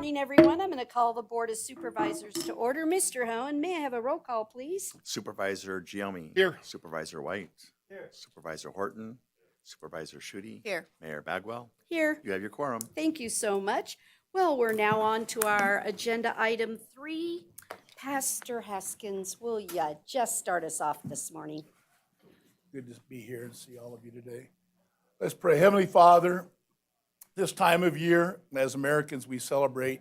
morning, everyone. I'm going to call the Board of Supervisors to order. Mr. Hohen, may I have a roll call, please? Supervisor Giommi. Here. Supervisor White. Here. Supervisor Horton. Supervisor Schutte. Here. Mayor Bagwell. Here. You have your quorum. Thank you so much. Well, we're now on to our agenda item 3. Pastor Haskins, will ya just start us off this morning? Good to be here and see all of you today. Let's pray. Heavenly Father, this time of year, as Americans, we celebrate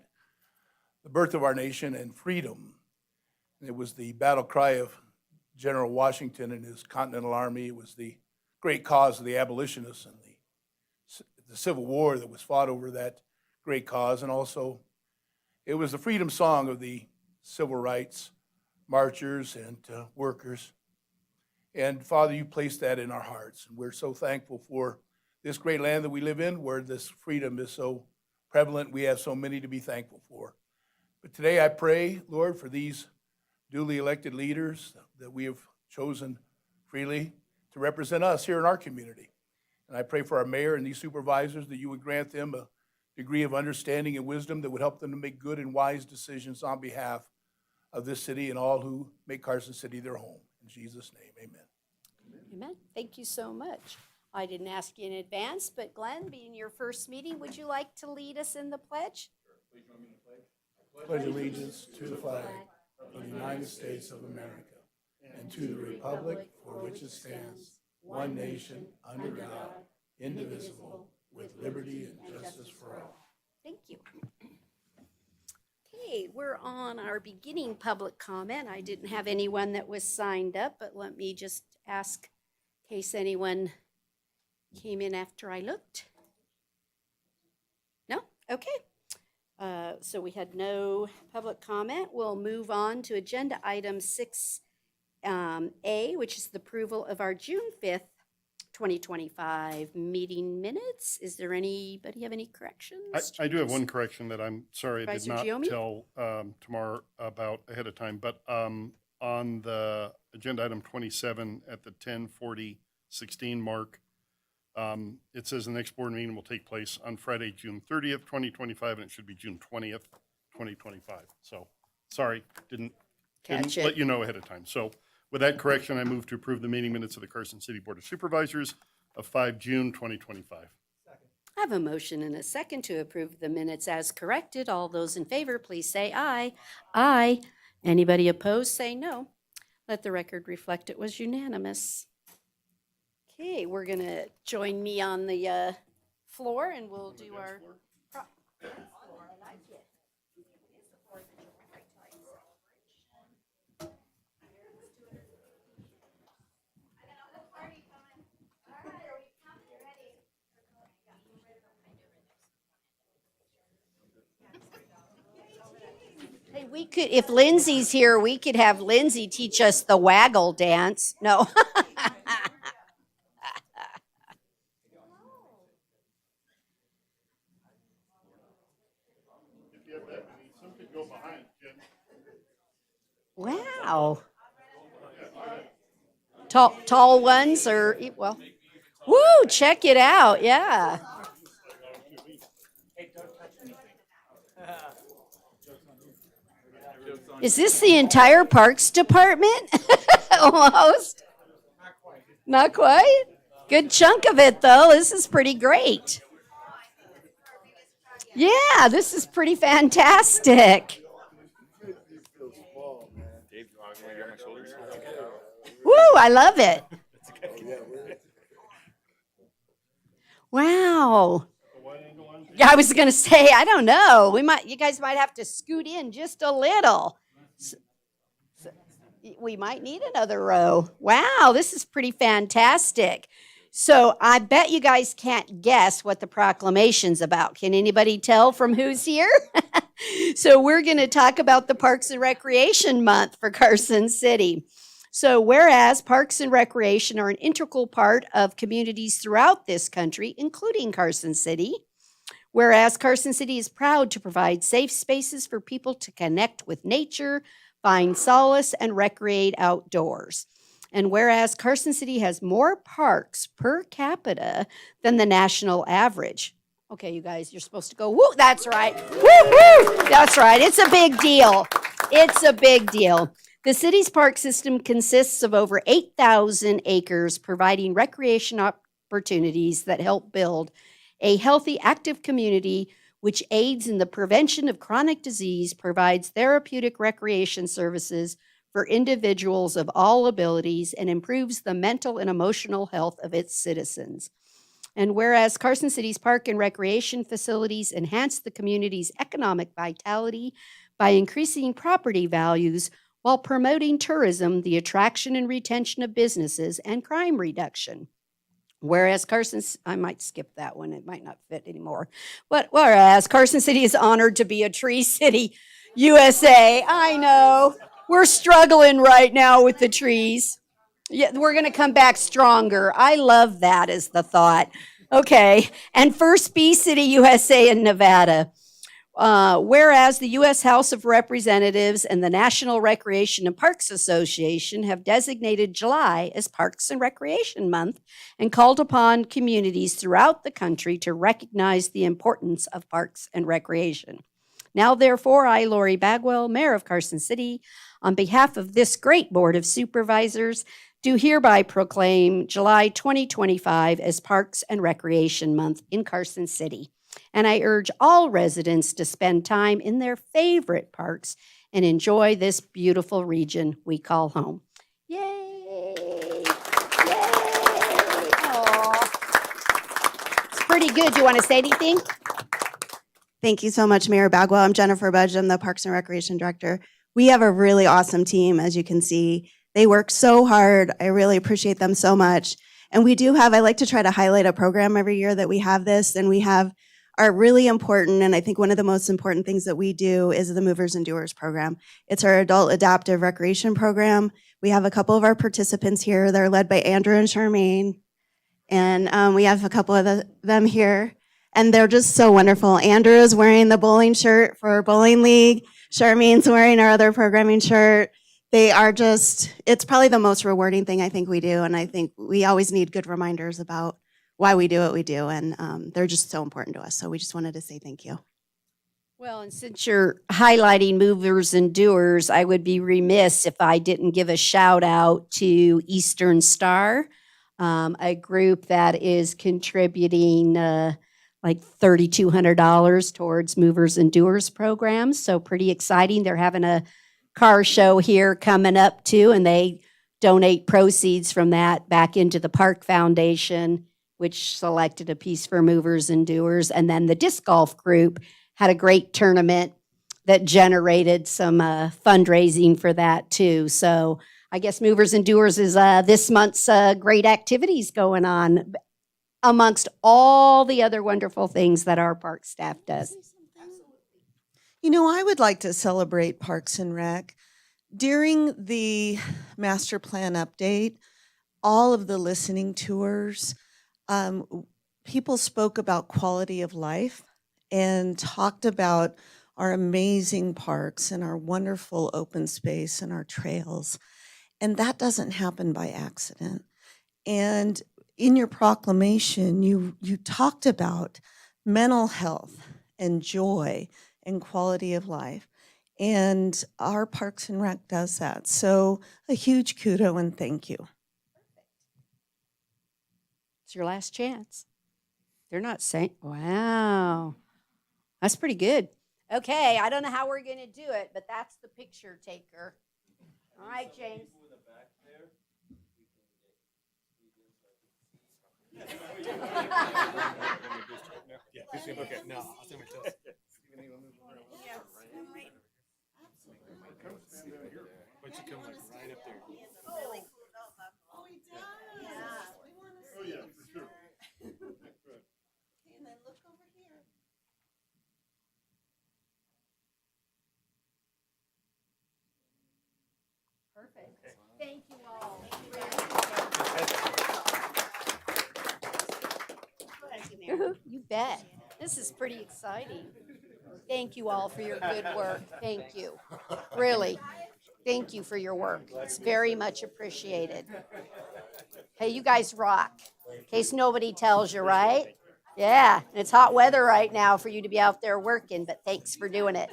the birth of our nation and freedom. It was the battle cry of General Washington and his Continental Army. It was the great cause of the abolitionists and the Civil War that was fought over that great cause. And also, it was the freedom song of the civil rights marchers and workers. And Father, you placed that in our hearts. And we're so thankful for this great land that we live in, where this freedom is so prevalent. We have so many to be thankful for. But today I pray, Lord, for these duly elected leaders that we have chosen freely to represent us here in our community. And I pray for our mayor and these supervisors that you would grant them a degree of understanding and wisdom that would help them to make good and wise decisions on behalf of this city and all who make Carson City their home. In Jesus' name, amen. Amen. Thank you so much. I didn't ask you in advance, but Glenn, being your first meeting, would you like to lead us in the pledge? Please join me in the pledge. I pledge allegiance to the flag of the United States of America and to the republic for which it stands, one nation, under God, indivisible, with liberty and justice for all. Thank you. Okay, we're on our beginning public comment. I didn't have anyone that was signed up, but let me just ask in case anyone came in after I looked. No? Okay. So we had no public comment. We'll move on to agenda item 6A, which is the approval of our June 5th, 2025 meeting minutes. Is there anybody have any corrections? I do have one correction that I'm sorry I did Supervisor not Giommi? tell Tamar about ahead of time, but on the agenda item 27 at the 10:40:16 mark, it says the next board meeting will take place on Friday, June 30th, 2025, and it should be June 20th, 2025. So, sorry, didn't let you know ahead of time. So, with that correction, I move to approve the meeting minutes of the Carson City Board of Supervisors of 5 June 2025. I have a motion and a second to approve the minutes as corrected. All those in favor, please say aye. Aye. Anybody opposed, say no. Let the record reflect it was unanimous. Okay, we're going to join me on the floor and we'll do our... Hey, we could, if Lindsay's here, we could have Lindsay teach us the waggle dance. No. Wow. Tall ones or, well, woo, check it out. Yeah. Is this the entire Parks Department? Almost. Not quite. Good chunk of it, though. This is pretty great. Yeah, this is pretty fantastic. Woo, I love it. Wow. Yeah, I was going to say, I don't know. You guys might have to scoot in just a little. We might need another row. Wow, this is pretty fantastic. So I bet you guys can't guess what the proclamation's about. Can anybody tell from who's here? So we're going to talk about the Parks and Recreation Month for Carson City. So whereas Parks and Recreation are an integral part of communities throughout this country, including Carson City, whereas Carson City is proud to provide safe spaces for people to connect with nature, find solace, and recreate outdoors. And whereas Carson City has more parks per capita than the national average, Okay, you guys, you're supposed to go, woo, that's right. Woo, woo, that's right. It's a big deal. It's a big deal. The city's park system consists of over 8,000 acres, providing recreation opportunities that help build a healthy, active community which aids in the prevention of chronic disease, provides therapeutic recreation services for individuals of all abilities, and improves the mental and emotional health of its citizens. And whereas Carson City's park and recreation facilities enhance the community's economic vitality by increasing property values while promoting tourism, the attraction and retention of businesses, and crime reduction. Whereas I might skip that one, it might not fit anymore. But whereas Carson City is honored to be a Tree City, USA. I know, we're struggling right now with the trees. Yeah, we're going to come back stronger. I love that as the thought. Okay. And first Bee City, USA in Nevada. Whereas the U.S. House of Representatives and the National Recreation and Parks Association have designated July as Parks and Recreation Month and called upon communities throughout the country to recognize the importance of parks and recreation. Now, therefore, I, Lori Bagwell, Mayor of Carson City, on behalf of this great Board of Supervisors, do hereby proclaim July 2025 as Parks and Recreation Month in Carson City. And I urge all residents to spend time in their favorite parks and enjoy this beautiful region we call home. Yay! Yay! Aw. It's pretty good. Do you want to say anything? Thank you so much, Mayor Bagwell. I'm Jennifer Budge. I'm the Parks and Recreation Director. We have a really awesome team, as you can see. They work so hard. I really appreciate them so much. And we do have, I like to try to highlight a program every year that we have this, and we have our really important, and I think one of the most important things that we do is the Movers and Doers program. It's our adult adaptive recreation program. We have a couple of our participants here. They're led by Andrew and Charmaine. And we have a couple of them here. And they're just so wonderful. Andrew is wearing the bowling shirt for Bowling League. Charmaine's wearing our other programming shirt. They are just, it's probably the most rewarding thing I think we do. And I think we always need good reminders about why we do what we do. And they're just so important to us. So we just wanted to say thank you. Well, and since you're highlighting movers and doers, I would be remiss if I didn't give a shout out to Eastern Star, a group that is contributing like $3,200 towards movers and doers programs. So pretty exciting. They're having a car show here coming up too, and they donate proceeds from that back into the Park Foundation, which selected a piece for movers and doers. And then the disc golf group had a great tournament that generated some fundraising for that too. So I guess movers and doers is this month's great activities going on amongst all the other wonderful things that our park staff does. You know, I would like to celebrate Parks and Rec. During the master plan update, all of the listening tours, people spoke about quality of life and talked about our amazing parks and our wonderful open space and our trails. And that doesn't happen by accident. And in your proclamation, you talked about mental health and joy and quality of life. And our Parks and Rec does that. So a huge kudo and thank you. It's your last chance. They're not saying, wow, that's pretty good. Okay, I don't know how we're going to do it, but that's the picture taker. All right, James. Okay, no, I'll stand my toes. But you come like right up there. Oh, he does. Yeah. We want to see. Oh, yeah, for sure. And then look over here. Perfect. Thank you all. You bet. This is pretty exciting. Thank you all for your good work. Thank you. Really. Thank you for your work. It's very much appreciated. Hey, you guys rock. In case nobody tells you, right? Yeah, and it's hot weather right now for you to be out there working, but thanks for doing it.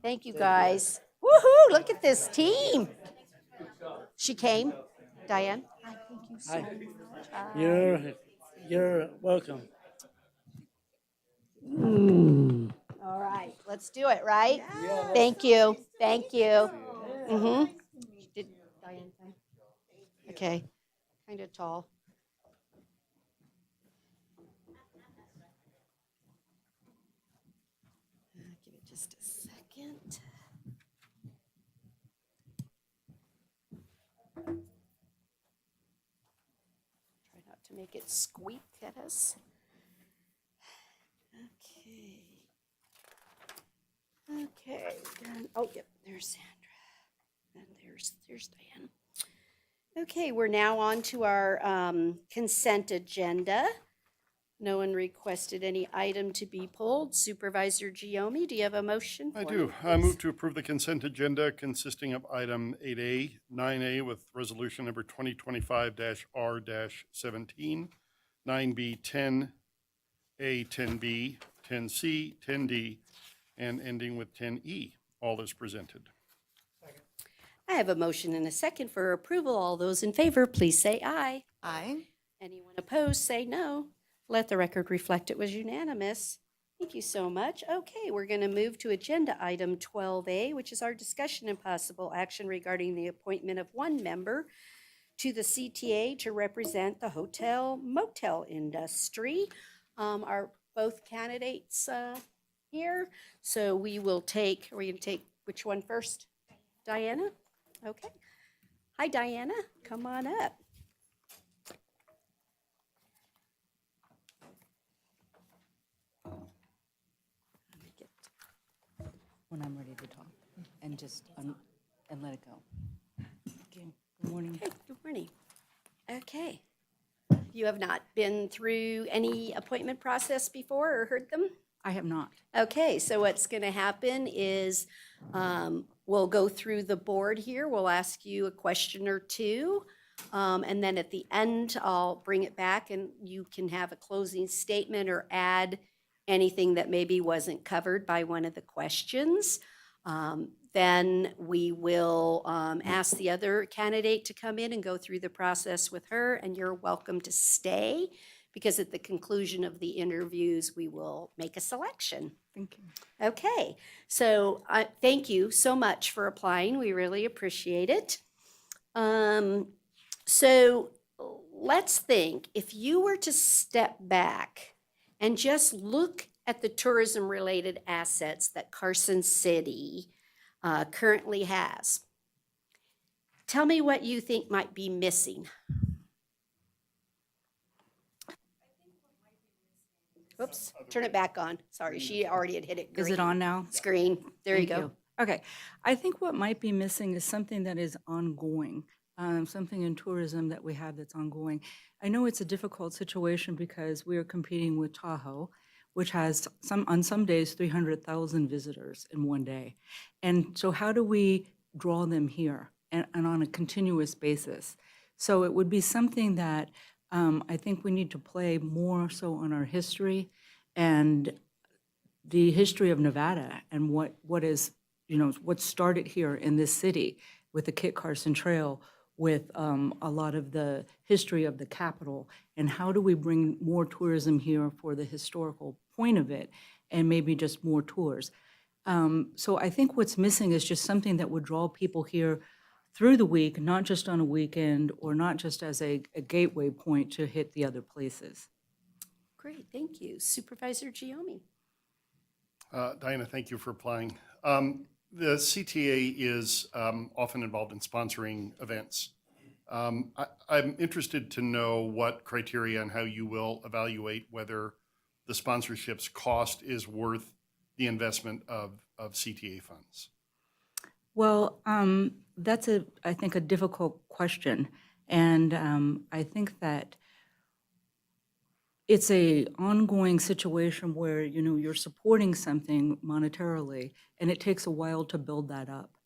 Thank you, guys. Woohoo, look at this team. She came, Diane. Hi, thank you so Hi. much. Hi. You're welcome. All right, let's do it, right? Thank you, thank you. Mm-hmm. Did Diane come? Okay, kind of tall. Give it just a second. Try not to make it squeak at us. Okay. Okay, done. Oh, yep, there's Sandra. And there's Diane. Okay, we're now on to our consent agenda. No one requested any item to be pulled. Supervisor Giomi, do you have a motion? I for do. me, I please? move to approve the consent agenda consisting of item 8A, 9A with resolution number 2025-R-17, 9B, 10A, 10B, 10C, 10D, and ending with 10E, all as presented. I have a motion and a second for approval. All those in favor, please say aye. Aye. Anyone opposed, say no. Let the record reflect it was unanimous. Thank you so much. Okay, we're going to move to agenda item 12A, which is our discussion and possible action regarding the appointment of one member to the CTA to represent the hotel motel industry. Are both candidates here? So we will take, are we going to take which one first? Diana? Okay. Hi, Diana. Come on up. When I'm ready to talk, and just, and let it go. Okay, good morning. Hey, good morning. Okay. You have not been through any appointment process before or heard them? I have not. Okay, so what's going to happen is we'll go through the board here. We'll ask you a question or two. And then at the end, I'll bring it back and you can have a closing statement or add anything that maybe wasn't covered by one of the questions. Then we will ask the other candidate to come in and go through the process with her, and you're welcome to stay because at the conclusion of the interviews, we will make a selection. Thank you. Okay, so thank you so much for applying. We really appreciate it. So let's think, if you were to step back and just look at the tourism-related assets that Carson City currently has, tell me what you think might be missing. Oops, turn it back on. Sorry, she already had hit it. Is it green. on now? Screen, there you Thank go. Okay, I think what might be missing is something that is ongoing, something in tourism that we have that's ongoing. I know it's a difficult situation because we are competing with Tahoe, which has on some days 300,000 visitors in one day. And so how do we draw them here and on a continuous basis? So it would be something that I think we need to play more so on our history and the history of Nevada and what is, what started here in this city with the Kit Carson Trail, with a lot of the history of the Capitol, and how do we bring more tourism here for the historical point of it, and maybe just more tours. So I think what's missing is just something that would draw people here through the week, not just on a weekend, or not just as a gateway point to hit the other places. Great, thank you. Supervisor Giomi. Diana, thank you for applying. The CTA is often involved in sponsoring events. I'm interested to know what criteria and how you will evaluate whether the sponsorship's cost is worth the investment of CTA funds. Well, that's I think, a difficult question. And I think that it's a ongoing situation where, you're supporting something monetarily, and it takes a while to build that up.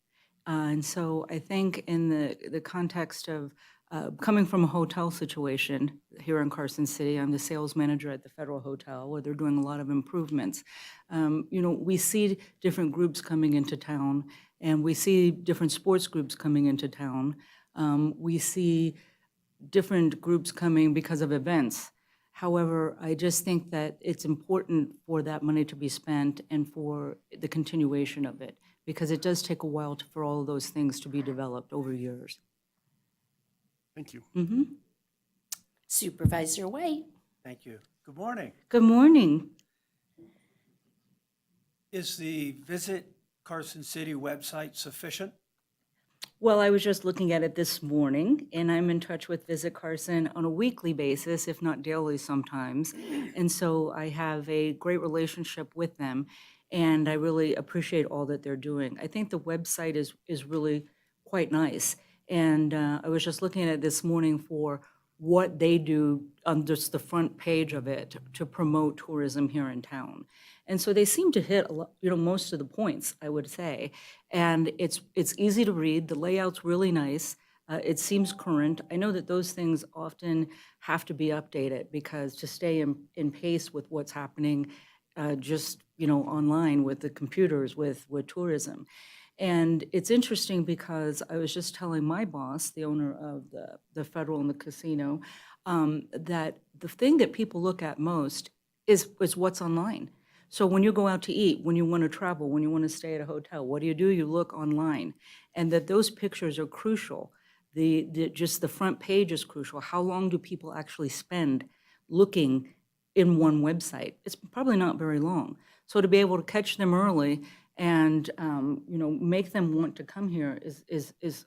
And so I think in the context of Coming from a hotel situation here in Carson City, I'm the sales manager at the Federal Hotel, where they're doing a lot of improvements. We see different groups coming into town, and we see different sports groups coming into town. We see different groups coming because of events. However, I just think that it's important for that money to be spent and for the continuation of it, because it does take a while for all of those things to be developed over years. Thank you. Supervisor White. Thank you. Good morning. Good morning. Is the Visit Carson City website sufficient? Well, I was just looking at it this morning, and I'm in touch with Visit Carson on a weekly basis, if not daily sometimes. And so I have a great relationship with them, and I really appreciate all that they're doing. I think the website is really quite nice. And I was just looking at it this morning for what they do on just the front page of it to promote tourism here in town. And so they seem to hit a lot, most of the points, I would say. And it's easy to read. The layout's really nice. It seems current. I know that those things often have to be updated because to stay in pace with what's happening online with the computers, with tourism. And it's interesting because I was just telling my boss, the owner of the Federal and the casino, that the thing that people look at most is what's online. So when you go out to eat, when you want to travel, when you want to stay at a hotel, what do? You look online. And that those pictures are crucial. Just the front page is crucial. How long do people actually spend looking in one website? It's probably not very long. So to be able to catch them early and make them want to come here is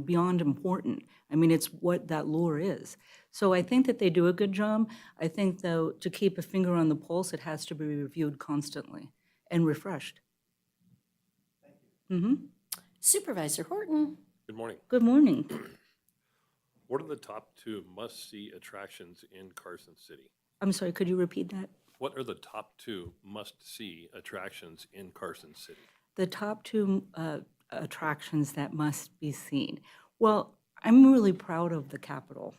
beyond important. I mean, it's what that lure is. So I think that they do a good job. I think, though, to keep a finger on the pulse, it has to be reviewed constantly and refreshed. Supervisor Horton. Good morning. Good morning. What are the top 2 must-see attractions in Carson City? I'm sorry, could you repeat that? What are the top 2 must-see attractions in Carson City? The top 2 attractions that must be seen. Well, I'm really proud of the Capitol.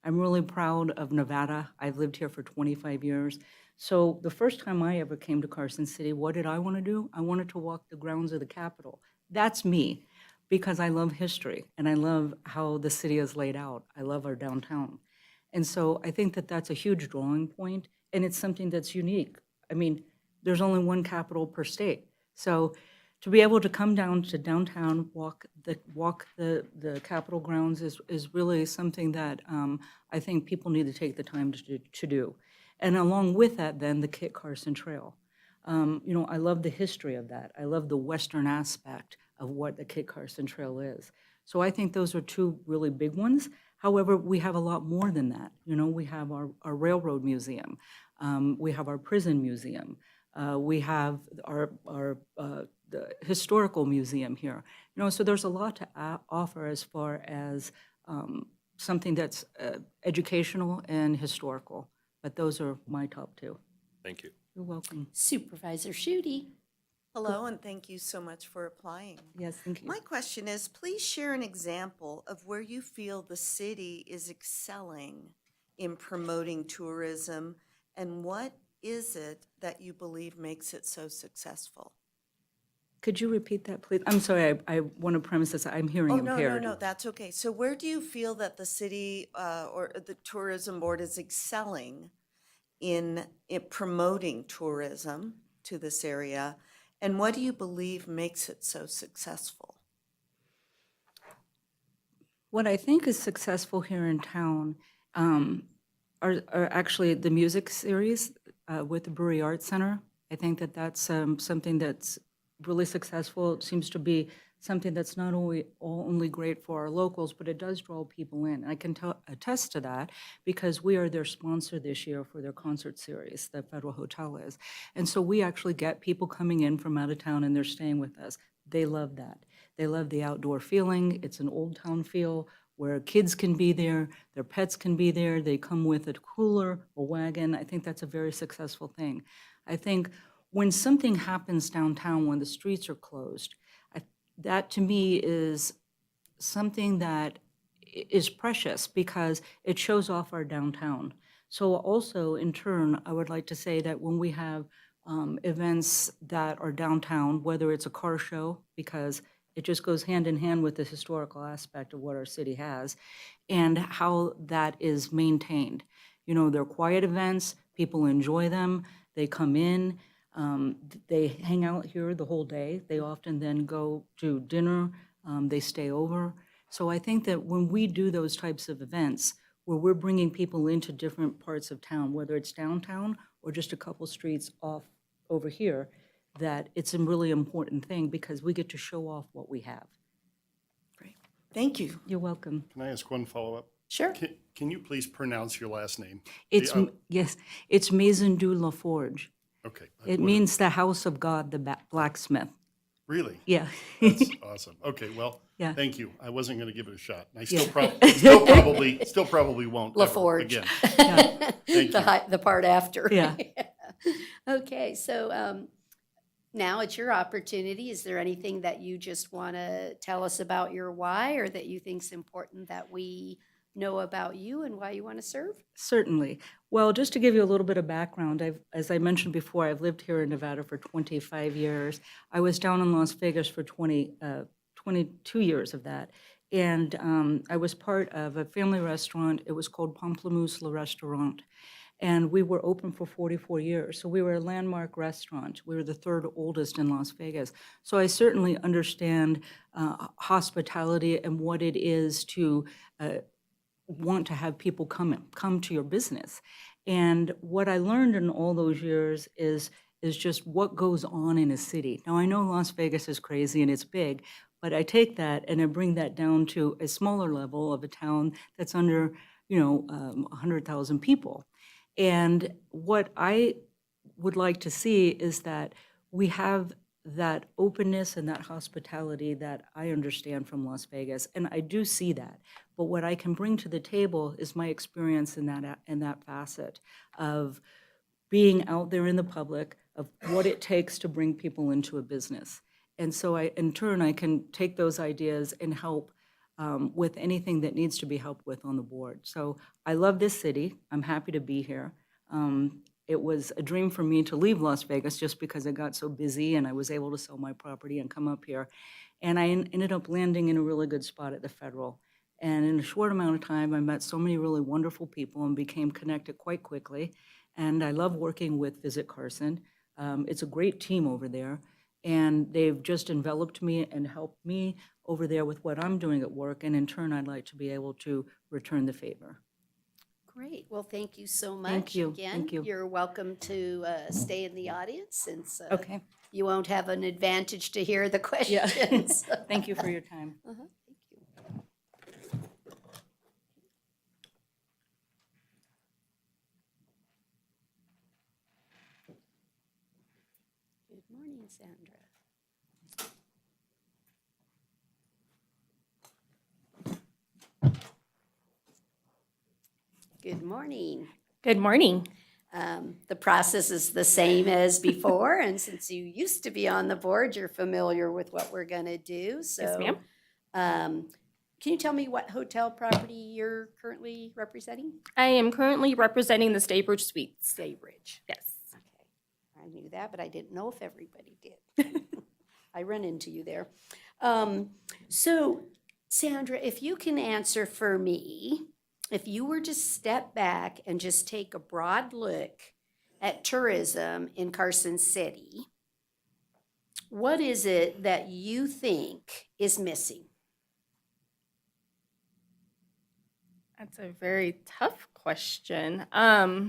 I'm really proud of Nevada. I've lived here for 25 years. So the first time I ever came to Carson City, what did I want to do? I wanted to walk the grounds of the Capitol. That's me, because I love history and I love how the city is laid out. I love our downtown. And so I think that that's a huge drawing point, and it's something that's unique. I mean, there's only one Capitol per state. So to be able to come down to downtown, walk the Capitol grounds is really something that I think people need to take the time to do. And along with that, then, the Kit Carson Trail. I love the history of that. I love the Western aspect of what the Kit Carson Trail is. So I think those are 2 really big ones. However, we have a lot more than that. We have our railroad museum. We have our prison museum. We have the historical museum here. So there's a lot to offer as far as something that's educational and historical. But those are my top 2. Thank you. You're welcome. Supervisor Shooty. Hello, and thank you so much for applying. Yes, thank you. My question is, please share an example of where you feel the city is excelling in promoting tourism, and what is it that you believe makes it so successful? Could you repeat that, please? I'm sorry, I want to premise this. I'm hearing impaired. No, that's okay. So where do you feel that the city or the tourism board is excelling in promoting tourism to this area? And what do you believe makes it so successful? What I think is successful here in town are actually the music series with the Brewery Arts Center. I think that that's something that's really successful. It seems to be something that's not only great for our locals, but it does draw people in. I can attest to that because we are their sponsor this year for their concert series, the Federal Hotel is. And so we actually get people coming in from out of town and they're staying with us. They love that. They love the outdoor feeling. It's an old town feel where kids can be there, their pets can be there, they come with a cooler, a wagon. I think that's a very successful thing. I think when something happens downtown, when the streets are closed, that to me is something that is precious because it shows off our downtown. So also, in turn, I would like to say that when we have events that are downtown, whether it's a car show, because it just goes hand in hand with the historical aspect of what our city has, and how that is maintained. You know, they're quiet events, people enjoy them, they come in, they hang out here the whole day. They often then go to dinner, they stay over. So I think that when we do those types of events, where we're bringing people into different parts of town, whether it's downtown or just a couple streets off over here, that it's a really important thing because we get to show off what we have. Great. Thank you. You're welcome. Can I ask one follow-up? Sure. Can you please pronounce your last name? It's, The, yes, it's Maison du La Forge. okay. It means the house of God, the blacksmith. Really? Yeah. That's awesome. Okay, well, Yeah. thank you. I wasn't going to give it a shot. I Yeah. still probably won't. La ever Forge. Again. Thank the, you. the part after. Yeah. Okay, so now it's your opportunity. Is there anything that you just want to tell us about your why, or that you think is important that we know about you and why you want to serve? Certainly. Well, just to give you a little bit of background, as I mentioned before, I've lived here in Nevada for 25 years. I was down in Las Vegas for 22 years of that. And I was part of a family restaurant. It was called Pamplemousse Le Restaurant. And we were open for 44 years. So we were a landmark restaurant. We were the third oldest in Las Vegas. So I certainly understand hospitality and what it is to want to have people come to your business. And what I learned in all those years is just what goes on in a city. Now, I know Las Vegas is crazy and it's big, but I take that and I bring that down to a smaller level of a town that's under, 100,000 people. And what I would like to see is that we have that openness and that hospitality that I understand from Las Vegas, and I do see that. But what I can bring to the table is my experience in that facet of being out there in the public, of what it takes to bring people into a business. And so in turn, I can take those ideas and help with anything that needs to be helped with on the board. So I love this city. I'm happy to be here. It was a dream for me to leave Las Vegas just because it got so busy and I was able to sell my property and come up here. And I ended up landing in a really good spot at the Federal. And in a short amount of time, I met so many really wonderful people and became connected quite quickly. And I love working with Visit Carson. It's a great team over there. And they've just enveloped me and helped me over there with what I'm doing at work. And in turn, I'd like to be able to return the favor. Great. Well, thank you so much. Thank you. Again, Thank you. You're welcome to stay in the audience since Okay. you won't have an advantage to hear the Yeah. questions. Thank you for your time. Thank you. Good morning, Sandra. Good morning. Good morning. The process is the same as before, and since you used to be on the board, you're familiar with what we're going to do. So, Yes, ma'am. Can you tell me what hotel property you're currently representing? I am currently representing the Staybridge Suites. Staybridge. Yes. Okay, I knew that, but I didn't know if everybody did. I run into you there. So, Sandra, if you can answer for me, if you were to step back and just take a broad look at tourism in Carson City, what is it that you think is missing? That's a very tough question. I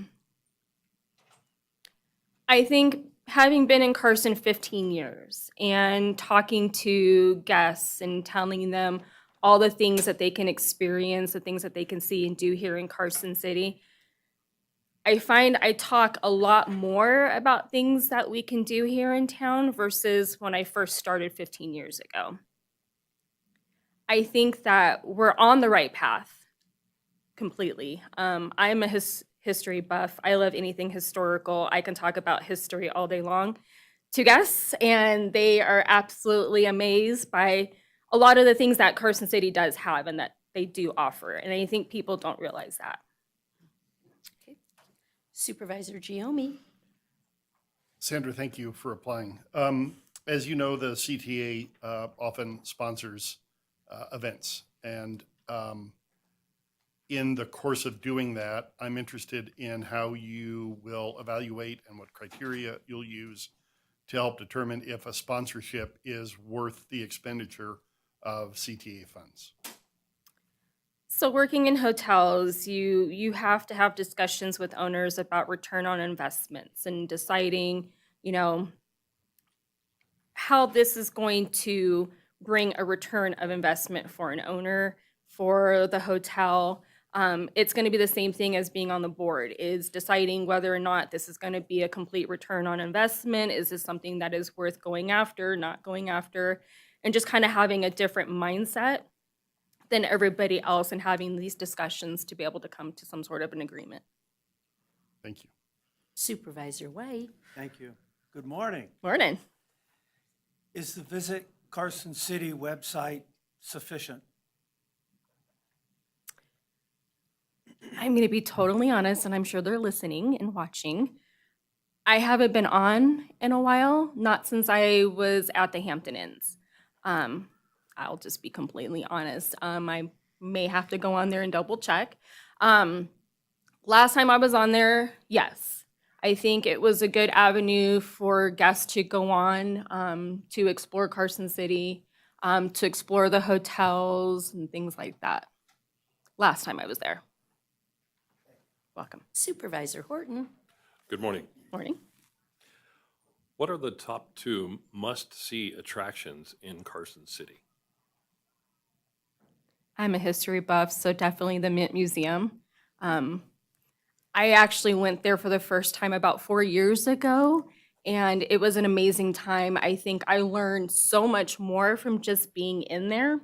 think having been in Carson 15 years and talking to guests and telling them all the things that they can experience, the things that they can see and do here in Carson City, I find I talk a lot more about things that we can do here in town versus when I first started 15 years ago. I think that we're on the right path completely. I'm a history buff. I love anything historical. I can talk about history all day long to guests, and they are absolutely amazed by a lot of the things that Carson City does have and that they do offer. And I think people don't realize that. Okay. Supervisor Giomi. Sandra, thank you for applying. As you know, the CTA often sponsors events. And in the course of doing that, I'm interested in how you will evaluate and what criteria you'll use to help determine if a sponsorship is worth the expenditure of CTA funds. So working in hotels, you have to have discussions with owners about return on investments and deciding, how this is going to bring a return of investment for an owner, for the hotel. It's going to be the same thing as being on the board, is deciding whether or not this is going to be a complete return on investment. Is this something that is worth going after, not going after, and just kind of having a different mindset than everybody else and having these discussions to be able to come to some sort of an agreement. Thank you. Supervisor White. Thank you. Good morning. Morning. Is the Visit Carson City website sufficient? I'm going to be totally honest, and I'm sure they're listening and watching. I haven't been on in a while, not since I was at the Hampton Inns. I'll just be completely honest. I may have to go on there and double check. Last time I was on there, yes. I think it was a good avenue for guests to go on, to explore Carson City, to explore the hotels and things like that. Last time I was there. Welcome. Supervisor Horton. Good morning. Morning. What are the top 2 must-see attractions in Carson City? I'm a history buff, so definitely the Mint Museum. I actually went there for the first time about 4 years ago, and it was an amazing time. I think I learned so much more from just being in there.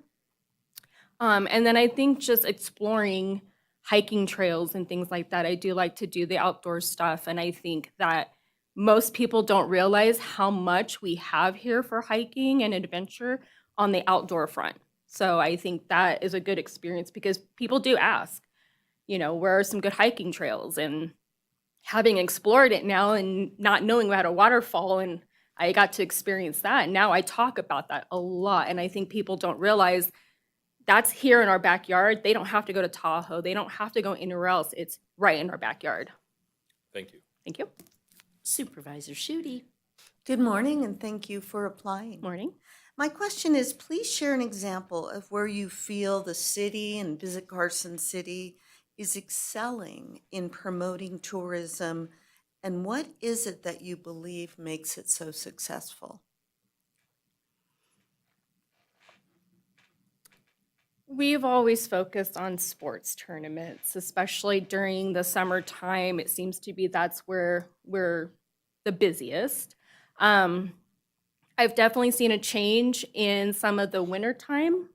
And then I think just exploring hiking trails and things like that. I do like to do the outdoor stuff, and I think that most people don't realize how much we have here for hiking and adventure on the outdoor front. So I think that is a good experience because people do ask, where are some good hiking trails? And having explored it now and not knowing we had a waterfall, and I got to experience that. And now I talk about that a lot. And I think people don't realize that's here in our backyard. They don't have to go to Tahoe. They don't have to go anywhere else. It's right in our backyard. Thank you. Thank you. Supervisor Shooty. Good morning, and thank you for applying. Morning. My question is, please share an example of where you feel the city and Visit Carson City is excelling in promoting tourism, and what is it that you believe makes it so successful? We've always focused on sports tournaments, especially during the summertime. It seems to be that's where we're the busiest. I've definitely seen a change in some of the wintertime.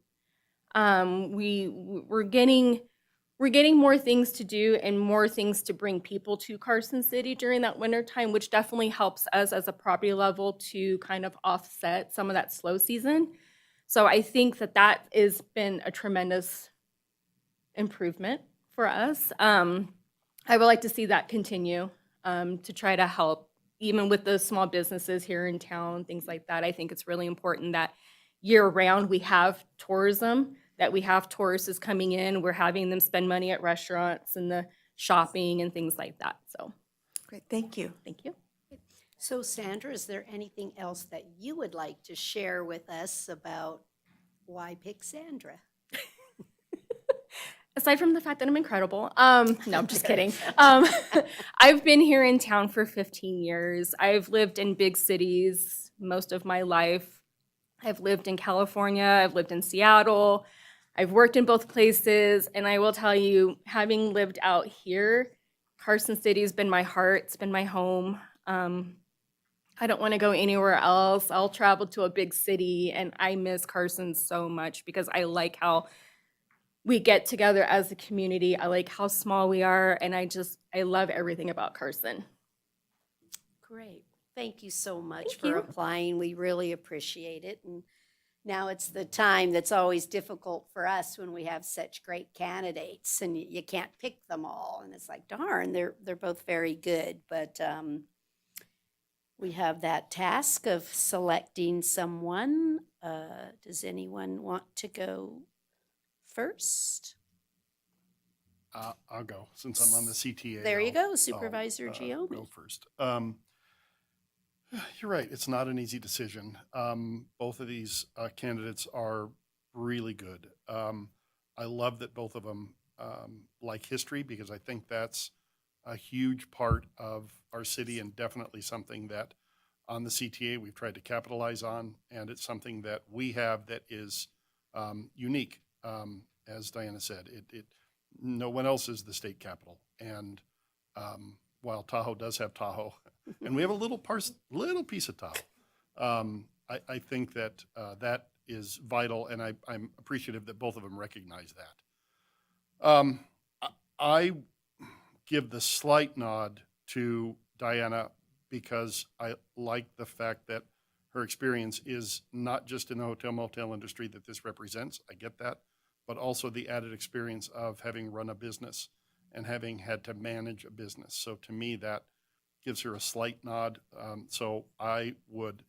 We're getting more things to do and more things to bring people to Carson City during that wintertime, which definitely helps us as a property level to kind of offset some of that slow season. So I think that has been a tremendous improvement for us. I would like to see that continue to try to help, even with the small businesses here in town, things like that. I think it's really important that year-round we have tourism, that we have tourists coming in. We're having them spend money at restaurants and the shopping and things like that. So, Great, thank you. thank you. So Sandra, is there anything else that you would like to share with us about why pick Sandra? Aside from the fact that I'm incredible, no, I'm just kidding. I've been here in town for 15 years. I've lived in big cities most of my life. I've lived in California, I've lived in Seattle, I've worked in both places, and I will tell you, having lived out here, Carson City has been my heart, it's been my home. I don't want to go anywhere else. I'll travel to a big city, and I miss Carson so much because I like how we get together as a community. I like how small we are, and I love everything about Carson. Great. Thank you so much Thank for you. applying. We really appreciate it. And Now it's the time that's always difficult for us when we have such great candidates and you can't pick them all. And it's like, darn, they're both very good. But we have that task of selecting someone. Does anyone want to go first? I'll go, since I'm on the CTA. There you I'll- go, Supervisor I'll, Giomi. Go first. You're right, it's not an easy decision. Both of these candidates are really good. I love that both of them like history, because I think that's a huge part of our city and definitely something that on the CTA we've tried to capitalize on, and it's something that we have that is unique. As Diana said, no one else is the state capital, and while Tahoe does have Tahoe, and we have a little piece of Tahoe, I think that that is vital, and I'm appreciative that both of them recognize that. I give the slight nod to Diana because I like the fact that her experience is not just in the hotel motel industry that this represents. I get that, but also the added experience of having run a business and having had to manage a business. So to me, that gives her a slight nod. So I would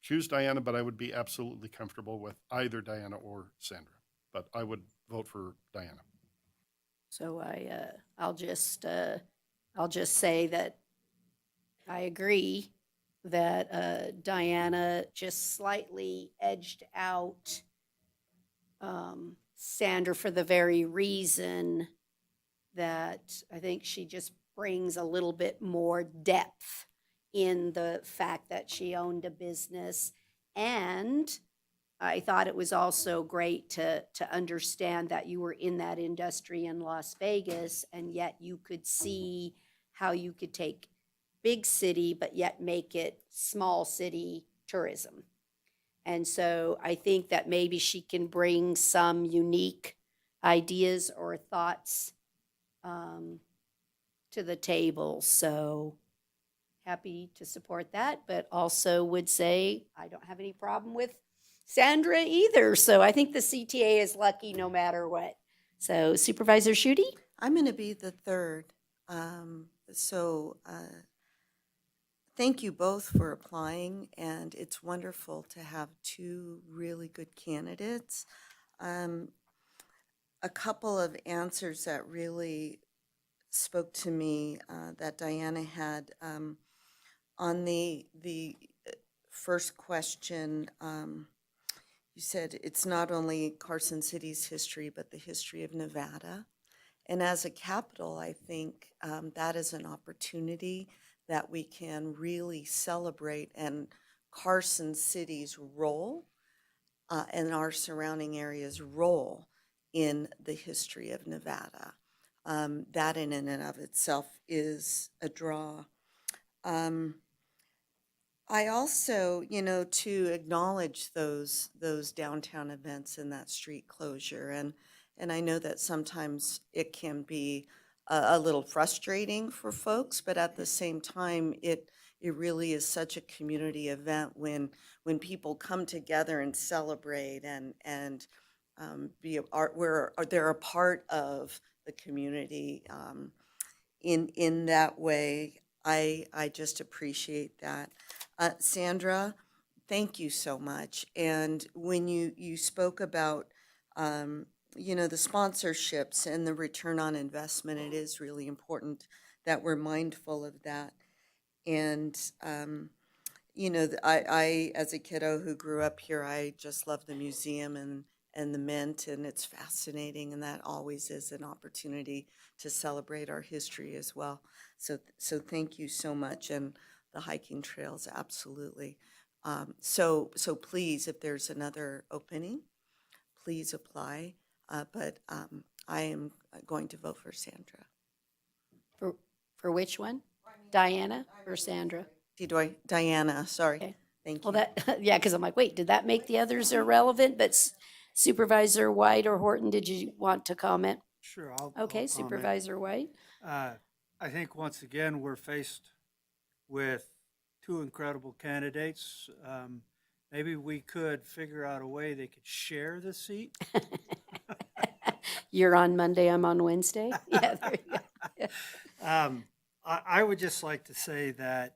choose Diana, but I would be absolutely comfortable with either Diana or Sandra. But I would vote for Diana. So I'll just say that I agree that Diana just slightly edged out Sandra for the very reason that I think she just brings a little bit more depth in the fact that she owned a business. And I thought it was also great to understand that you were in that industry in Las Vegas, and yet you could see how you could take big city, but yet make it small city tourism. And so I think that maybe she can bring some unique ideas or thoughts to the table. So happy to support that, but also would say I don't have any problem with Sandra either. So I think the CTA is lucky no matter what. So Supervisor Schutte? I'm going to be the third. Thank you both for applying, and it's wonderful to have two really good candidates. A couple of answers that really spoke to me that Diana had on the first question. You said it's not only Carson City's history, but the history of Nevada. And as a capital, I think that is an opportunity that we can really celebrate, and Carson City's role and our surrounding areas' role in the history of Nevada. That in and of itself is a draw. I also, to acknowledge those downtown events and that street closure, and I know that sometimes it can be a little frustrating for folks, but at the same time, it really is such a community event when people come together and celebrate and they're a part of the community in that way. I just appreciate that. Sandra, thank you so much. And when you spoke about the sponsorships and the return on investment, it is really important that we're mindful of that. And I as a kiddo who grew up here, I just love the museum and the Mint, and it's fascinating, and that always is an opportunity to celebrate our history as well. So thank you so much, and the hiking trails, absolutely. So please, if there's another opening, please apply. But I am going to vote for Sandra. For which one? Diana or Sandra? Diana, sorry. Okay. Thank you. Well, yeah, because I'm like, wait, did that make the others irrelevant? But Supervisor White or Horton, did you want to comment? Sure, I'll Okay, comment. Supervisor White. I think once again, we're faced with two incredible candidates. maybe we could figure out a way they could share the seat. You're on Monday, I'm on Wednesday. Yeah, there you go. I would just like to say that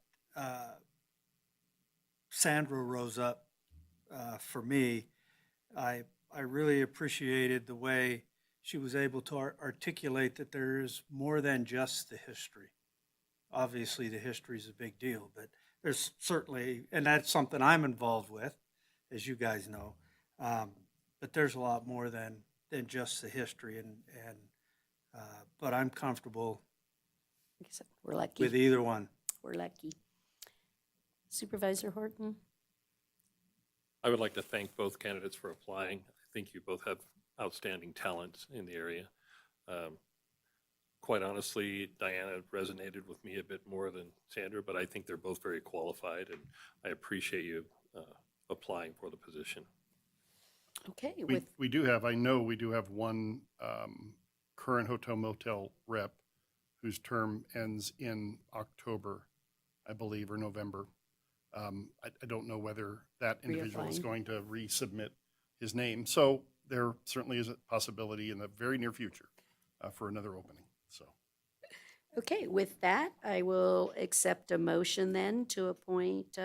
Sandra rose up for me. I really appreciated the way she was able to articulate that there is more than just the history. Obviously, the history is a big deal, but there's certainly, and that's something I'm involved with, as you guys know. But there's a lot more than just the history, but I'm comfortable Like I said, we're lucky. with either one. We're lucky. Supervisor Horton? I would like to thank both candidates for applying. I think you both have outstanding talents in the area. Quite honestly, Diana resonated with me a bit more than Sandra, but I think they're both very qualified, and I appreciate you applying for the position. Okay, We do have, I know we do have one current hotel motel rep whose term ends in October, I believe, or November. I don't know whether that individual is Reapplying. going to resubmit his name. So there certainly is a possibility in the very near future for another opening. So Okay, with that, I will accept a motion then to appoint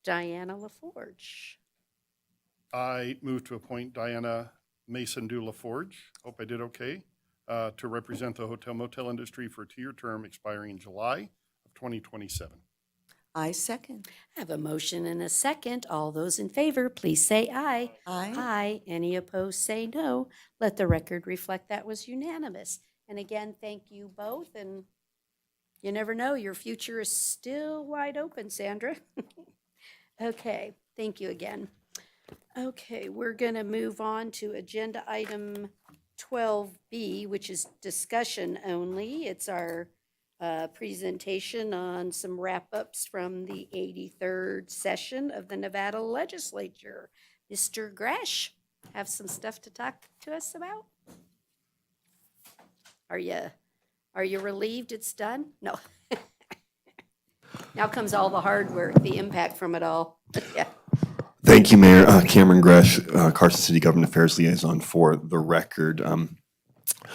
Diana LaForge. I move to appoint Diana Mason du LaForge, hope I did okay, to represent the hotel motel industry for a 2-year term expiring in July of 2027. I second. I have a motion and a second. All those in favor, please say aye. Aye. Aye. Any opposed, say no. Let the record reflect that was unanimous. And again, thank you both, and you never know, your future is still wide open, Sandra. Okay, thank you again. Okay, we're going to move on to agenda item 12B, which is discussion only. It's our presentation on some wrap-ups from the 83rd session of the Nevada Legislature. Mr. Gresh, have some stuff to talk to us about? Are you relieved it's done? No. Now comes all the hard work, the impact from it all. Yeah. Thank you, Mayor. Cameron Gresh, Carson City Government Affairs Liaison for the record.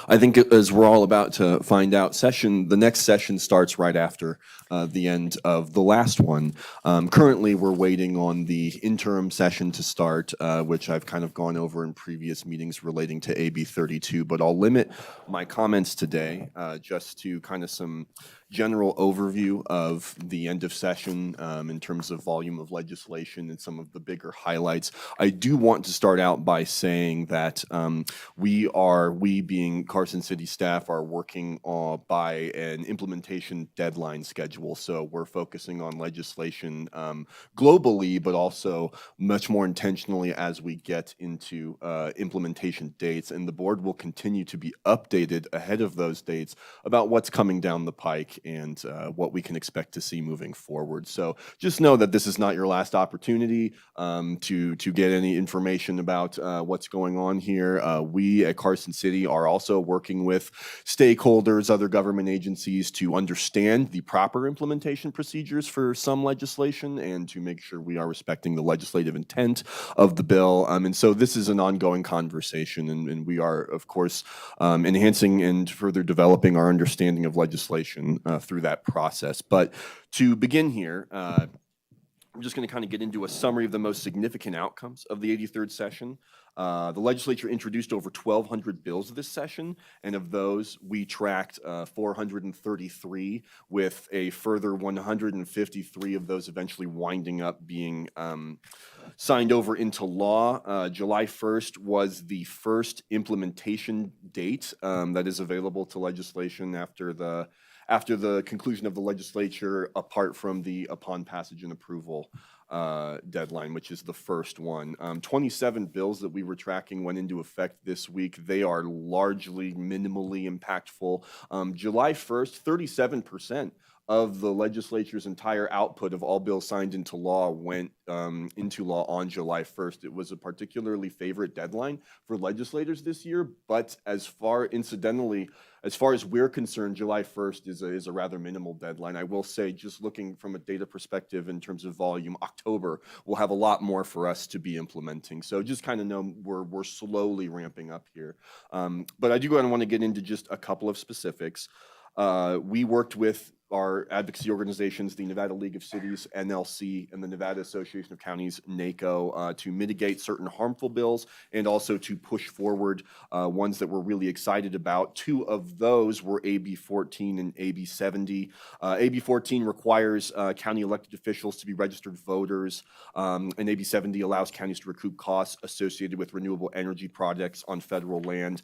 I think as we're all about to find out, the next session starts right after the end of the last one. Currently, we're waiting on the interim session to start, which I've kind of gone over in previous meetings relating to AB 32, but I'll limit my comments today just to kind of some general overview of the end of session in terms of volume of legislation and some of the bigger highlights. I do want to start out by saying that we being Carson City staff are working by an implementation deadline schedule. So we're focusing on legislation globally, but also much more intentionally as we get into implementation dates. And the board will continue to be updated ahead of those dates about what's coming down the pike and what we can expect to see moving forward. So just know that this is not your last opportunity to get any information about what's going on here. We at Carson City are also working with stakeholders, other government agencies to understand the proper implementation procedures for some legislation and to make sure we are respecting the legislative intent of the bill. And so this is an ongoing conversation, and we are, of course, enhancing and further developing our understanding of legislation through that process. But to begin here, I'm just going to kind of get into a summary of the most significant outcomes of the 83rd session. The legislature introduced over 1,200 bills this session, and of those, we tracked 433, with a further 153 of those eventually winding up being signed over into law. July 1st was the first implementation date that is available to legislation after the conclusion of the legislature, apart from the upon passage and approval deadline, which is the first one. 27 bills that we were tracking went into effect this week. They are largely minimally impactful. July 1st, 37% of the legislature's entire output of all bills signed into law went into law on July 1st. It was a particularly favorite deadline for legislators this year, but as far as we're concerned, July 1st is a rather minimal deadline. I will say, just looking from a data perspective in terms of volume, October will have a lot more for us to be implementing. So just kind of know we're slowly ramping up here. But I do want to get into just a couple of specifics. We worked with our advocacy organizations, the Nevada League of Cities, NLC, and the Nevada Association of Counties, NACO, to mitigate certain harmful bills and also to push forward ones that we're really excited about. Two of those were AB 14 and AB 70. AB 14 requires county elected officials to be registered voters, and AB 70 allows counties to recoup costs associated with renewable energy projects on federal land.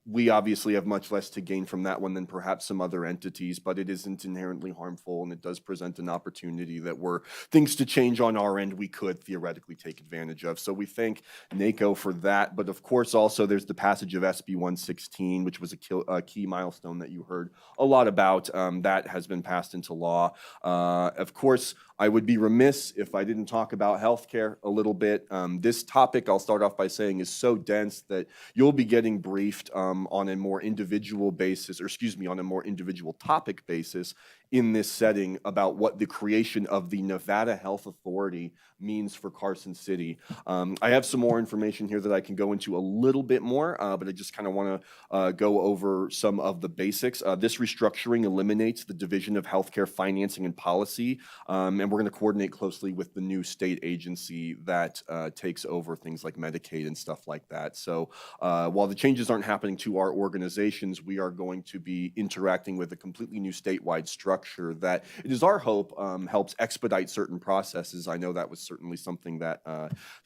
We obviously have much less to gain from that one than perhaps some other entities, but it isn't inherently harmful, and it does present an opportunity that were things to change on our end we could theoretically take advantage of. So we thank NACO for that, but of course also there's the passage of SB 116, which was a key milestone that you heard a lot about. That has been passed into law. Of course, I would be remiss if I didn't talk about healthcare a little bit. This topic, I'll start off by saying, is so dense that you'll be getting briefed on a more individual basis, or excuse me, on a more individual topic basis in this setting about what the creation of the Nevada Health Authority means for Carson City. I have some more information here that I can go into a little bit more, but I just kind of want to go over some of the basics. This restructuring eliminates the Division of Healthcare Financing and Policy, and we're going to coordinate closely with the new state agency that takes over things like Medicaid and stuff like that. So while the changes aren't happening to our organizations, we are going to be interacting with a completely new statewide structure that it is our hope helps expedite certain processes. I know that was certainly something that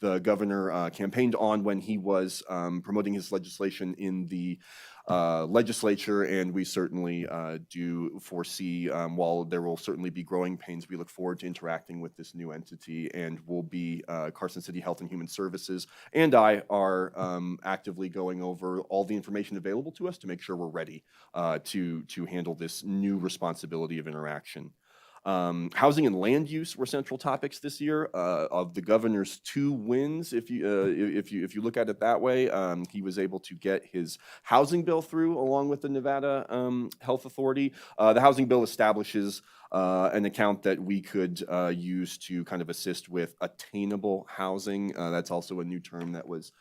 the governor campaigned on when he was promoting his legislation in the legislature, and we certainly do foresee, while there will certainly be growing pains, we look forward to interacting with this new entity, and will be Carson City Health and Human Services and I are actively going over all the information available to us to make sure we're ready to handle this new responsibility of interaction. Housing and land use were central topics this year. Of the governor's 2 wins, if you look at it that way, he was able to get his housing bill through along with the Nevada Health Authority. The housing bill establishes an account that we could use to kind of assist with attainable housing. That's also a new term that was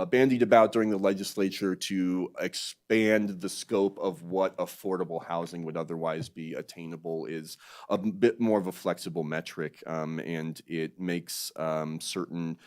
bandied about during the legislature to expand the scope of what affordable housing would otherwise be. Attainable is a bit more of a flexible metric, and it makes certain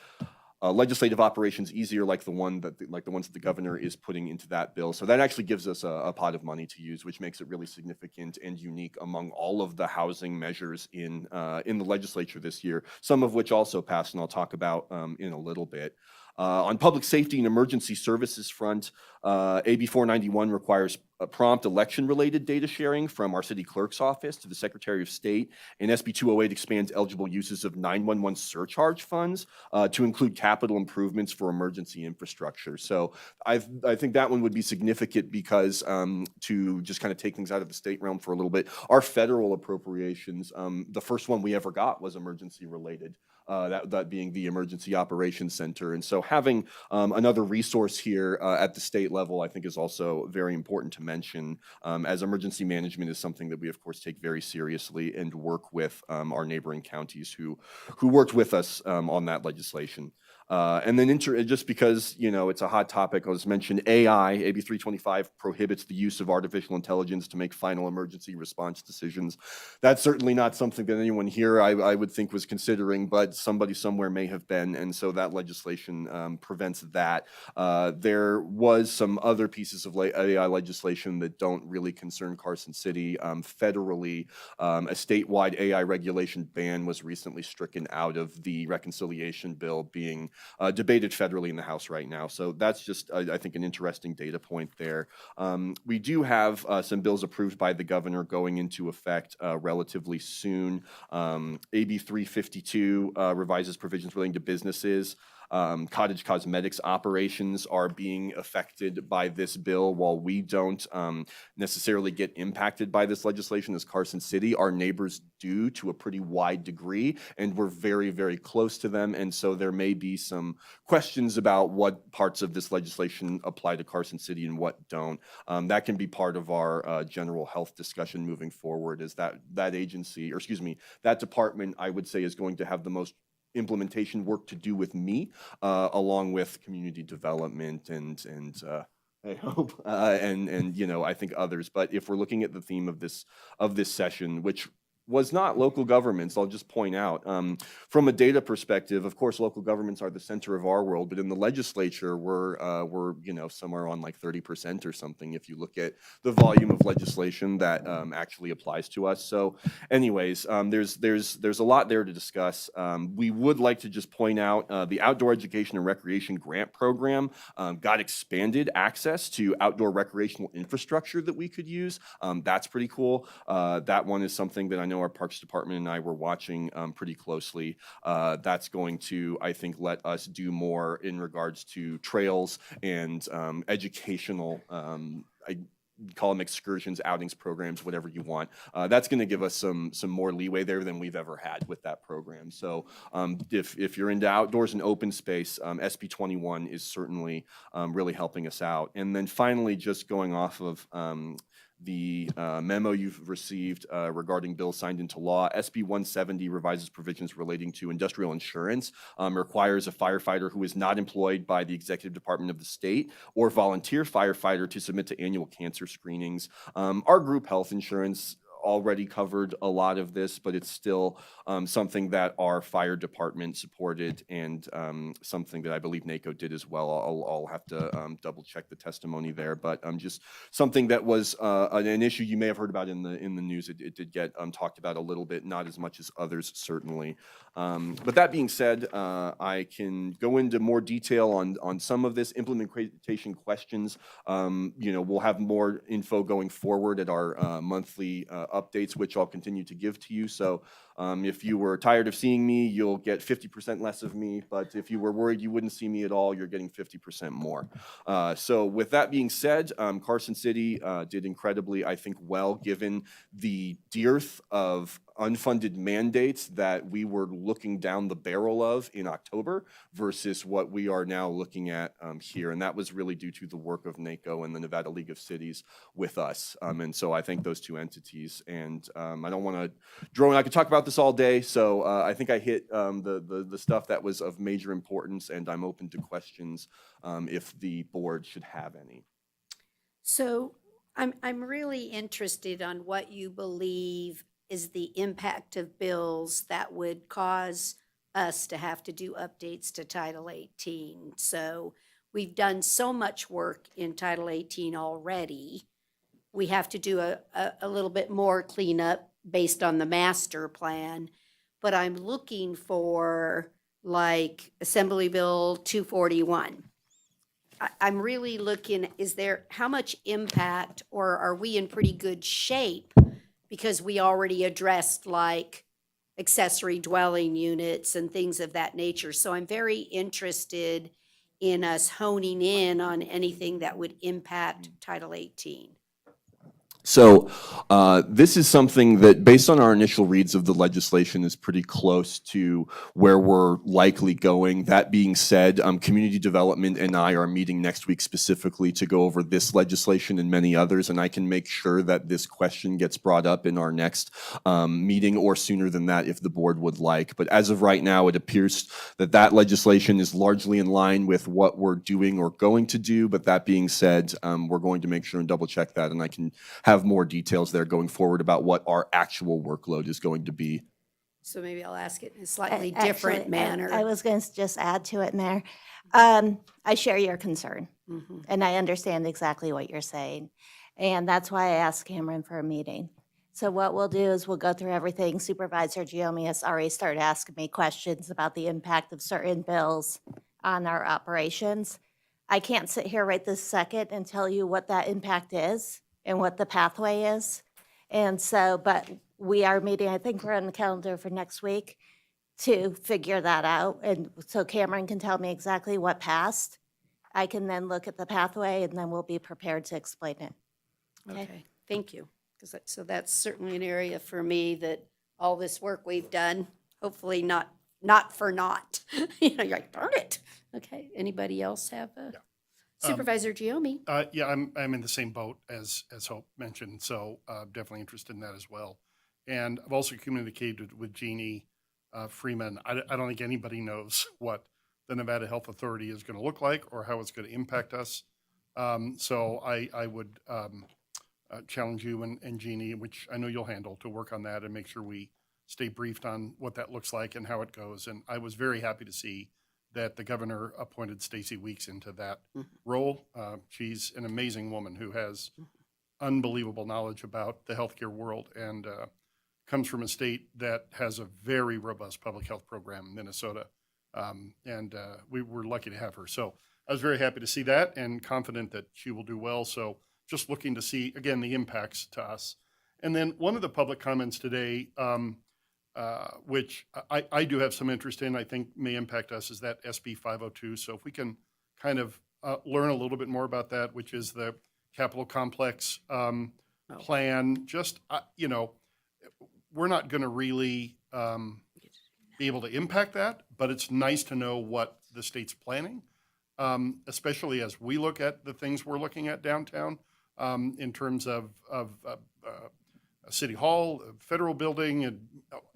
legislative operations easier, like the ones that the governor is putting into that bill. So that actually gives us a pot of money to use, which makes it really significant and unique among all of the housing measures in the legislature this year, some of which also passed, and I'll talk about in a little bit. On public safety and emergency services front, AB 491 requires prompt election-related data sharing from our city clerk's office to the Secretary of State, and SB 208 expands eligible uses of 911 surcharge funds to include capital improvements for emergency infrastructure. So I think that one would be significant because to just kind of take things out of the state realm for a little bit, our federal appropriations, the first one we ever got was emergency-related. That being the Emergency Operations Center. And so having another resource here at the state level, I think, is also very important to mention, as emergency management is something that we, of course, take very seriously and work with our neighboring counties who worked with us on that legislation. And then just because, it's a hot topic, I'll just mention AI, AB 325 prohibits the use of artificial intelligence to make final emergency response decisions. That's certainly not something that anyone here I would think was considering, but somebody somewhere may have been, and so that legislation prevents that. There was some other pieces of AI legislation that don't really concern Carson City. Federally, a statewide AI regulation ban was recently stricken out of the reconciliation bill, being debated federally in the House right now. So that's just, I think, an interesting data point there. We do have some bills approved by the governor going into effect relatively soon. AB 352 revises provisions relating to businesses. Cottage cosmetics operations are being affected by this bill. While we don't necessarily get impacted by this legislation as Carson City, our neighbors do to a pretty wide degree, and we're very, very close to them. And so there may be some questions about what parts of this legislation apply to Carson City and what don't. That can be part of our general health discussion moving forward, is that agency, or excuse me, that department, I would say, is going to have the most implementation work to do with me, along with community development and I hope and you know, I think others. But if we're looking at the theme of this session, which was not local governments, I'll just point out, from a data perspective, of course, local governments are the center of our world, but in the legislature, we're you know, somewhere on like 30% or something if you look at the volume of legislation that actually applies to us. So anyways, there's a lot there to discuss. We would like to just point out the Outdoor Education and Recreation Grant Program got expanded access to outdoor recreational infrastructure that we could use. That's pretty cool. That one is something that I know our Parks Department and I were watching pretty closely. That's going to, I think, let us do more in regards to trails and educational, I call them excursions, outings, programs, whatever you want. That's going to give us some more leeway there than we've ever had with that program. So if you're into outdoors and open space, SB 21 is certainly really helping us out. And then finally, just going off of the memo you've received regarding bills signed into law. SB 170 revises provisions relating to industrial insurance, requires a firefighter who is not employed by the executive department of the state or volunteer firefighter to submit to annual cancer screenings. Our group health insurance already covered a lot of this, but it's still something that our fire department supported, and something that I believe NACO did as well. I'll have to double check the testimony there, but just something that was an issue you may have heard about in the news. It did get talked about a little bit, not as much as others certainly. But that being said, I can go into more detail on some of this implementation questions. You know, we'll have more info going forward at our monthly updates, which I'll continue to give to you. So if you were tired of seeing me, you'll get 50% less of me. But if you were worried you wouldn't see me at all, you're getting 50% more. So with that being said, Carson City did incredibly, I think, well, given the dearth of unfunded mandates that we were looking down the barrel of in October versus what we are now looking at here. And that was really due to the work of NACO and the Nevada League of Cities with us. And so I thank those two entities. And I don't want to drone. I could talk about this all day. So I think I hit the stuff that was of major importance, and I'm open to questions if the board should have any. So I'm really interested on what you believe is the impact of bills that would cause us to have to do updates to Title 18. So we've done so much work in Title 18 already. We have to do a little bit more cleanup based on the master plan. But I'm looking for like Assembly Bill 241. I'm really looking, how much impact, or are we in pretty good shape? Because we already addressed like accessory dwelling units and things of that nature. So I'm very interested in us honing in on anything that would impact Title 18. So this is something that, based on our initial reads of the legislation, is pretty close to where we're likely going. That being said, Community Development and I are meeting next week specifically to go over this legislation and many others, and I can make sure that this question gets brought up in our next meeting, or sooner than that if the board would like. But as of right now, it appears that legislation is largely in line with what we're doing or going to do. But that being said, we're going to make sure and double check that, and I can have more details there going forward about what our actual workload is going to be. So maybe I'll ask it in a slightly different Actually, manner. I was going to just add to it, Mayor. I share your concern, and I understand exactly what you're saying. And that's why I asked Cameron for a meeting. So what we'll do is we'll go through everything. Supervisor Giomi has already started asking me questions about the impact of certain bills, on our operations. I can't sit here right this second and tell you what that impact is and what the pathway is. And so, but we are meeting, I think we're on the calendar for next week to figure that out. And so Cameron can tell me exactly what passed. I can then look at the pathway and then we'll be prepared to explain it. Okay, thank you. So that's certainly an area for me that all this work we've done, hopefully not for naught. You know, you're like, darn it. Okay, anybody else have a? Supervisor Giomi? Yeah, I'm in the same boat as Hope mentioned, so definitely interested in that as well. And I've also communicated with Jeannie Freeman. I don't think anybody knows what the Nevada Health Authority is going to look like or how it's going to impact us. So I would challenge you and Jeannie, which I know you'll handle, to work on that and make sure we stay briefed on what that looks like and how it goes. And I was very happy to see that the governor appointed Stacy Weeks into that role. She's an amazing woman who has unbelievable knowledge about the healthcare world and comes from a state that has a very robust public health program, Minnesota. We were lucky to have her. So I was very happy to see that and confident that she will do well. So just looking to see, again, the impacts to us. And then one of the public comments today, which I do have some interest in, I think may impact us, is that SB 502. So if we can kind of learn a little bit more about that, which is the Capitol Complex plan, just, you know, we're not going to really be able to impact that, but it's nice to know what the state's planning, especially as we look at the things we're looking at downtown in terms of City Hall, federal building, and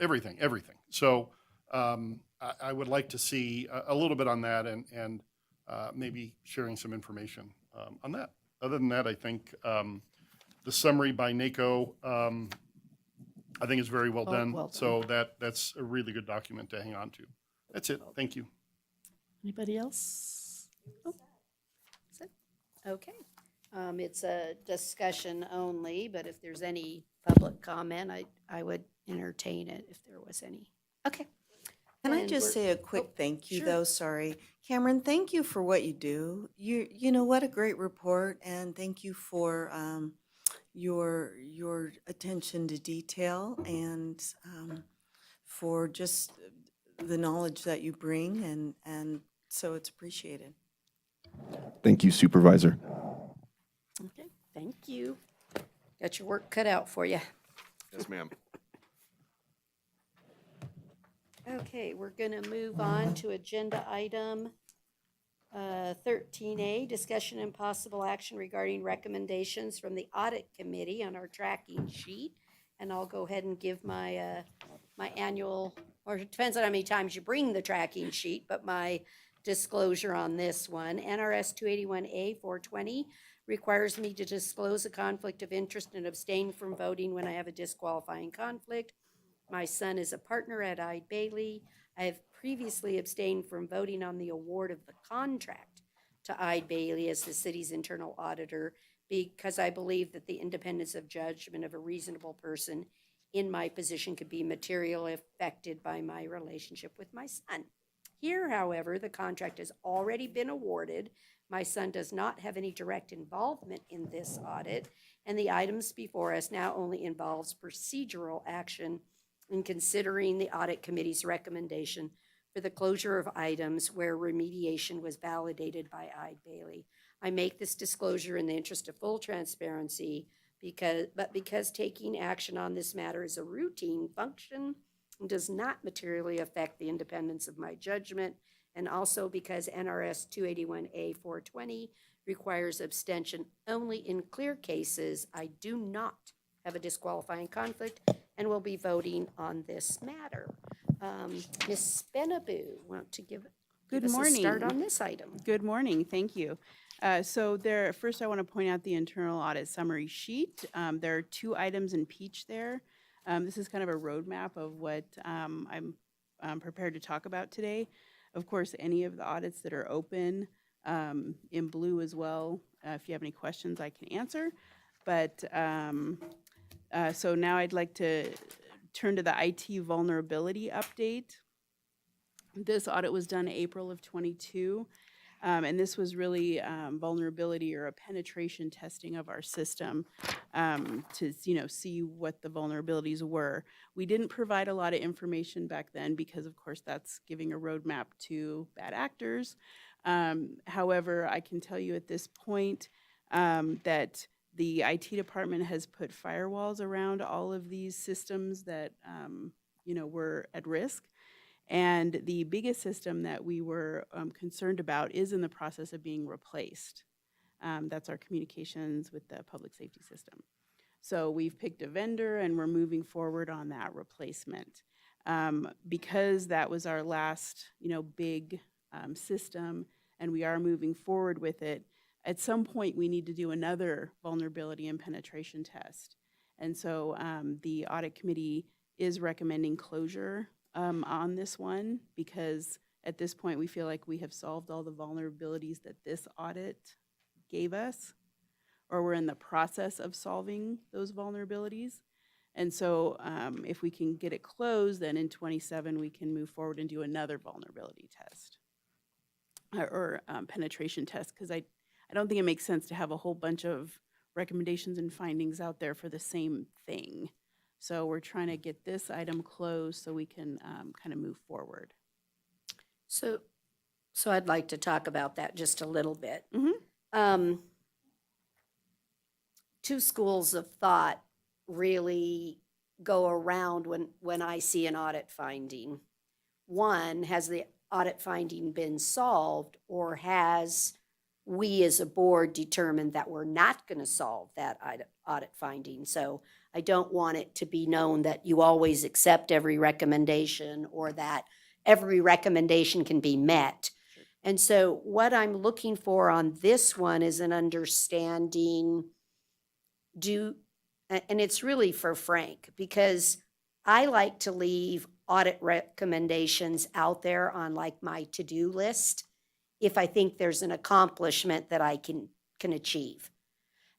everything. So I would like to see a little bit on that and maybe sharing some information on that. Other than that, I think the summary by NACO, I think is very well done. Well done. So that's a really good document to hang on to. That's it. Thank you. Anybody else? Oh, that's it. Okay. It's a discussion only, but if there's any public comment, I would entertain it if there was any. Okay. Can I And just we're- say a quick thank you, sure. though? Sorry. Cameron, thank you for what you do. You know, what a great report, and thank you for your attention to detail and for just the knowledge that you bring, and so it's appreciated. Thank you, Supervisor. Okay, thank you. Got your work cut out for you. Yes, ma'am. Okay, we're going to move on to agenda item 13A, discussion and possible action regarding recommendations from the audit committee on our tracking sheet. And I'll go ahead and give my my annual, or it depends on how many times you bring the tracking sheet, but my disclosure on this one. NRS 281A 420 requires me to disclose a conflict of interest and abstain from voting when I have a disqualifying conflict. My son is a partner at Eide Bailey. I have previously abstained from voting on the award of the contract to Eide Bailey as the city's internal auditor because I believe that the independence of judgment of a reasonable person in my position could be materially affected by my relationship with my son. Here, however, the contract has already been awarded. My son does not have any direct involvement in this audit, and the items before us now only involves procedural action in considering the audit committee's recommendation for the closure of items where remediation was validated by Eide Bailey. I make this disclosure in the interest of full transparency because taking action on this matter is a routine function and does not materially affect the independence of my judgment, and also because NRS 281A 420 requires abstention only in clear cases. I do not have a disqualifying conflict and will be voting on this matter. Ms. Benaboo, want to give Good us morning. a start on this item? Good morning, thank you. First I want to point out the internal audit summary sheet. There are 2 items in peach there. This is kind of a roadmap of what I'm prepared to talk about today. Of course, any of the audits that are open in blue as well. If you have any questions, I can answer. But so now I'd like to turn to the IT vulnerability update. This audit was done April of '22. And this was really vulnerability or a penetration testing of our system to see what the vulnerabilities were. We didn't provide a lot of information back then because, of course, that's giving a roadmap to bad actors. However, I can tell you at this point that the IT department has put firewalls around all of these systems that were at risk. And the biggest system that we were concerned about is in the process of being replaced. That's our communications with the public safety system. So we've picked a vendor and we're moving forward on that replacement. Because that was our last, big system and we are moving forward with it, at some point we need to do another vulnerability and penetration test. And so the audit committee is recommending closure on this one because at this point we feel like we have solved all the vulnerabilities that this audit gave us, or we're in the process of solving those vulnerabilities. And so if we can get it closed, then in '27 we can move forward and do another vulnerability test or penetration test, because I don't think it makes sense to have a whole bunch of recommendations and findings out there for the same thing. So we're trying to get this item closed so we can kind of move forward. So I'd like to talk about that just a little bit. Two schools of thought really go around when I see an audit finding. One, has the audit finding been solved, or has we as a board determined that we're not going to solve that audit finding? So I don't want it to be known that you always accept every recommendation or that every recommendation can be met. Sure. And so what I'm looking for on this one is an understanding, and it's really for Frank, because I like to leave audit recommendations out there on like my to-do list if I think there's an accomplishment that I can achieve.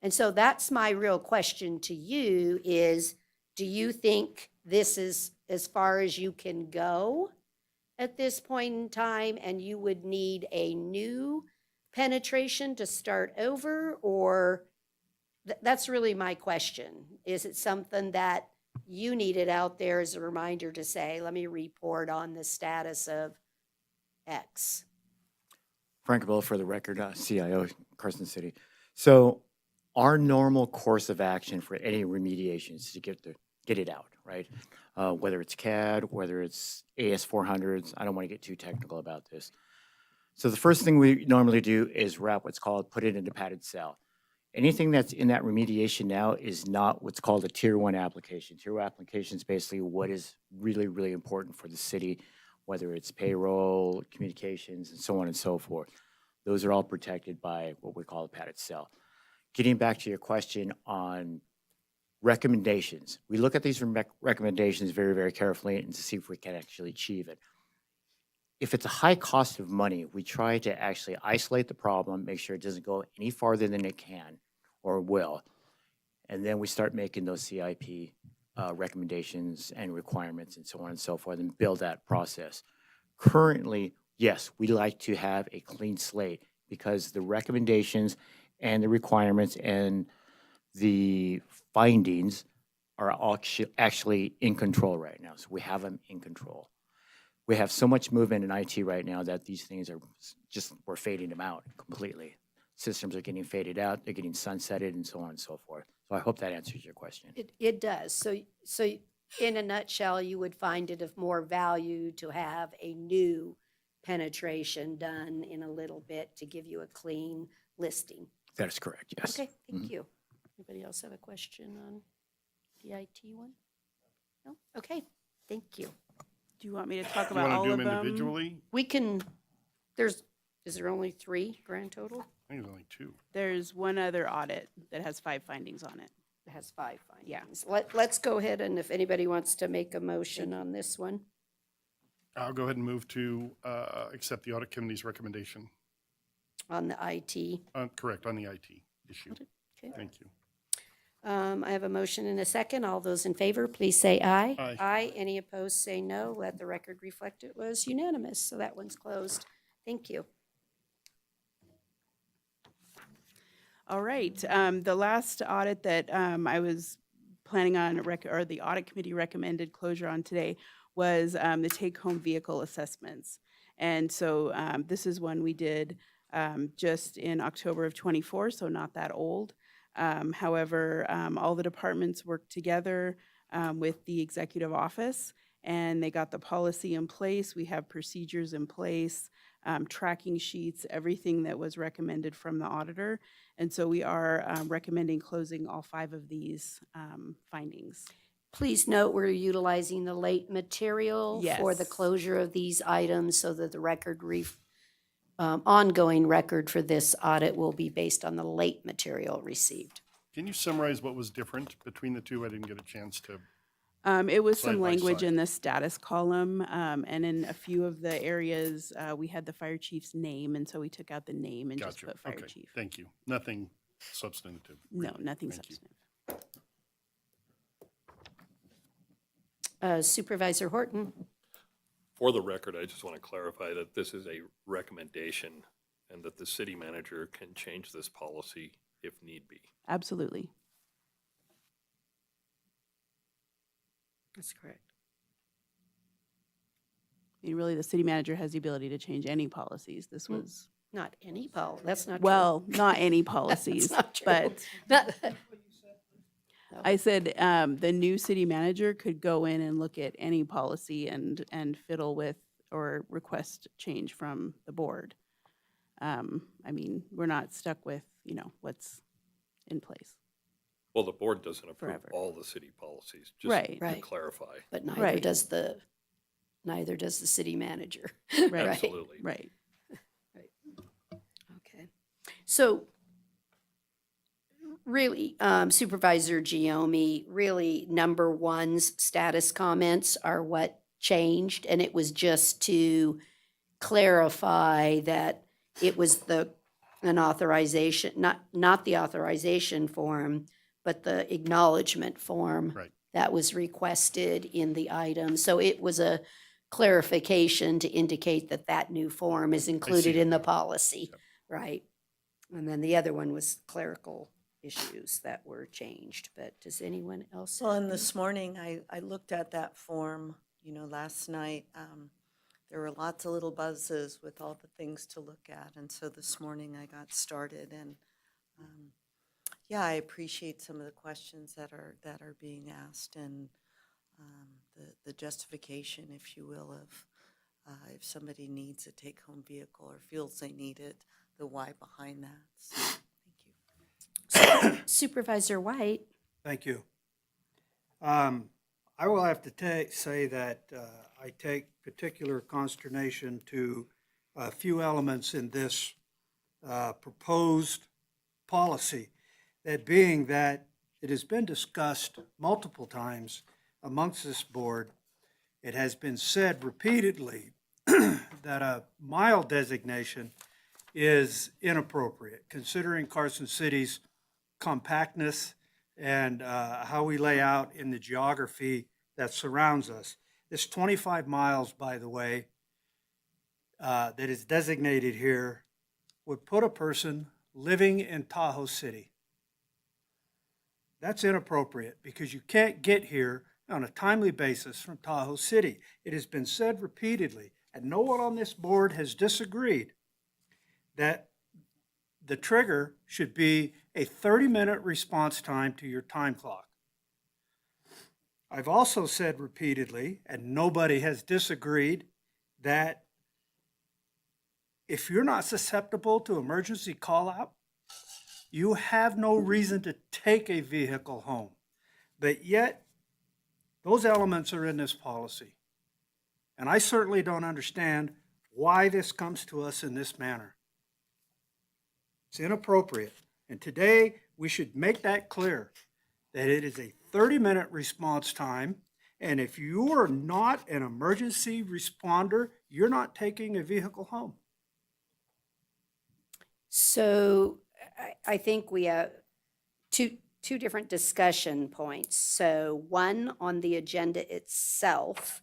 And so that's my real question to you is, do you think this is as far as you can go at this point in time and you would need a new penetration to start over? Or that's really my question. Is it something that you needed out there as a reminder to say, let me report on the status of X? Frank Bill for the record, CIO, Carson City. So our normal course of action for any remediation is to get it out, right? Whether it's CAD, whether it's AS400s, I don't want to get too technical about this. So the first thing we normally do is wrap what's called, put it in a padded cell. Anything that's in that remediation now is not what's called a Tier 1 application. Tier 1 application is basically what is really, really important for the city, whether it's payroll, communications, and so on and so forth. Those are all protected by what we call a padded cell. Getting back to your question on recommendations, we look at these recommendations very, very carefully and to see if we can actually achieve it. If it's a high cost of money, we try to actually isolate the problem, make sure it doesn't go any farther than it can or will, and then we start making those CIP recommendations and requirements and so on and so forth and build that process. Currently, yes, we like to have a clean slate because the recommendations and the requirements and the findings are all actually in control right now. So we have them in control. We have so much movement in IT right now that these things are just, we're fading them out completely. Systems are getting faded out, they're getting sunsetted and so on and so forth. So I hope that answers your question. It does. So in a nutshell, you would find it of more value to have a new penetration done in a little bit to give you a clean listing. That is correct, yes. Okay, thank you. Anybody else have a question on the IT one? No? Okay, thank you. Do you want me to talk Do you about want all to do of them them? individually? We can, is there only 3 grand total? I think there's only 2. There's one other audit that has 5 findings on it. It has 5 findings. Yeah. Let's go ahead, and if anybody wants to make a motion on this one. I'll go ahead and move to accept the audit committee's recommendation. On the IT. Correct, on the IT issue. Okay. Thank you. I have a motion and a second. All those in favor, please say aye. Aye. Aye. Any opposed, say no. Let the record reflect it was unanimous, so that one's closed. Thank you. All right, the last audit that I was planning on, or the audit committee recommended closure on today was the take-home vehicle assessments. And so this is one we did just in October of '24, so not that old. However, all the departments worked together with the executive office, and they got the policy in place. We have procedures in place, tracking sheets, everything that was recommended from the auditor. And so we are recommending closing all 5 of these findings. Please note, we're utilizing the late material for the Yes. closure of these items so that the ongoing record for this audit will be based on the late material received. Can you summarize what was different between the two? I didn't get a chance to. It was Side some by language side. in the status column, and in a few of the areas, we had the fire chief's name, and so we took out the name and just Gotcha. put fire Okay, chief. thank you. Nothing substantive. No, really. nothing Thank you. substantive. Supervisor Horton? For the record, I just want to clarify that this is a recommendation and that the city manager can change this policy if need be. Absolutely. That's correct. I mean, really, the city manager has the ability to change any policies. This was, Not any that's not true. well, not any policies, not true. but Not- I said the new city manager could go in and look at any policy and fiddle with or request change from the board. I mean, we're not stuck with, what's in place. Well, the board doesn't approve Forever. all the city policies, just Right. to Right. clarify. But neither Right. does the city manager. Right. Absolutely. Right. Okay. So really, Supervisor Giomi, really number one's status comments are what changed, and it was just to clarify that it was an authorization, not the authorization form, but the acknowledgement form Right. that was requested in the item. So it was a clarification to indicate that that new form is included it in the now. policy, Yep. right? And then the other one was clerical issues that were changed, but does anyone else? Well, have and any? this morning, I looked at that form, last night. There were lots of little buzzes with all the things to look at. And so this morning I got started and, yeah, I appreciate some of the questions that are being asked and the justification, if you will, of if somebody needs a take-home vehicle or feels they need it, the why behind that. So, thank you. Supervisor White? Thank you. I will have to say that I take particular consternation to a few elements in this proposed policy, that being that it has been discussed multiple times amongst this board. It has been said repeatedly that a mile designation is inappropriate, considering Carson City's compactness and how we lay out in the geography that surrounds us. This 25 miles, by the way, that is designated here would put a person living in Tahoe City. That's inappropriate because you can't get here on a timely basis from Tahoe City. It has been said repeatedly, and no one on this board has disagreed, that the trigger should be a 30-minute response time to your time clock. I've also said repeatedly, and nobody has disagreed, that if you're not susceptible to emergency call-out, you have no reason to take a vehicle home. But yet, those elements are in this policy. And I certainly don't understand why this comes to us in this manner. It's inappropriate. And today, we should make that clear, that it is a 30-minute response time, and if you are not an emergency responder, you're not taking a vehicle home. So I think we have two different discussion points. So one on the agenda itself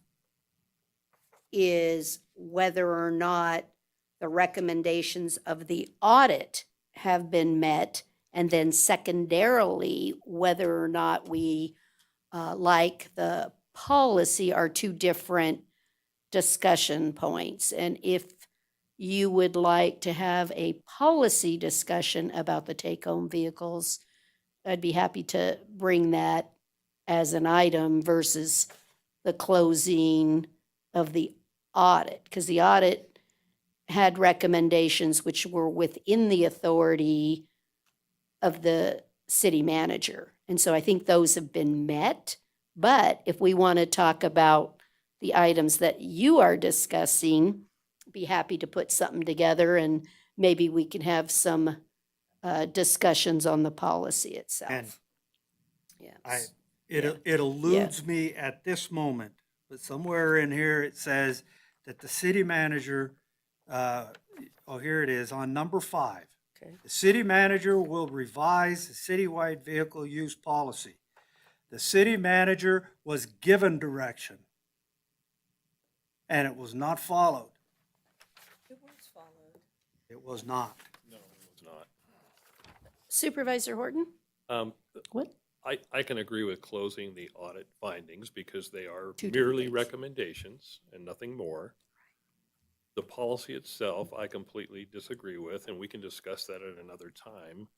is whether or not the recommendations of the audit have been met, and then secondarily, whether or not we like the policy are two different discussion points. And if you would like to have a policy discussion about the take-home vehicles, I'd be happy to bring that as an item versus the closing of the audit, because the audit had recommendations which were within the authority of the city manager. And so I think those have been met. But if we want to talk about the items that you are discussing, be happy to put something together and maybe we can have some discussions on the policy itself. And Yes. it eludes me at this moment, but somewhere in here it says that the city manager, here it is, on number 5. Okay. The city manager will revise the citywide vehicle use policy. The city manager was given direction, and it was not followed. It was followed. It was not. No, it's not. Supervisor Horton? What? I can agree with closing the audit findings because they are Two different merely things. recommendations and nothing more. The policy itself, I completely disagree with, and we can discuss that at another time.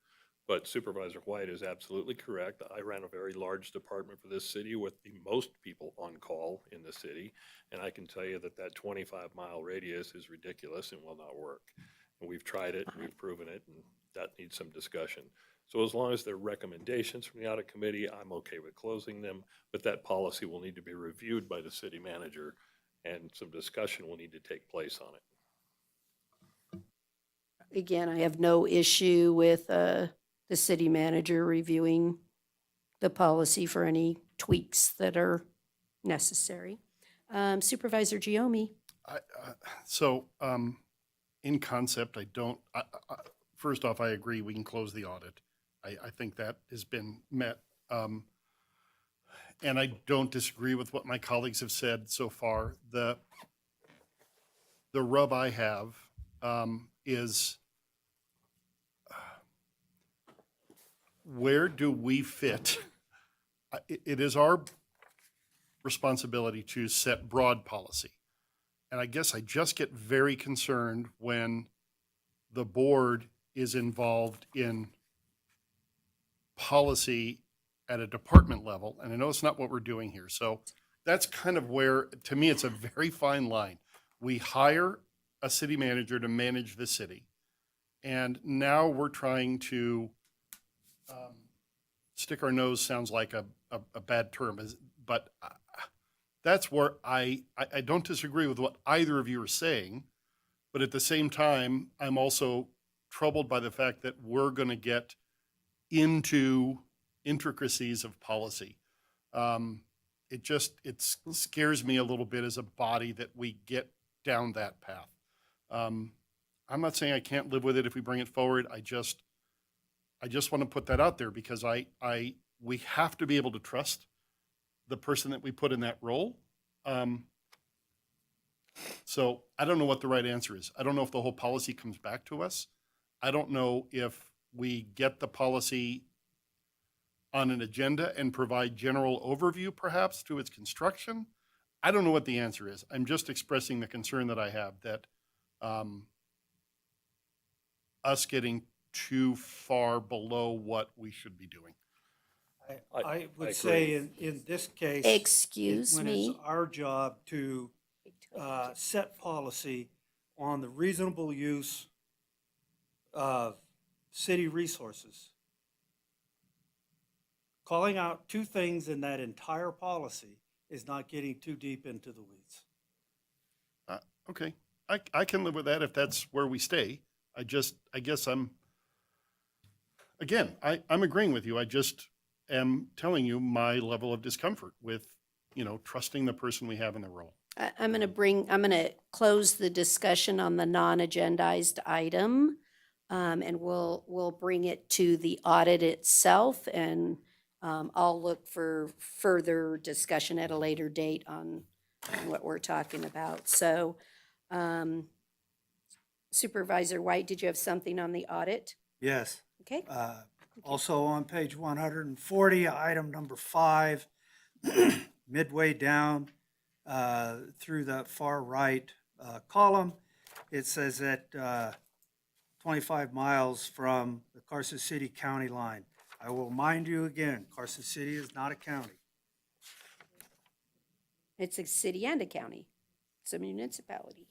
But Supervisor White is absolutely correct. I ran a very large department for this city with the most people on call in the city. And I can tell you that that 25-mile radius is ridiculous and will not work. And we've tried it, we've proven it, and that needs some discussion. So as long as they're recommendations from the audit committee, I'm okay with closing them. But that policy will need to be reviewed by the city manager, and some discussion will need to take place on it. Again, I have no issue with the city manager reviewing the policy for any tweaks that are necessary. Supervisor Giomi? So, in concept, first off, I agree, we can close the audit. I think that has been met. And I don't disagree with what my colleagues have said so far. The rub I have is where do we fit? It is our responsibility to set broad policy. And I guess I just get very concerned when the board is involved in policy at a department level. And I know it's not what we're doing here. So that's kind of where, to me, it's a very fine line. We hire a city manager to manage the city. And now we're trying to stick our nose, sounds like a bad term, but that's where I don't disagree with what either of you are saying, but at the same time, I'm also troubled by the fact that we're going to get into intricacies of policy. It scares me a little bit as a body that we get down that path. I'm not saying I can't live with it if we bring it forward. I just want to put that out there because we have to be able to trust the person that we put in that role. So I don't know what the right answer is. I don't know if the whole policy comes back to us. I don't know if we get the policy on an agenda and provide general overview perhaps to its construction. I don't know what the answer is. I'm just expressing the concern that I have that us getting too far below what we should be doing. I would agree. say in this case. Excuse when me. it's our job to set policy on the reasonable use of city resources. Calling out two things in that entire policy is not getting too deep into the weeds. Okay, I can live with that if that's where we stay. I guess I'm agreeing with you. I just am telling you my level of discomfort with, trusting the person we have in the role. I'm going to close the discussion on the non-agendized item. And we'll bring it to the audit itself, and I'll look for further discussion at a later date on what we're talking about. So Supervisor White, did you have something on the audit? Yes. Okay. Also on page 140, item number 5, midway down through the far right column, it says that 25 miles from the Carson City County line. I will remind you again, Carson City is not a county. It's a city and a county. It's a municipality.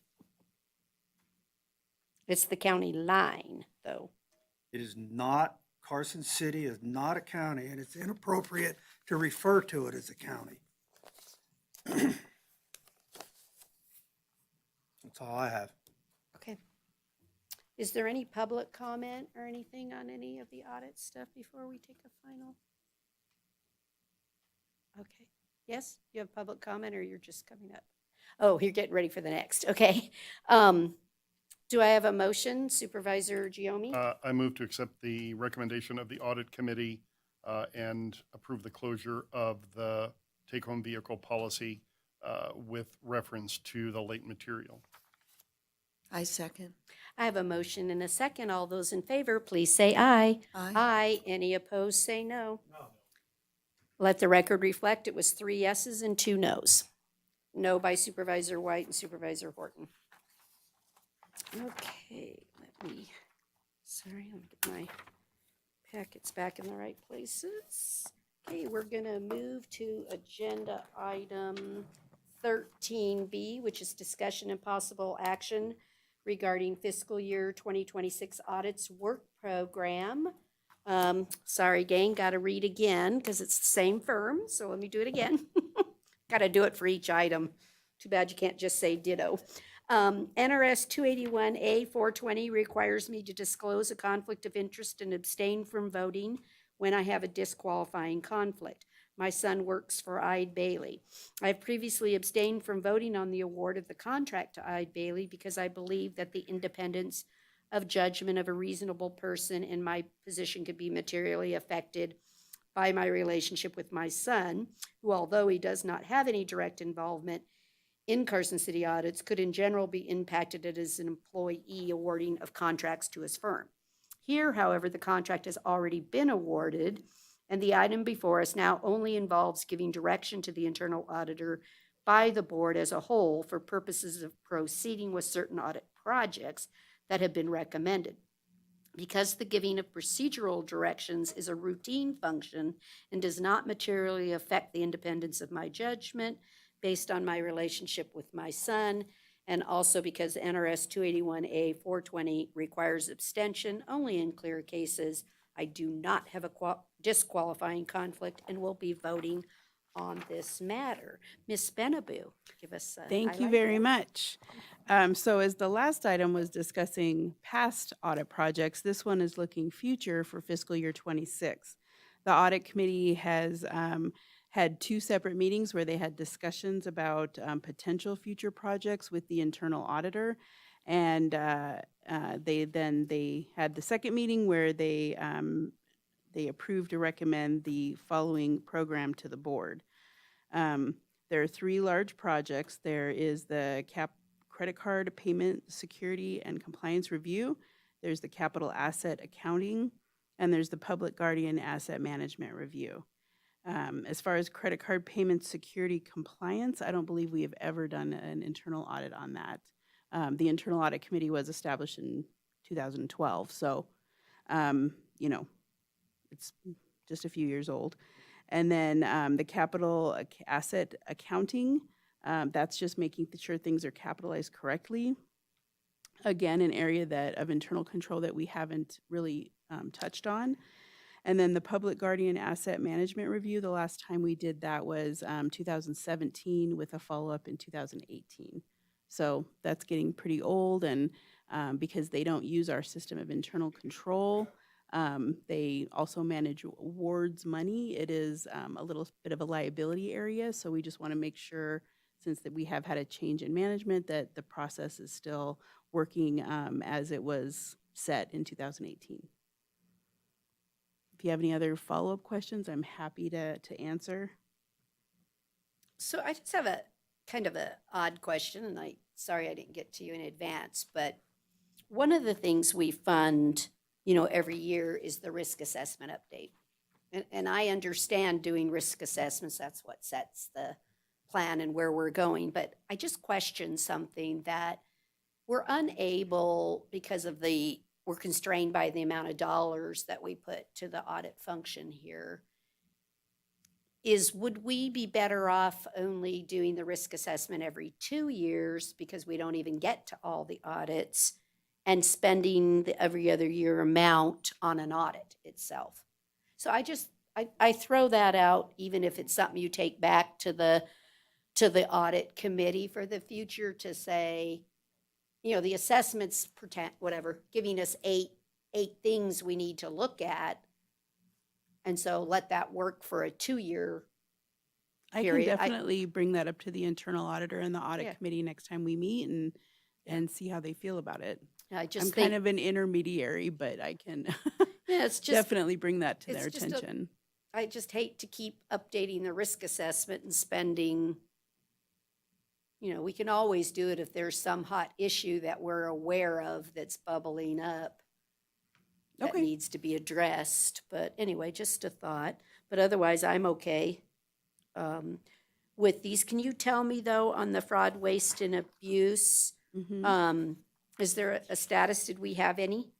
It's the county line, though. It is not, Carson City is not a county, and it's inappropriate to refer to it as a county. That's all I have. Okay. Is there any public comment or anything on any of the audit stuff before we take a final? Okay. Yes, you have public comment, or you're just coming up? Oh, you're getting ready for the next. Okay. Do I have a motion, Supervisor Giomi? I move to accept the recommendation of the audit committee and approve the closure of the take-home vehicle policy with reference to the late material. I second. I have a motion and a second. All those in favor, please say aye. Aye. Aye. Any opposed, say no. Let the record reflect it was 3 yeses and 2 noes. No by Supervisor White and Supervisor Horton. Okay, sorry, I'll get my packets back in the right places. Okay, we're gonna move to agenda item 13B, which is discussion and possible action regarding fiscal year 2026 audits work program. Sorry, gang, gotta read again because it's the same firm, so let me do it again. Gotta do it for each item. Too bad you can't just say ditto. NRS 281A 420 requires me to disclose a conflict of interest and abstain from voting when I have a disqualifying conflict. My son works for Eide Bailey. I have previously abstained from voting on the award of the contract to Eide Bailey because I believe that the independence of judgment of a reasonable person in my position could be materially affected by my relationship with my son, who, although he does not have any direct involvement in Carson City audits, could in general be impacted as an employee awarding of contracts to his firm. Here, however, the contract has already been awarded, and the item before us now only involves giving direction to the internal auditor by the board as a whole for purposes of proceeding with certain audit projects that have been recommended. Because the giving of procedural directions is a routine function and does not materially affect the independence of my judgment based on my relationship with my son, and also because NRS 281A 420 requires abstention only in clear cases, I do not have a disqualifying conflict and will be voting on this matter. Ms. Benaboo, give us a Thank you highlight very there. much. So as the last item was discussing past audit projects, this one is looking future for fiscal year 26. The audit committee has had 2 separate meetings where they had discussions about potential future projects with the internal auditor. And they had the second meeting where they approved to recommend the following program to the board. There are 3 large projects. There is the credit card payment security and compliance review. There's the capital asset accounting, and there's the public guardian asset management review. As far as credit card payment security compliance, I don't believe we have ever done an internal audit on that. The internal audit committee was established in 2012, so it's just a few years old. And then the capital asset accounting, that's just making sure things are capitalized correctly. Again, an area of internal control that we haven't really touched on. And then the public guardian asset management review, the last time we did that was 2017 with a follow-up in 2018. So that's getting pretty old, and because they don't use our system of internal control, they also manage awards money. It is a little bit of a liability area, so we just want to make sure, since that we have had a change in management, that the process is still working as it was set in 2018. If you have any other follow-up questions, I'm happy to answer. So I just have a kind of a odd question, and sorry I didn't get to you in advance, but one of the things we fund, every year is the risk assessment update. And I understand doing risk assessments, that's what sets the plan and where we're going, but I just question something that we're unable, because of we're constrained by the amount of dollars that we put to the audit function here. Would we be better off only doing the risk assessment every 2 years because we don't even get to all the audits, and spending the every other year amount on an audit itself? So I throw that out, even if it's something you take back to the audit committee for the future to say, the assessments giving us eight things we need to look at. And so let that work for a 2-year I period. can definitely bring that up to the internal auditor and the audit Yeah. committee next time we meet and see how they feel about it. I just I'm think, kind of an intermediary, but I can yeah, it's just, definitely bring that to their it's just attention. I just hate to keep updating the risk assessment and spending, we can always do it if there's some hot issue that we're aware of that's bubbling up that Okay. needs to be addressed. But anyway, just a thought. But otherwise, I'm okay with these. Can you tell me, though, on the fraud, waste, and abuse, Mhm. is there a status? Did we have any?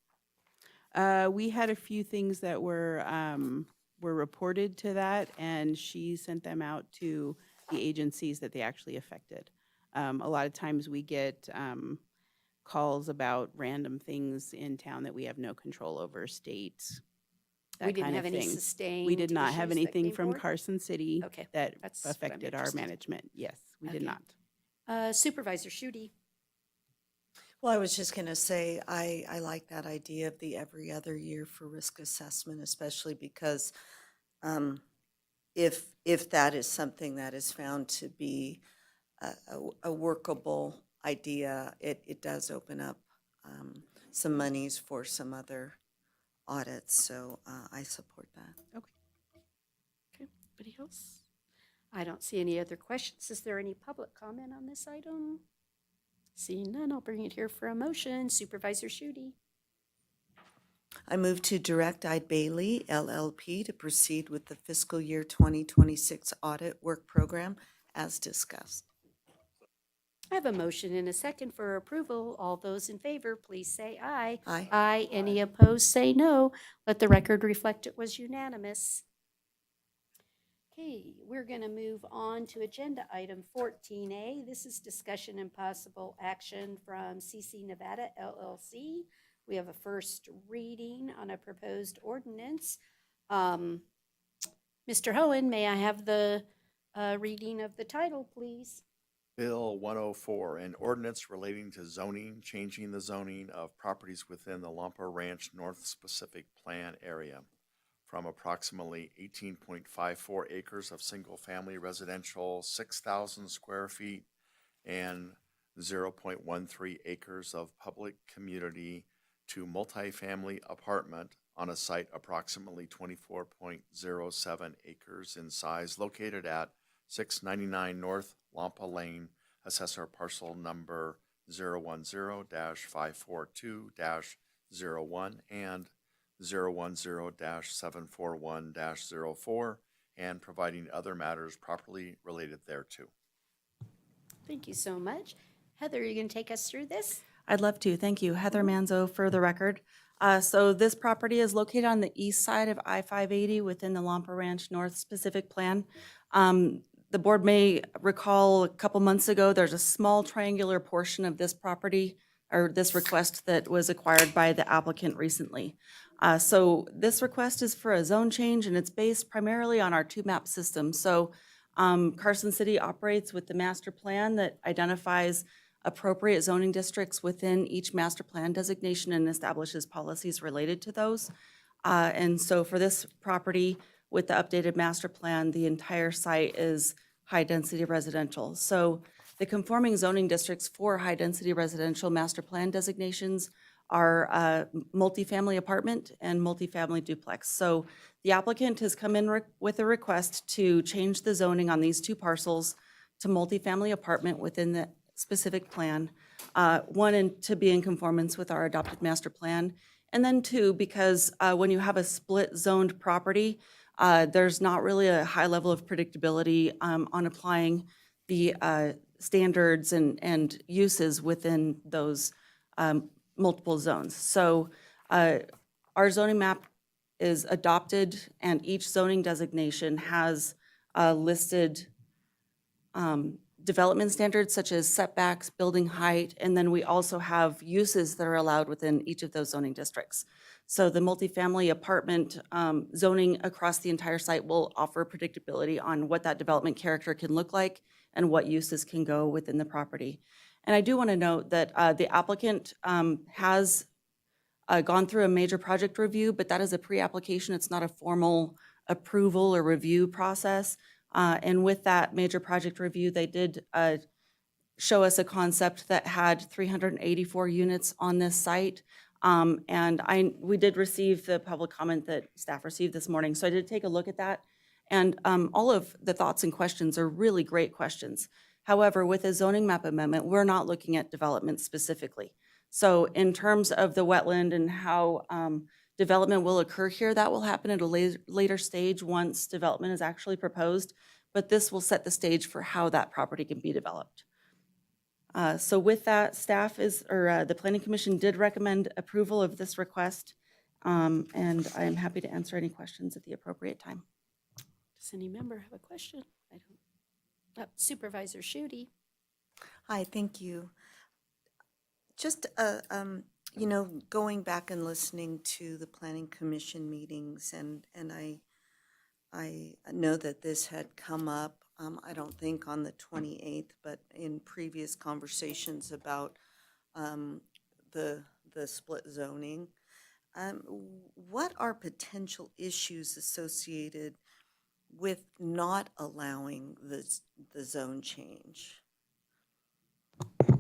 We had a few things that were reported to that, and she sent them out to the agencies that they actually affected. A lot of times we get calls about random things in town that we have no control over, states. We that didn't kind have of any thing. sustained We did not have issues that anything came from forward? Carson City Okay, that that's what I'm affected our interested in. management. Yes, we did Okay. not. Supervisor Schutte? Well, I was just going to say, I like that idea of the every other year for risk assessment, especially because if that is something that is found to be a workable idea, it does open up some monies for some other audits. So I support that. Okay, anybody else? I don't see any other questions. Is there any public comment on this item? Seeing none, I'll bring it here for a motion. Supervisor Schutte? I move to direct Ide Bailey LLP to proceed with the fiscal year 2026 audit work program as discussed. I have a motion and a second for approval. All those in favor, please say aye. Aye. Aye. Any opposed, say no. Let the record reflect it was unanimous. Okay, we're going to move on to agenda item 14A. This is discussion and possible action from CC Nevada LLC. We have a first reading on a proposed ordinance. Mr. Hohen, may I have the reading of the title, please? Bill 104, an ordinance relating to zoning, changing the zoning of properties within the Lampa Ranch North Specific Plan area from approximately 18.54 acres of single-family residential, 6,000 square feet, and 0.13 acres of public community to multifamily apartment on a site approximately 24.07 acres in size, located at 699 North Lampa Lane, assessor parcel number 010-542-01 and 010-741-04, and providing other matters properly related thereto. Thank you so much. Heather, are you going to take us through this? I'd love to. Thank you. Heather Manzo for the record. So this property is located on the east side of I-580 within the Lampa Ranch North Specific Plan. The board may recall a couple months ago, there's a small triangular portion of this property or this request that was acquired by the applicant recently. So this request is for a zone change, and it's based primarily on our two-map system. So Carson City operates with the master plan that identifies appropriate zoning districts within each master plan designation and establishes policies related to those. And so for this property, with the updated master plan, the entire site is high-density residential. So the conforming zoning districts for high-density residential master plan designations are multifamily apartment and multifamily duplex. So the applicant has come in with a request to change the zoning on these two parcels to multifamily apartment within the specific plan. One, to be in conformance with our adopted master plan. And then two, because when you have a split zoned property, there's not really a high level of predictability on applying the standards and uses within those multiple zones. So our zoning map is adopted, and each zoning designation has listed development standards such as setbacks, building height, and then we also have uses that are allowed within each of those zoning districts. So the multifamily apartment zoning across the entire site will offer predictability on what that development character can look like and what uses can go within the property. And I do want to note that the applicant has gone through a major project review, but that is a pre-application. It's not a formal approval or review process. And with that major project review, they did show us a concept that had 384 units on this site. And we did receive the public comment that staff received this morning. So I did take a look at that. And all of the thoughts and questions are really great questions. However, with a zoning map amendment, we're not looking at development specifically. So in terms of the wetland and how development will occur here, that will happen at a later stage once development is actually proposed. But this will set the stage for how that property can be developed. So with that, the Planning Commission did recommend approval of this request. And I am happy to answer any questions at the appropriate time. Does any member have a question? I don't. Supervisor Schutte. Hi, thank you. Just, going back and listening to the Planning Commission meetings, and I know that this had come up, I don't think on the 28th, but in previous conversations about the split zoning. What are potential issues associated with not allowing the zone change?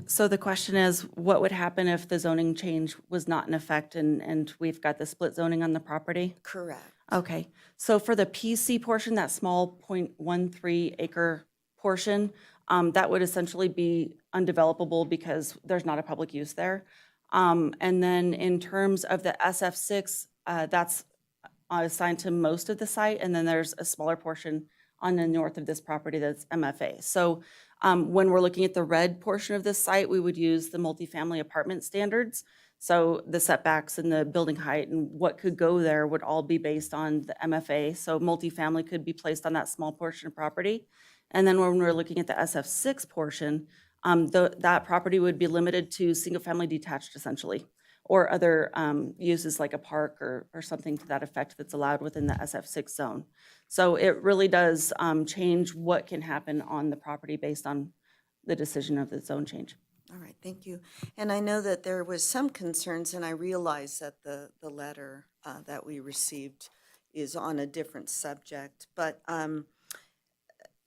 So the question is, what would happen if the zoning change was not in effect and we've got the split zoning on the property? Correct. Okay, so for the PC portion, that small 0.13 acre portion, that would essentially be undevelopable because there's not a public use there. And then in terms of the SF6, that's assigned to most of the site, and then there's a smaller portion on the north of this property that's MFA. So when we're looking at the red portion of this site, we would use the multifamily apartment standards. So the setbacks and the building height and what could go there would all be based on the MFA. So multifamily could be placed on that small portion of property. And then when we're looking at the SF6 portion, that property would be limited to single-family detached essentially, or other uses like a park or something to that effect that's allowed within the SF6 zone. So it really does change what can happen on the property based on the decision of the zone change. All right, thank you. And I know that there was some concerns, and I realize that the letter that we received is on a different subject. But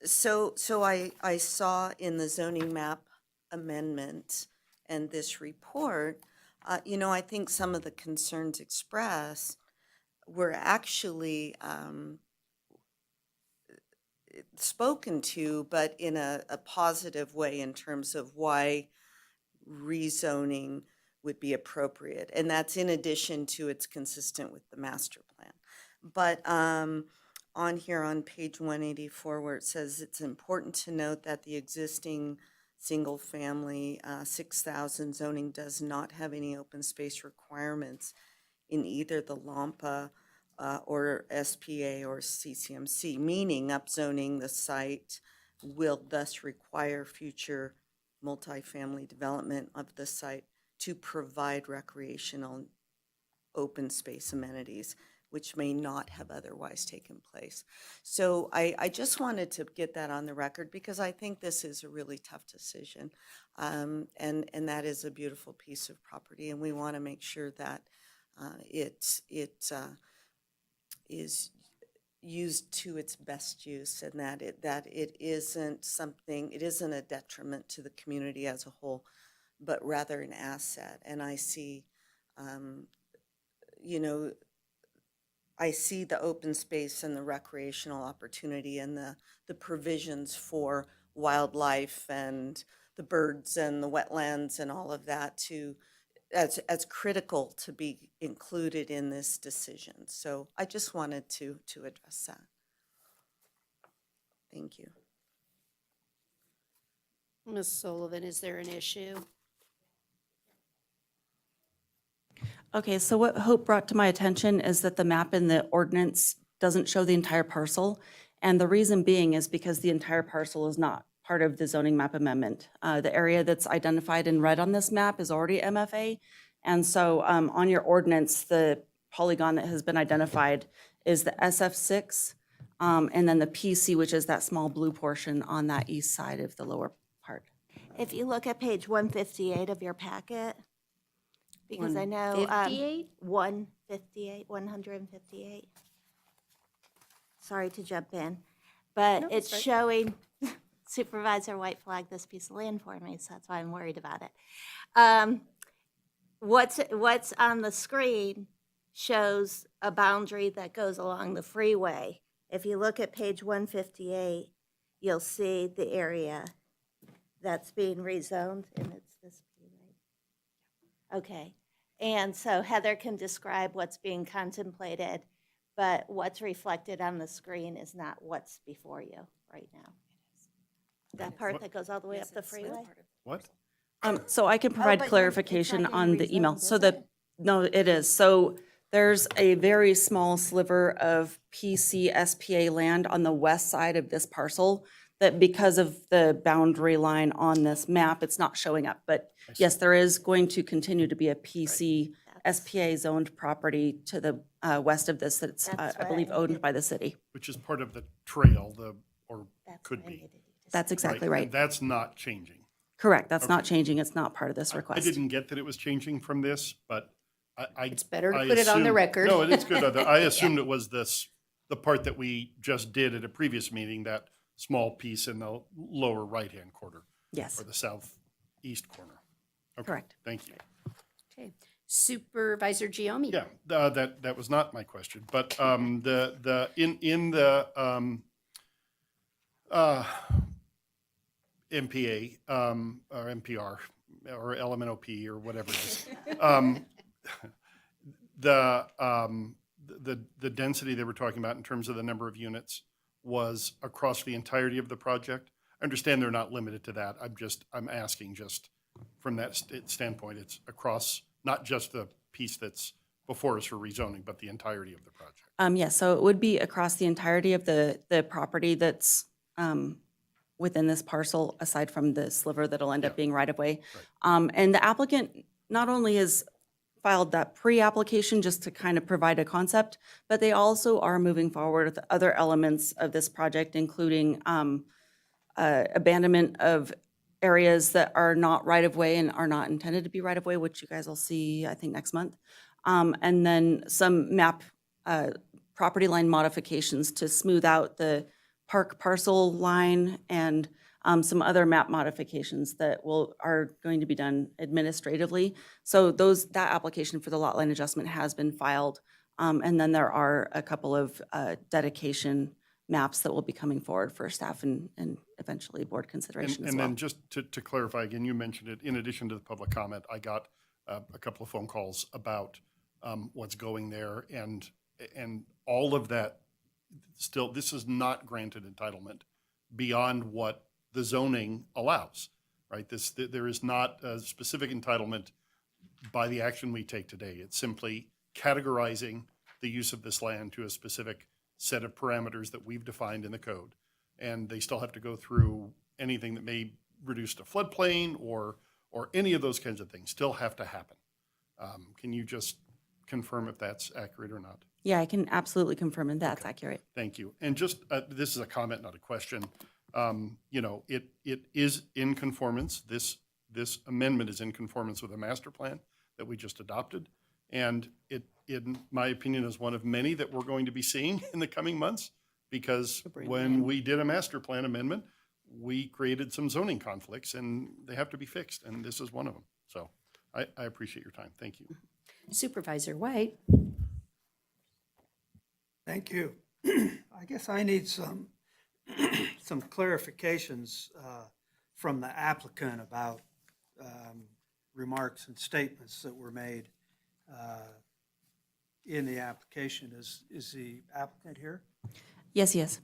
so I saw in the zoning map amendment and this report, I think some of the concerns expressed were actually spoken to, but in a positive way in terms of why rezoning would be appropriate. And that's in addition to it's consistent with the master plan. But on here on page 184 where it says it's important to note that the existing single family 6,000 zoning does not have any open space requirements in either the LAMPA or SPA or CCMC, meaning upzoning the site will thus require future multifamily development of the site to provide recreational open space amenities, which may not have otherwise taken place. So I just wanted to get that on the record because I think this is a really tough decision. And that is a beautiful piece of property, and we want to make sure that it is used to its best use, and that it isn't a detriment to the community as a whole, but rather an asset. And I see You know, I see the open space and the recreational opportunity and the provisions for wildlife and the birds and the wetlands and all of that as critical to be included in this decision. So I just wanted to address that. Thank you. Ms. Sullivan, is there an issue? Okay, so what Hope brought to my attention is that the map in the ordinance doesn't show the entire parcel. And the reason being is because the entire parcel is not part of the zoning map amendment. The area that's identified in red on this map is already MFA. And so on your ordinance, the polygon that has been identified is the SF6, and then the PC, which is that small blue portion on that east side of the lower part. If you look at page 158 of your packet, because I know. 158? 158. Sorry to jump in, but No, it's that's right. showing Supervisor White flagged this piece of land for me, so that's why I'm worried about it. What's on the screen shows a boundary that goes along the freeway. If you look at page 158, you'll see the area that's being rezoned, and it's this view, right? Okay, and so Heather can describe what's being contemplated, but what's reflected on the screen is not what's before you right now. That part that goes all the way up the freeway? What? So I can provide but it's clarification not being on the email. rezoned, So is the, it? no, it is. So there's a very small sliver of PC SPA land on the west side of this parcel that because of the boundary line on this map, it's not showing up. But yes, there is going to continue to be a PC SPA zoned property to the west of this that's, That's I believe, what I owned needed. by the city. Which is part of the trail, or That's could what I be. needed you to That's say. exactly And right. that's not changing. Correct. That's not Okay. changing. It's not part of this I request. didn't get that it was changing from this, but I. It's better to I put it on the assumed- record. No, it's good. I assumed it was the part that we just did at a previous meeting, that small piece in the lower right-hand corner. Yes. Or the southeast corner. Okay, Correct. thank you. Okay. Supervisor Giomi? Yeah, that was not my question, but in the MPA, or MPR, or LMNOP, or whatever it is, the density they were talking about in terms of the number of units was across the entirety of the project. I understand they're not limited to that. I'm asking just from that standpoint, it's across not just the piece that's before us for rezoning, but the entirety of the project. Yes, so it would be across the entirety of the property that's within this parcel, aside from the sliver that'll end up being right-of-way. And the applicant not only has filed that pre-application just to kind of provide a concept, but they also are moving forward with other elements of this project, including abandonment of areas that are not right-of-way and are not intended to be right-of-way, which you guys will see, I think, next month. And then some map property line modifications to smooth out the park parcel line, and some other map modifications that are going to be done administratively. So that application for the lot line adjustment has been filed. And then there are a couple of dedication maps that will be coming forward for staff and eventually board consideration as And well. then just to clarify again, you mentioned it, in addition to the public comment, I got a couple of phone calls about what's going there, and all of that. Still, this is not granted entitlement beyond what the zoning allows, right? There is not a specific entitlement by the action we take today. It's simply categorizing the use of this land to a specific set of parameters that we've defined in the code. And they still have to go through anything that may reduce to floodplain or any of those kinds of things still have to happen. Can you just confirm if that's accurate or not? Yeah, I can absolutely confirm and that's accurate. Thank you. And just, this is a comment, not a question. It is in conformance. This amendment is in conformance with a master plan that we just adopted. And it, in my opinion, is one of many that we're going to be seeing in the coming months, because when we did a master plan amendment, we created some zoning conflicts and they have to be fixed. And this is one of them. So I appreciate your time. Thank you. Supervisor White. Thank you. I guess I need some, some clarifications from the applicant about remarks and statements that were made in the application. Is the applicant here? Yes, yes.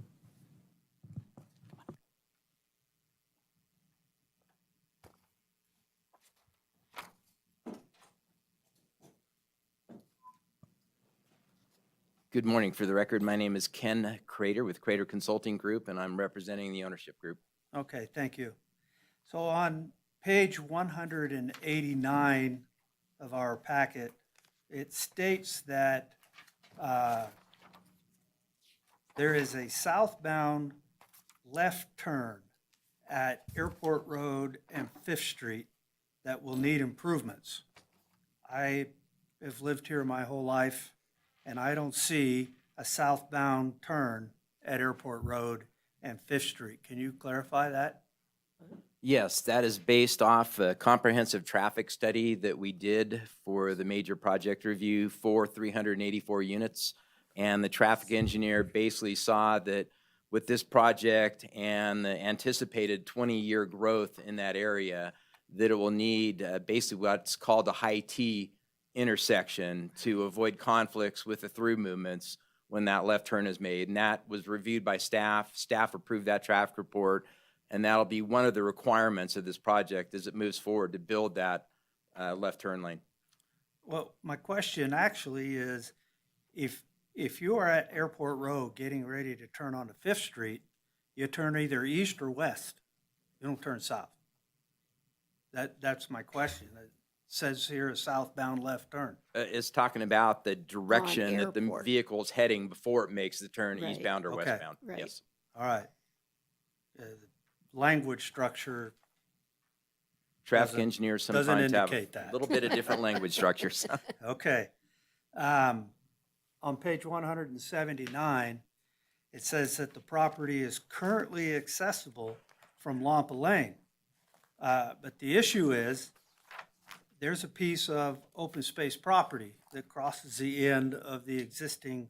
Good morning. For the record, my name is Ken Crater with Crater Consulting Group, and I'm representing the ownership group. Okay, thank you. So on page 189 of our packet, it states that there is a southbound left turn at Airport Road and Fifth Street that will need improvements. I have lived here my whole life, and I don't see a southbound turn at Airport Road and Fifth Street. Can you clarify that? Yes, that is based off a comprehensive traffic study that we did for the major project review for 384 units. And the traffic engineer basically saw that with this project and the anticipated 20-year growth in that area, that it will need basically what's called a high T intersection to avoid conflicts with the through movements when that left turn is made. And that was reviewed by staff. Staff approved that traffic report. And that'll be one of the requirements of this project as it moves forward to build that left turn lane. Well, my question actually is, if you are at Airport Road getting ready to turn onto Fifth Street, you turn either east or west. You don't turn south. That's my question. It says here a southbound left turn. It's talking about the direction that the airport. vehicle's heading before it makes the turn Right. eastbound or Okay. westbound. Right. Yes. All right. Language structure, Traffic Doesn't- engineers doesn't sometimes have indicate a that. little bit of different language structures. okay. On page 179, it says that the property is currently accessible from Lampa Lane. But the issue is, there's a piece of open space property that crosses the end of the existing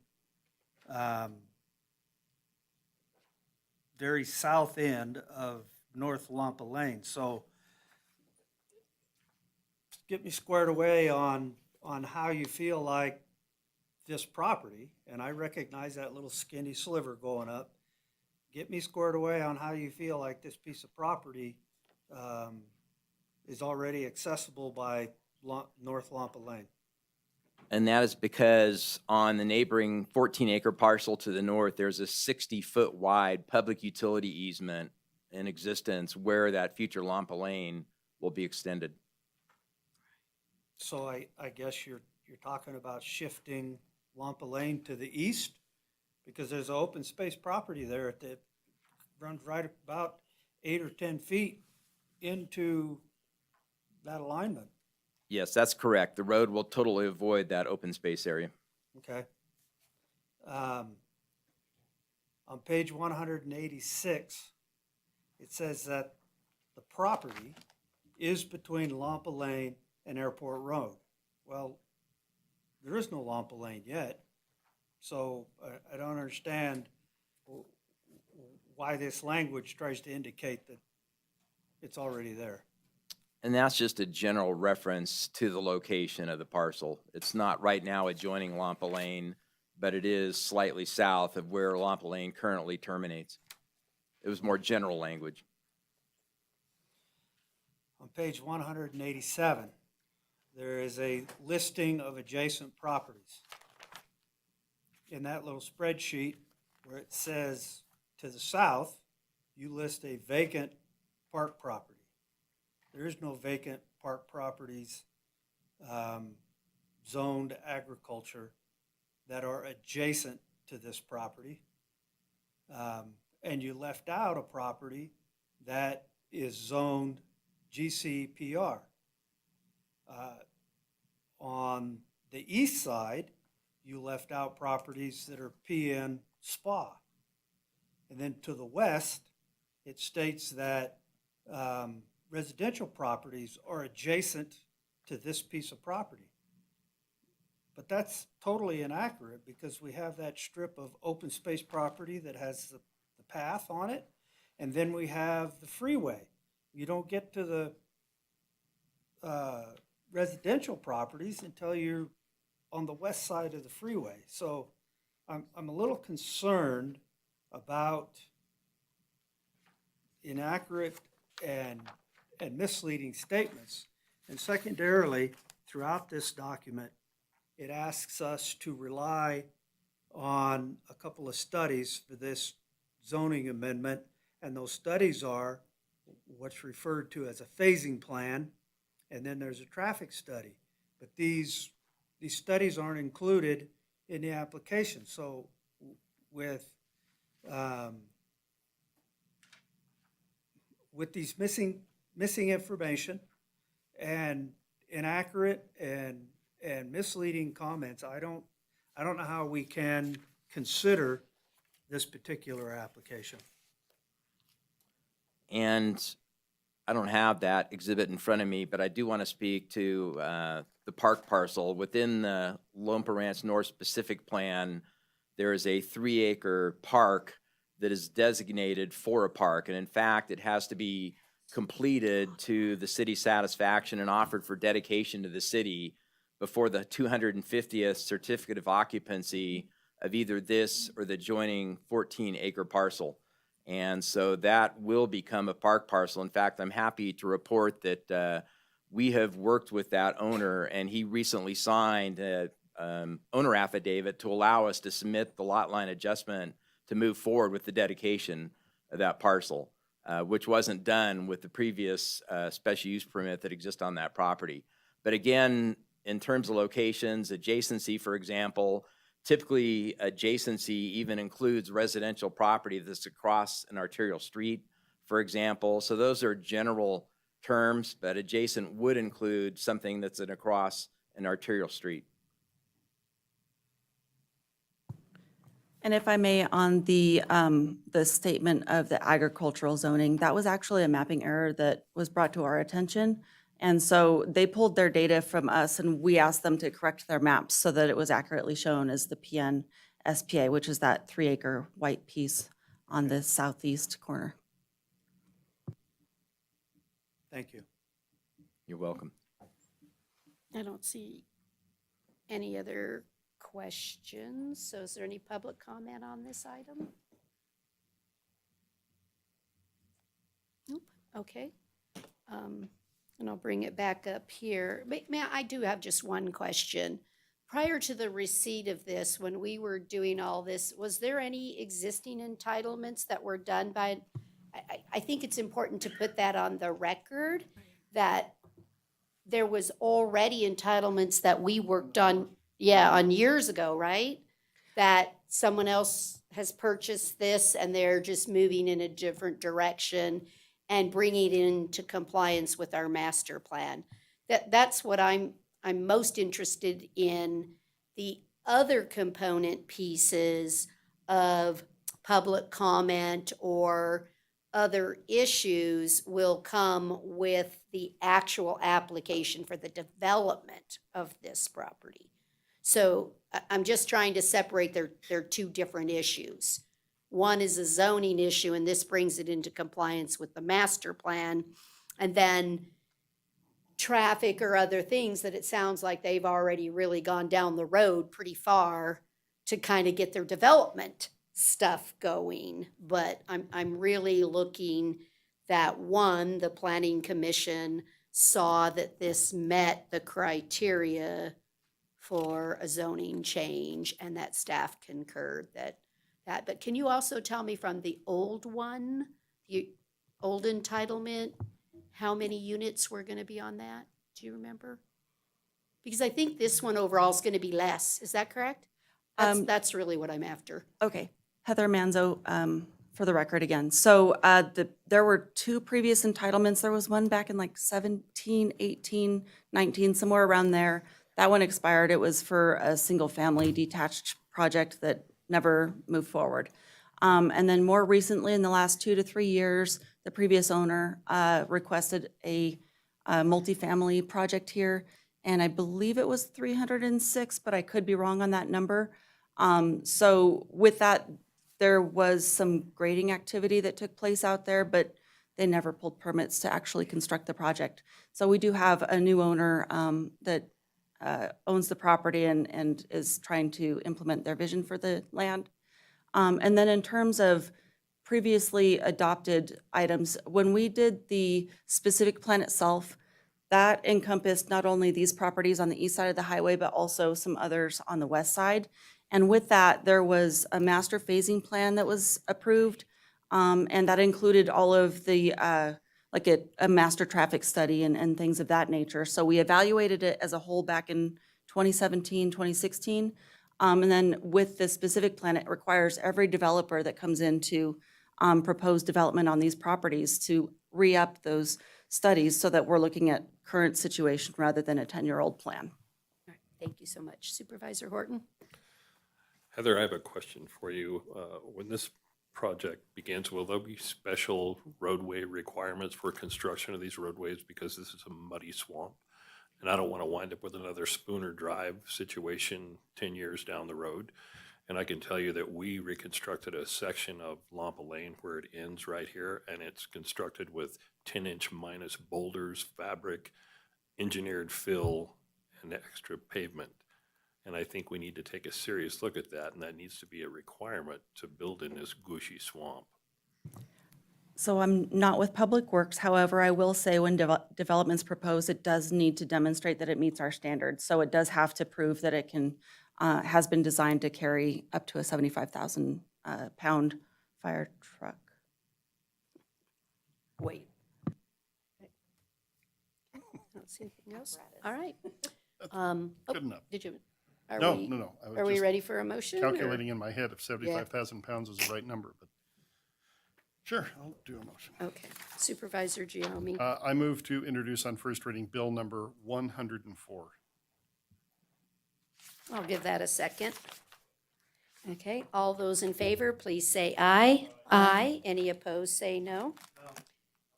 very south end of North Lampa Lane. So get me squared away on how you feel like this property, and I recognize that little skinny sliver going up. Get me squared away on how you feel like this piece of property is already accessible by North Lampa Lane. And that is because on the neighboring 14-acre parcel to the north, there's a 60-foot wide public utility easement in existence where that future Lampa Lane will be extended. So I guess you're talking about shifting Lampa Lane to the east, because there's an open space property there that runs right about 8 or 10 feet into that alignment. Yes, that's correct. The road will totally avoid that open space area. Okay. On page 186, it says that the property is between Lampa Lane and Airport Road. Well, there is no Lampa Lane yet, so I don't understand why this language tries to indicate that it's already there. And that's just a general reference to the location of the parcel. It's not right now adjoining Lampa Lane, but it is slightly south of where Lampa Lane currently terminates. It was more general language. On page 187, there is a listing of adjacent properties. In that little spreadsheet where it says to the south, you list a vacant park property. There is no vacant park properties zoned agriculture that are adjacent to this property. And you left out a property that is zoned GCPR. On the east side, you left out properties that are PN SPA. And then to the west, it states that residential properties are adjacent to this piece of property. but that's totally inaccurate because we have that strip of open space property that has the path on it, and then we have the freeway. You don't get to the residential properties until you're on the west side of the freeway. So I'm a little concerned about inaccurate and misleading statements. And secondarily, throughout this document, it asks us to rely on a couple of studies for this zoning amendment, and those studies are what's referred to as a phasing plan, and then there's a traffic study. But these studies aren't included in the application. So with these missing information and inaccurate and misleading comments, I don't know how we can consider this particular application. And I don't have that exhibit in front of me, but I do want to speak to the park parcel. Within the Lompa Ranch North Specific Plan, there is a 3-acre park that is designated for a park. And in fact, it has to be completed to the city's satisfaction and offered for dedication to the city before the 250th certificate of occupancy of either this or the adjoining 14-acre parcel. And so that will become a park parcel. In fact, I'm happy to report that we have worked with that owner, and he recently signed an owner affidavit to allow us to submit the lot line adjustment to move forward with the dedication of that parcel, which wasn't done with the previous special use permit that exists on that property. But again, in terms of locations, adjacency, for example, typically adjacency even includes residential property that's across an arterial street, for example. So those are general terms, but adjacent would include something that's across an arterial street. And if I may, on the statement of the agricultural zoning, that was actually a mapping error that was brought to our attention. And so they pulled their data from us, and we asked them to correct their maps so that it was accurately shown as the PN SPA, which is that 3-acre white piece on the southeast corner. Thank you. You're welcome. I don't see any other questions. So is there any public comment on this item? Nope. Okay. And I'll bring it back up here. But I do have just one question. Prior to the receipt of this, when we were doing all this, was there any existing entitlements that were done by, I think it's important to put that on the record, that there was already entitlements that we worked on, on years ago, right? That someone else has purchased this and they're just moving in a different direction and bringing it into compliance with our master plan. That's what I'm most interested in. The other component pieces of public comment or other issues will come with the actual application for the development of this property. So I'm just trying to separate their two different issues. One is a zoning issue, and this brings it into compliance with the master plan. And then traffic or other things that it sounds like they've already really gone down the road pretty far to kind of get their development stuff going. But I'm really looking that, one, the planning commission saw that this met the criteria for a zoning change and that staff concurred that. But can you also tell me from the old one, the old entitlement, how many units were going to be on that? Do you remember? Because I think this one overall is going to be less. Is that correct? That's really what I'm after. Okay. Heather Manzo, for the record again. So there were 2 previous entitlements. There was one back in like 17, 18, 19, somewhere around there. That one expired. It was for a single-family detached project that never moved forward. And then more recently, in the last 2 to 3 years, the previous owner requested a multifamily project here. and I believe it was 306, but I could be wrong on that number. So with that, there was some grading activity that took place out there, but they never pulled permits to actually construct the project. So we do have a new owner that owns the property and is trying to implement their vision for the land. And then in terms of previously adopted items, when we did the specific plan itself, that encompassed not only these properties on the east side of the highway, but also some others on the west side. And with that, there was a master phasing plan that was approved, and that included all of the, like a master traffic study and things of that nature. So we evaluated it as a whole back in 2017, 2016. And then with the specific plan, it requires every developer that comes in to propose development on these properties to re-up those studies so that we're looking at current situation rather than a 10-year-old plan. All right, thank you so much. Supervisor Horton? Heather, I have a question for you. When this project begins, will there be special roadway requirements for construction of these roadways because this is a muddy swamp? And I don't want to wind up with another Spooner Drive situation 10 years down the road. And I can tell you that we reconstructed a section of Lampa Lane where it ends right here, and it's constructed with 10-inch minus boulders, fabric, engineered fill, and extra pavement. And I think we need to take a serious look at that, and that needs to be a requirement to build in this gushy swamp. So I'm not with Public Works. However, I will say when development's proposed, it does need to demonstrate that it meets our standards. So it does have to prove that it can, has been designed to carry up to a 75,000 pound fire truck. Wait. I don't see anything else. All right. Good enough. Did you? No. I was Are we just ready for a motion? or- calculating in my head if 75,000 pounds is the right number, but sure, I'll do a motion. Okay. Supervisor Giommi? I move to introduce on first reading bill number 104. I'll give that a second. Okay, all those in favor, please say aye. Aye. Any opposed, say no.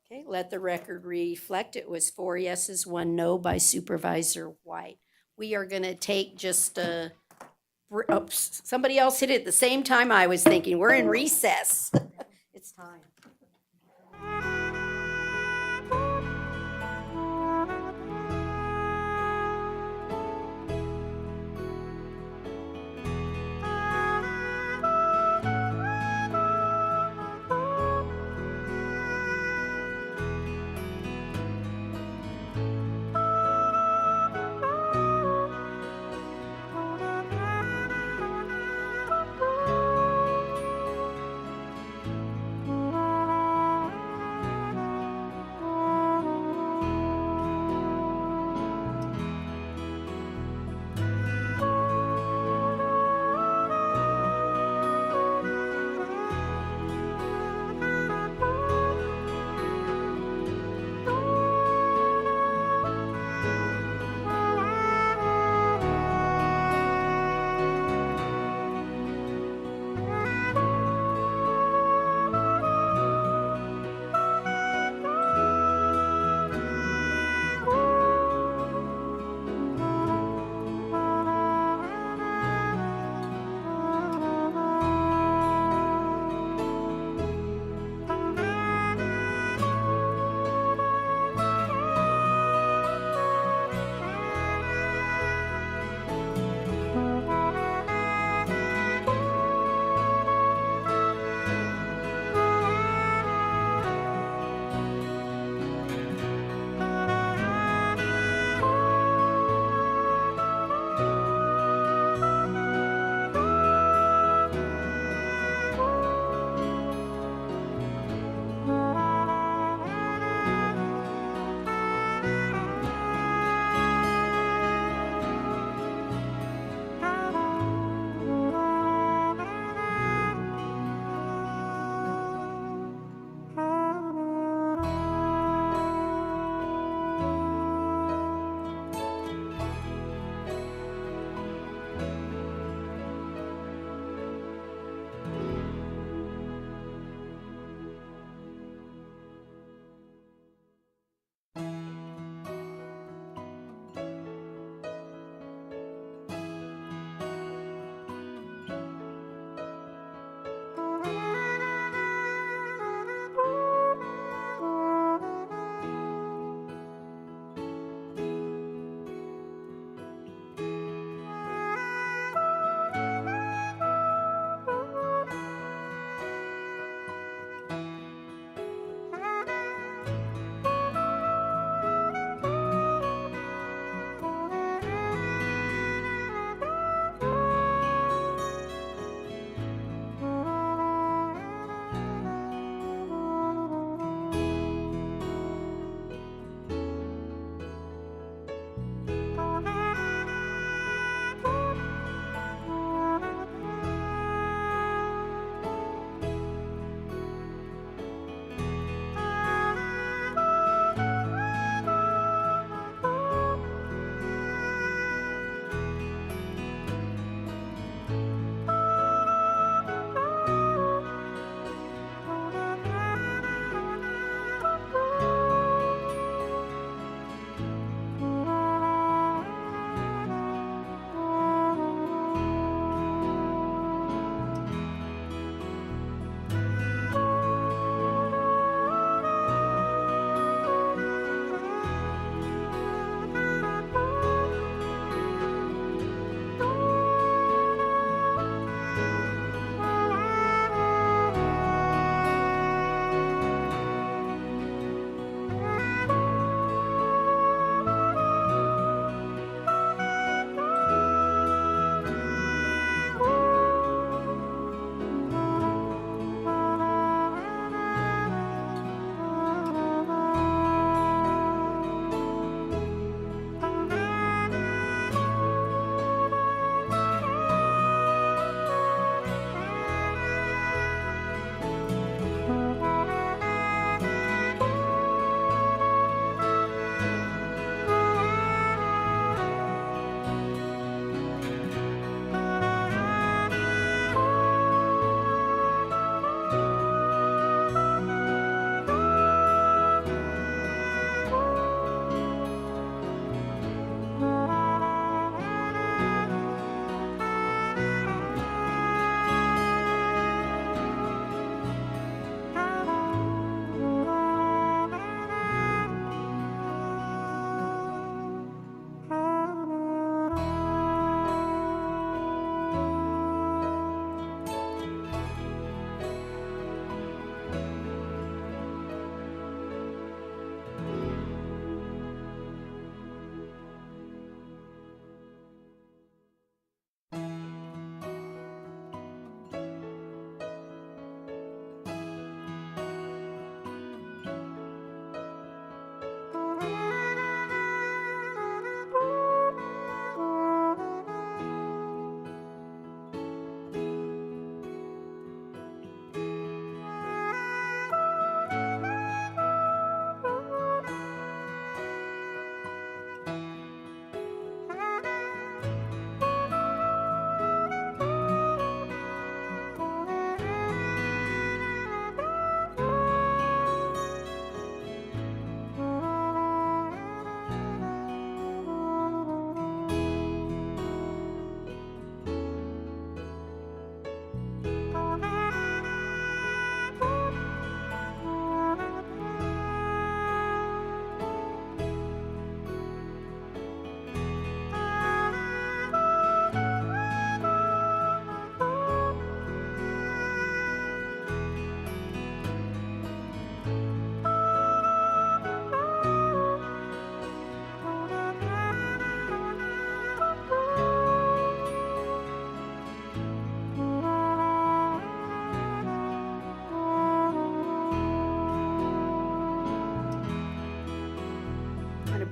Okay, let the record reflect it was 4 yeses, 1 no by Supervisor White. We are going to take just a, oops, somebody else hit it at the same time I was thinking. We're in recess. It's time.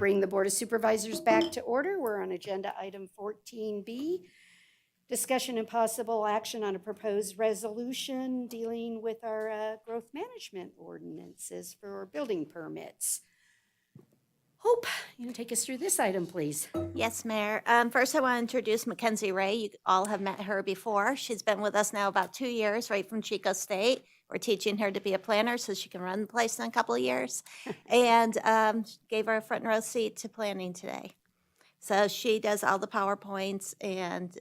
bring the Board of Supervisors back to order. We're on agenda item 14B. Discussion and possible action on a proposed resolution dealing with our growth management ordinances for building permits. Hope, you can take us through this item, please. Yes, Mayor. First, I want to introduce Mackenzie Ray. You all have met her before. She's been with us now about 2 years, right from Chico State. We're teaching her to be a planner so she can run the place in a couple of years. And gave her a front row seat to planning today. So she does all the PowerPoints and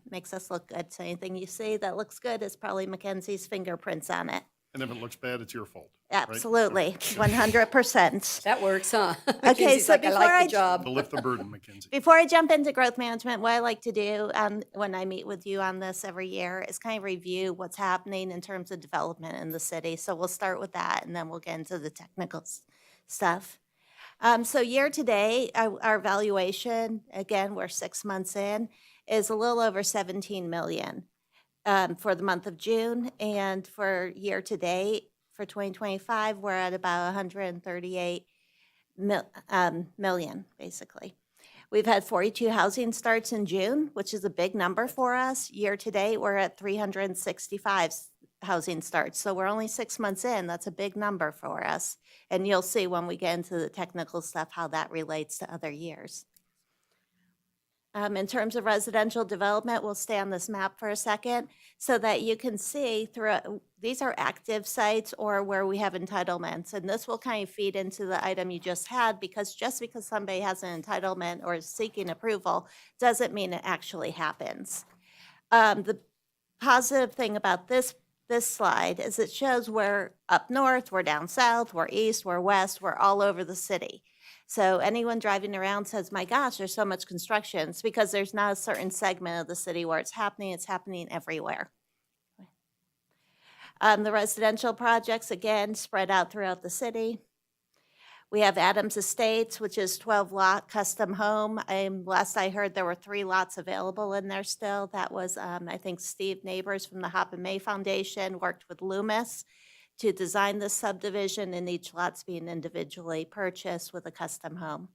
makes us look good. So anything you see that looks good is probably Mackenzie's fingerprints on it. And if it looks bad, it's your fault. right? Absolutely, 100%. That works, huh? Okay, Mackenzie's so like, I before like I the job. To lift the burden, Mackenzie. Before I jump into growth management, what I like to do when I meet with you on this every year is kind of review what's happening in terms of development in the city. So we'll start with that and then we'll get into the technical stuff. So year to date, our valuation, again, we're 6 months in, is a little over 17 million for the month of June. And for year to date, for 2025, we're at about 138 million, basically. We've had 42 housing starts in June, which is a big number for us. Year to date, we're at 365 housing starts. So we're only 6 months in. That's a big number for us. And you'll see when we get into the technical stuff how that relates to other years. In terms of residential development, we'll stay on this map for a second so that you can see throughout, these are active sites or where we have entitlements. And this will kind of feed into the item you just had because just because somebody has an entitlement or is seeking approval doesn't mean it actually happens. The positive thing about this slide is it shows we're up north, we're down south, we're east, we're west, we're all over the city. So anyone driving around says, my gosh, there's so much construction. It's because there's not a certain segment of the city where it's happening everywhere. The residential projects, again, spread out throughout the city. We have Adams Estates, which is 12-lot custom home. Last I heard, there were 3 lots available in there still. That was, I think, Steve Neighbors from the Hop and May Foundation worked with Loomis to design this subdivision, and each lot's being individually purchased with a custom home.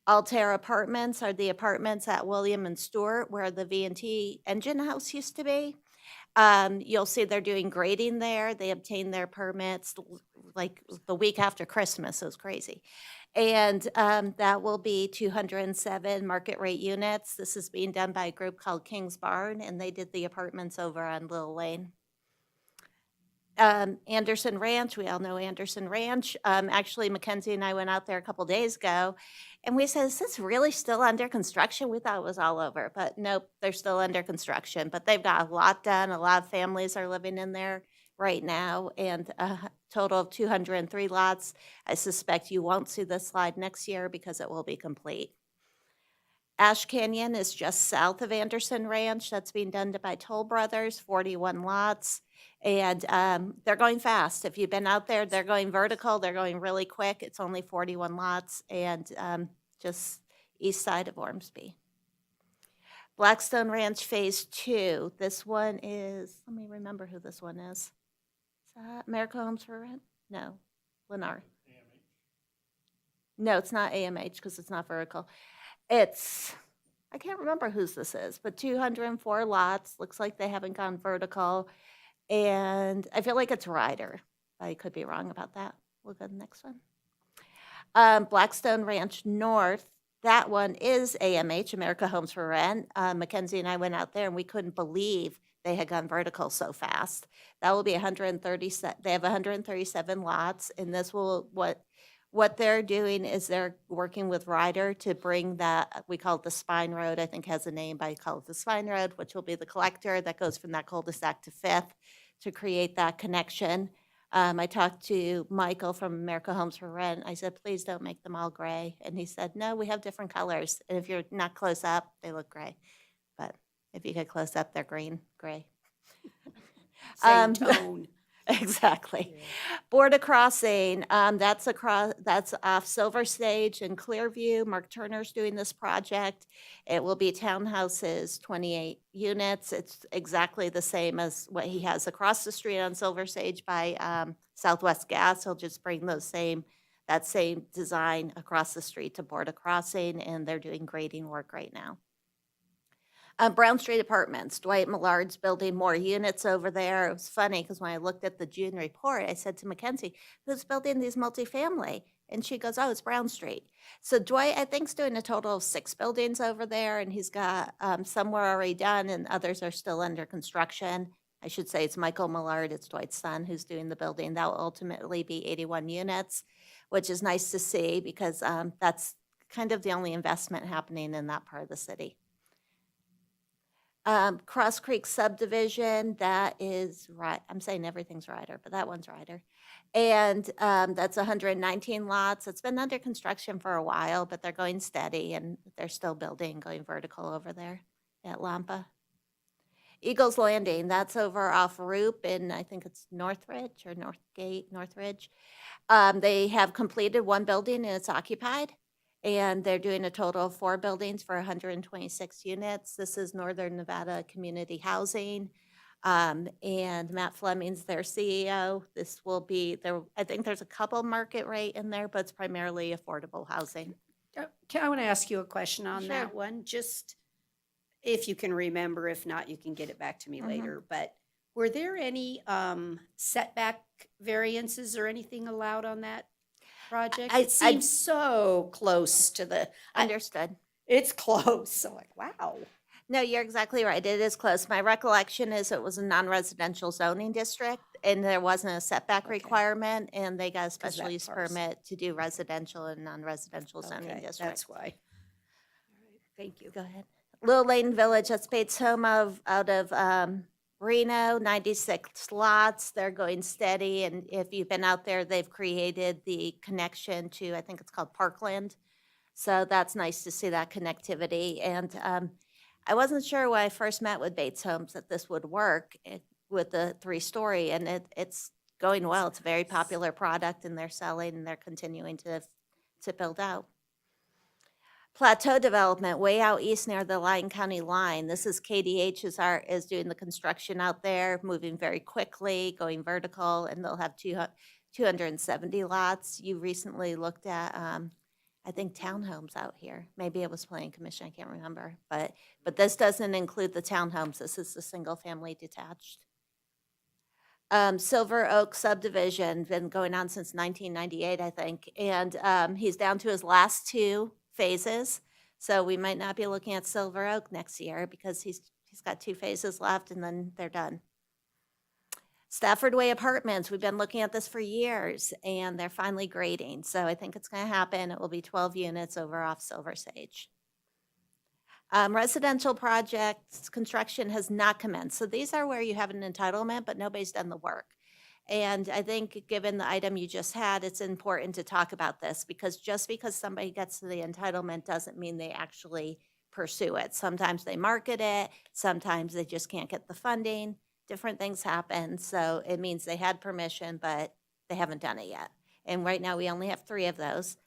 Altair Apartments are the apartments at William and Stewart where the V&T engine house used to be. You'll see they're doing grading there. They obtained their permits like the week after Christmas. It was crazy. And that will be 207 market rate units. This is being done by a group called King's Barn, and they did the apartments over on Little Lane. Anderson Ranch, we all know Anderson Ranch. Actually, Mackenzie and I went out there a couple days ago, and we said, is this really still under construction? We thought it was all over, but nope, they're still under construction. But they've got a lot done. A lot of families are living in there right now, and a total of 203 lots. I suspect you won't see this slide next year because it will be complete. Ash Canyon is just south of Anderson Ranch. That's being done by Toll Brothers, 41 lots. And they're going fast. If you've been out there, they're going vertical. They're going really quick. It's only 41 lots and just east side of Ormsby. Blackstone Ranch Phase 2. This one is, let me remember who this one is. Is that America Homes for Rent? No, Lennar. No, it's not AMH because it's not vertical. It's, I can't remember whose this is, but 204 lots. Looks like they haven't gone vertical. And I feel like it's Ryder. I could be wrong about that. We'll go to the next one. Blackstone Ranch North. That one is AMH, America Homes for Rent. Mackenzie and I went out there and we couldn't believe they had gone vertical so fast. That will be 137. They have 137 lots, and this will what they're doing is they're working with Ryder to bring that, we call it the Spine Road, I think has a name, but I call it the Spine Road, which will be the collector that goes from that cul-de-sac to Fifth to create that connection. I talked to Michael from America Homes for Rent. I said, please don't make them all gray. And he said, no, we have different colors. And if you're not close up, they look gray. But if you get close up, they're green, gray. Same tone. Exactly. Yeah. Border Crossing, that's off Silver Stage in Clearview. Mark Turner's doing this project. It will be townhouses, 28 units. It's exactly the same as what he has across the street on Silver Sage by Southwest Gas. He'll just bring that that same design across the street to Border Crossing, and they're doing grading work right now. Brown Street Apartments, Dwight Millard's building more units over there. It was funny because when I looked at the June report, I said to Mackenzie, who's building these multifamily? And she goes, oh, it's Brown Street. So Dwight, I think, is doing a total of 6 buildings over there, and he's got some were already done and others are still under construction. I should say it's Michael Millard, it's Dwight's son, who's doing the building. That will ultimately be 81 units, which is nice to see because that's kind of the only investment happening in that part of the city. Cross Creek subdivision, that is right. I'm saying everything's Ryder, but that one's Ryder. And that's 119 lots. It's been under construction for a while, but they're going steady and they're still building, going vertical over there at Lampa. Eagles Landing, that's over off Roop in, I think it's Northridge or Northridge. They have completed 1 building and it's occupied. And they're doing a total of 4 buildings for 126 units. This is Northern Nevada Community Housing. And Matt Fleming's their CEO. This will be there. I think there's a couple market rate in there, but it's primarily affordable housing. I want to ask you a question on Sure. that one, just if you can remember. If not, you can get it back to me later. But were there any setback variances or anything allowed on that project? It seems so close to the. Understood. It's close. So like, wow. No, you're exactly right. It is close. My recollection is it was a non-residential zoning district and there wasn't a setback requirement and they got a special use permit to do residential and non-residential zoning districts. That's why. All right, thank you. Go ahead. Little Layton Village, that's Bates Home out of Reno, 96 lots. They're going steady. And if you've been out there, they've created the connection to, I think it's called Parkland. So that's nice to see that connectivity. And I wasn't sure when I first met with Bates Homes that this would work with the 3-story, and it's going well. It's a very popular product, and they're selling, and they're continuing to build out. Plateau Development, way out east near the Lyon County line. This is KDH is doing the construction out there, moving very quickly, going vertical, and they'll have 270 lots. You recently looked at I think townhomes out here. Maybe it was Planning Commission, I can't remember. But this doesn't include the townhomes. This is the single-family detached. Silver Oak subdivision, been going on since 1998, I think. And he's down to his last 2 phases. So we might not be looking at Silver Oak next year because he's got 2 phases left and then they're done. Stafford Way Apartments, we've been looking at this for years, and they're finally grading. So I think it's going to happen. It will be 12 units over off Silver Sage. Residential projects, construction has not commenced. So these are where you have an entitlement, but nobody's done the work. And I think given the item you just had, it's important to talk about this because just because somebody gets to the entitlement doesn't mean they actually pursue it. Sometimes they market it. Sometimes they just can't get the funding. Different things happen, so it means they had permission, but they haven't done it yet. And right now, we only have 3 of those.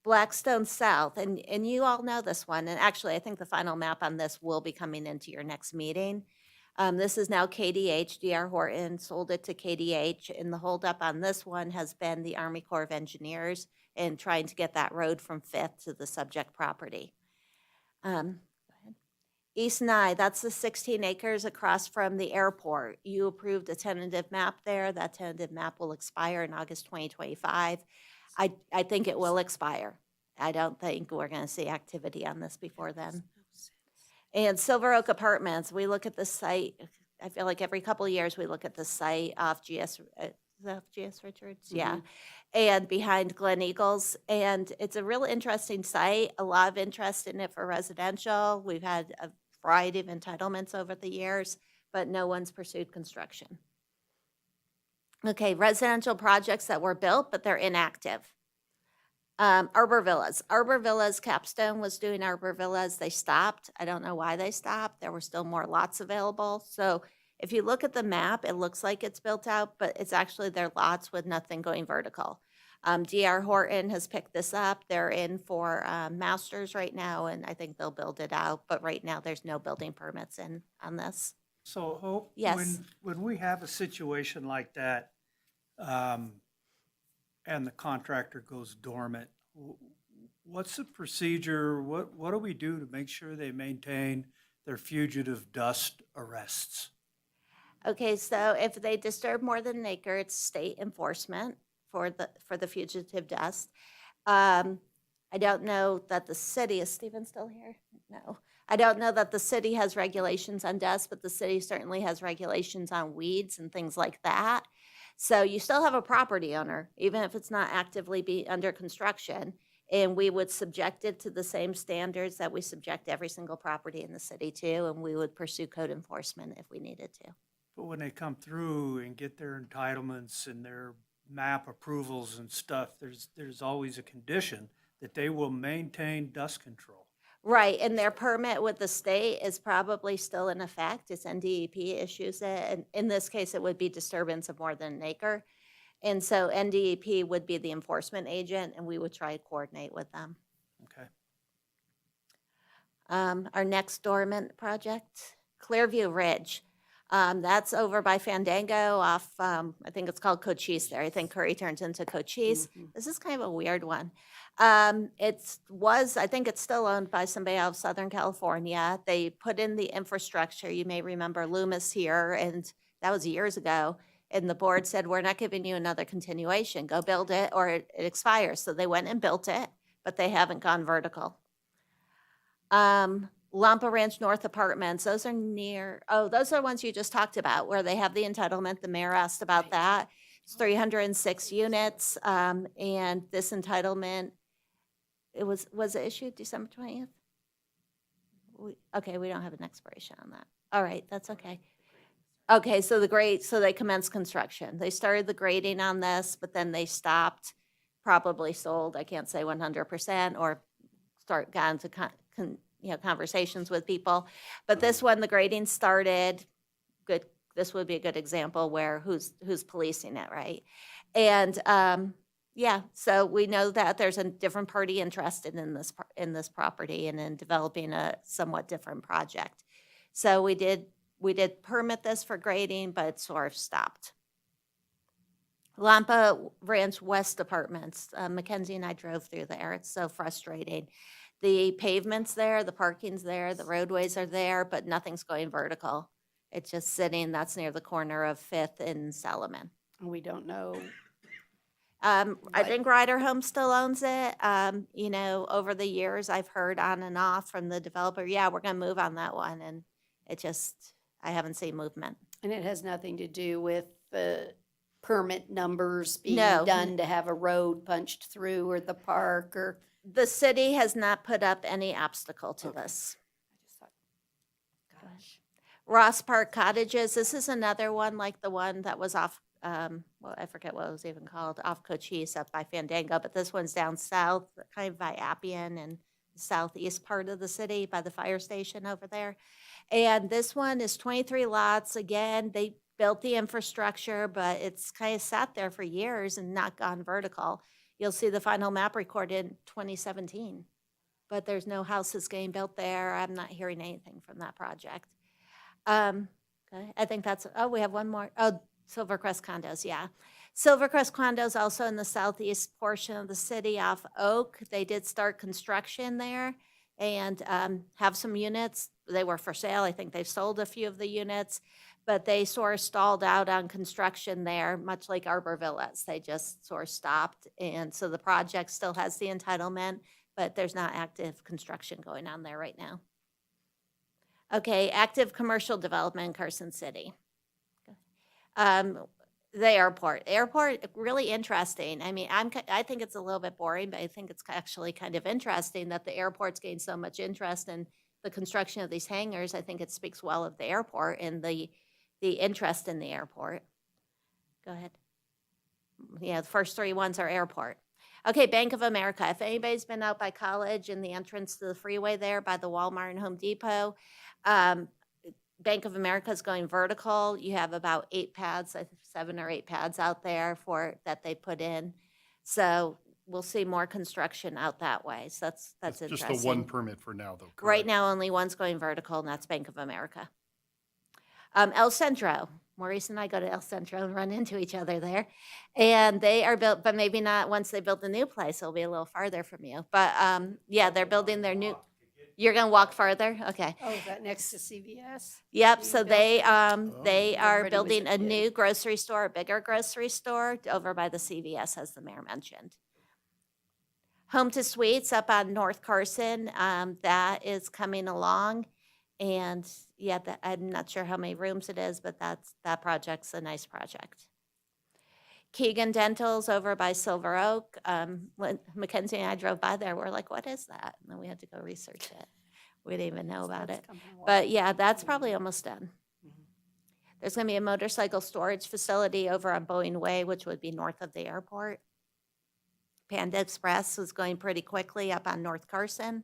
Blackstone South, and you all know this one, and actually, I think the final map on this will be coming into your next meeting. This is now KDH. D.R. Horton sold it to KDH, and the holdup on this one has been the Army Corps of Engineers and trying to get that road from 5th to the subject property. East Nye, that's the 16 acres across from the airport. You approved a tentative map there. That tentative map will expire in August 2025. I think it will expire. I don't think we're going to see activity on this before then. And Silver Oak Apartments, we look at the site, I feel like every couple of years we look at the site off GS Richards? Yeah. And behind Glen Eagles. And it's a real interesting site, a lot of interest in it for residential. We've had a variety of entitlements over the years, but no one's pursued construction. Okay, residential projects that were built, but they're inactive. Arbor Villas. Arbor Villas, Capstone was doing Arbor Villas. They stopped. I don't know why they stopped. There were still more lots available. So if you look at the map, it looks like it's built out, but it's actually their lots with nothing going vertical. D.R. Horton has picked this up. They're in for masters right now, and I think they'll build it out. But right now, there's no building permits in on this. So Hope, Yes. when we have a situation like that, and the contractor goes dormant, what's the procedure? What do we do to make sure they maintain their fugitive dust arrests? Okay, so if they disturb more than an acre, it's state enforcement for the fugitive dust. I don't know that the city, is Stephen still here? No. I don't know that the city has regulations on dust, but the city certainly has regulations on weeds and things like that. So you still have a property owner, even if it's not actively under construction. And we would subject it to the same standards that we subject every single property in the city to, and we would pursue code enforcement if we needed to. But when they come through and get their entitlements and their map approvals and stuff, there's always a condition that they will maintain dust control. Right, and their permit with the state is probably still in effect. It's NDEP issues it, and in this case, it would be disturbance of more than an acre. And so NDEP would be the enforcement agent, and we would try to coordinate with them. Okay. Our next dormant project, Clearview Ridge. That's over by Fandango off, I think it's called Cochise there. I think Curry turns into Cochise. This is kind of a weird one. I think it's still owned by somebody out of Southern California. They put in the infrastructure. You may remember Loomis here, and that was years ago. And the board said, we're not giving you another continuation. Go build it or it expires. So they went and built it, but they haven't gone vertical. Lampa Ranch North Apartments, those are those are ones you just talked about where they have the entitlement. The mayor asked about that. It's 306 units. And this entitlement, was it issued December 20th? Okay, we don't have an expiration on that. All right, that's okay. Okay, so they commenced construction. They started the grading on this, but then they stopped, probably sold, I can't say 100%, or got into conversations with people. But this one, the grading started, good. This would be a good example where who's policing it, right? And so we know that there's a different party interested in this property and in developing a somewhat different project. So we did permit this for grading, but it sort of stopped. Lampa Ranch West Apartments. Mackenzie and I drove through there. It's so frustrating. The pavement's there, the parking's there, the roadways are there, but nothing's going vertical. It's just sitting, that's near the corner of 5th and Solomon. We don't know. I think Ryder Home still owns it. Over the years, I've heard on and off from the developer, yeah, we're gonna move on that one. And I haven't seen movement. And it has nothing to do with the permit numbers being No. done to have a road punched through or the park or. The city has not put up any obstacle to this. I just thought, gosh. Ross Park Cottages, this is another one like the one that was off, I forget what it was even called, off Cochise up by Fandango, but this one's down south, kind of by Appian and the southeast part of the city by the fire station over there. And this one is 23 lots. Again, they built the infrastructure, but it's kind of sat there for years and not gone vertical. You'll see the final map recorded in 2017, but there's no houses getting built there. I'm not hearing anything from that project. Okay, I think we have one more. Oh, Silvercrest Condos, yeah. Silvercrest Condos also in the southeast portion of the city off Oak. They did start construction there and have some units. They were for sale. I think they've sold a few of the units, but they sort of stalled out on construction there, much like Arbor Villas. They just sort of stopped. And so the project still has the entitlement, but there's not active construction going on there right now. Okay, active commercial development in Carson City. The airport, really interesting. I mean, I think it's a little bit boring, but I think it's actually kind of interesting that the airport's gained so much interest in the construction of these hangars. I think it speaks well of the airport and the interest in the airport. Go ahead. Yeah, the first three ones are airport. Okay, Bank of America. If anybody's been out by College in the entrance to the freeway there by the Walmart and Home Depot, Bank of America is going vertical. You have about 8 pads, I think 7 or 8 pads out there that they put in. So we'll see more construction out that way. So that's interesting. Just the one permit for now, though. Right now, only one's going vertical, and that's Bank of America. El Centro. Maurice and I go to El Centro and run into each other there. And they are built, but maybe not once they build the new place, it'll be a little farther from you. But yeah, they're building their new, you're gonna walk farther? Okay. Oh, is that next to CVS? Yep, being so built they, there? they are Everybody was building a kid. new grocery store, a bigger grocery store over by the CVS, as the mayor mentioned. Home to Suites up on North Carson, that is coming along. And yeah, I'm not sure how many rooms it is, but that project's a nice project. Keegan Dental's over by Silver Oak. When Mackenzie and I drove by there, we're like, what is that? And then we had to go research it. We didn't even know about it. But yeah, that's probably almost done. There's gonna be a motorcycle storage facility over on Boeing Way, which would be north of the airport. Panda Express was going pretty quickly up on North Carson.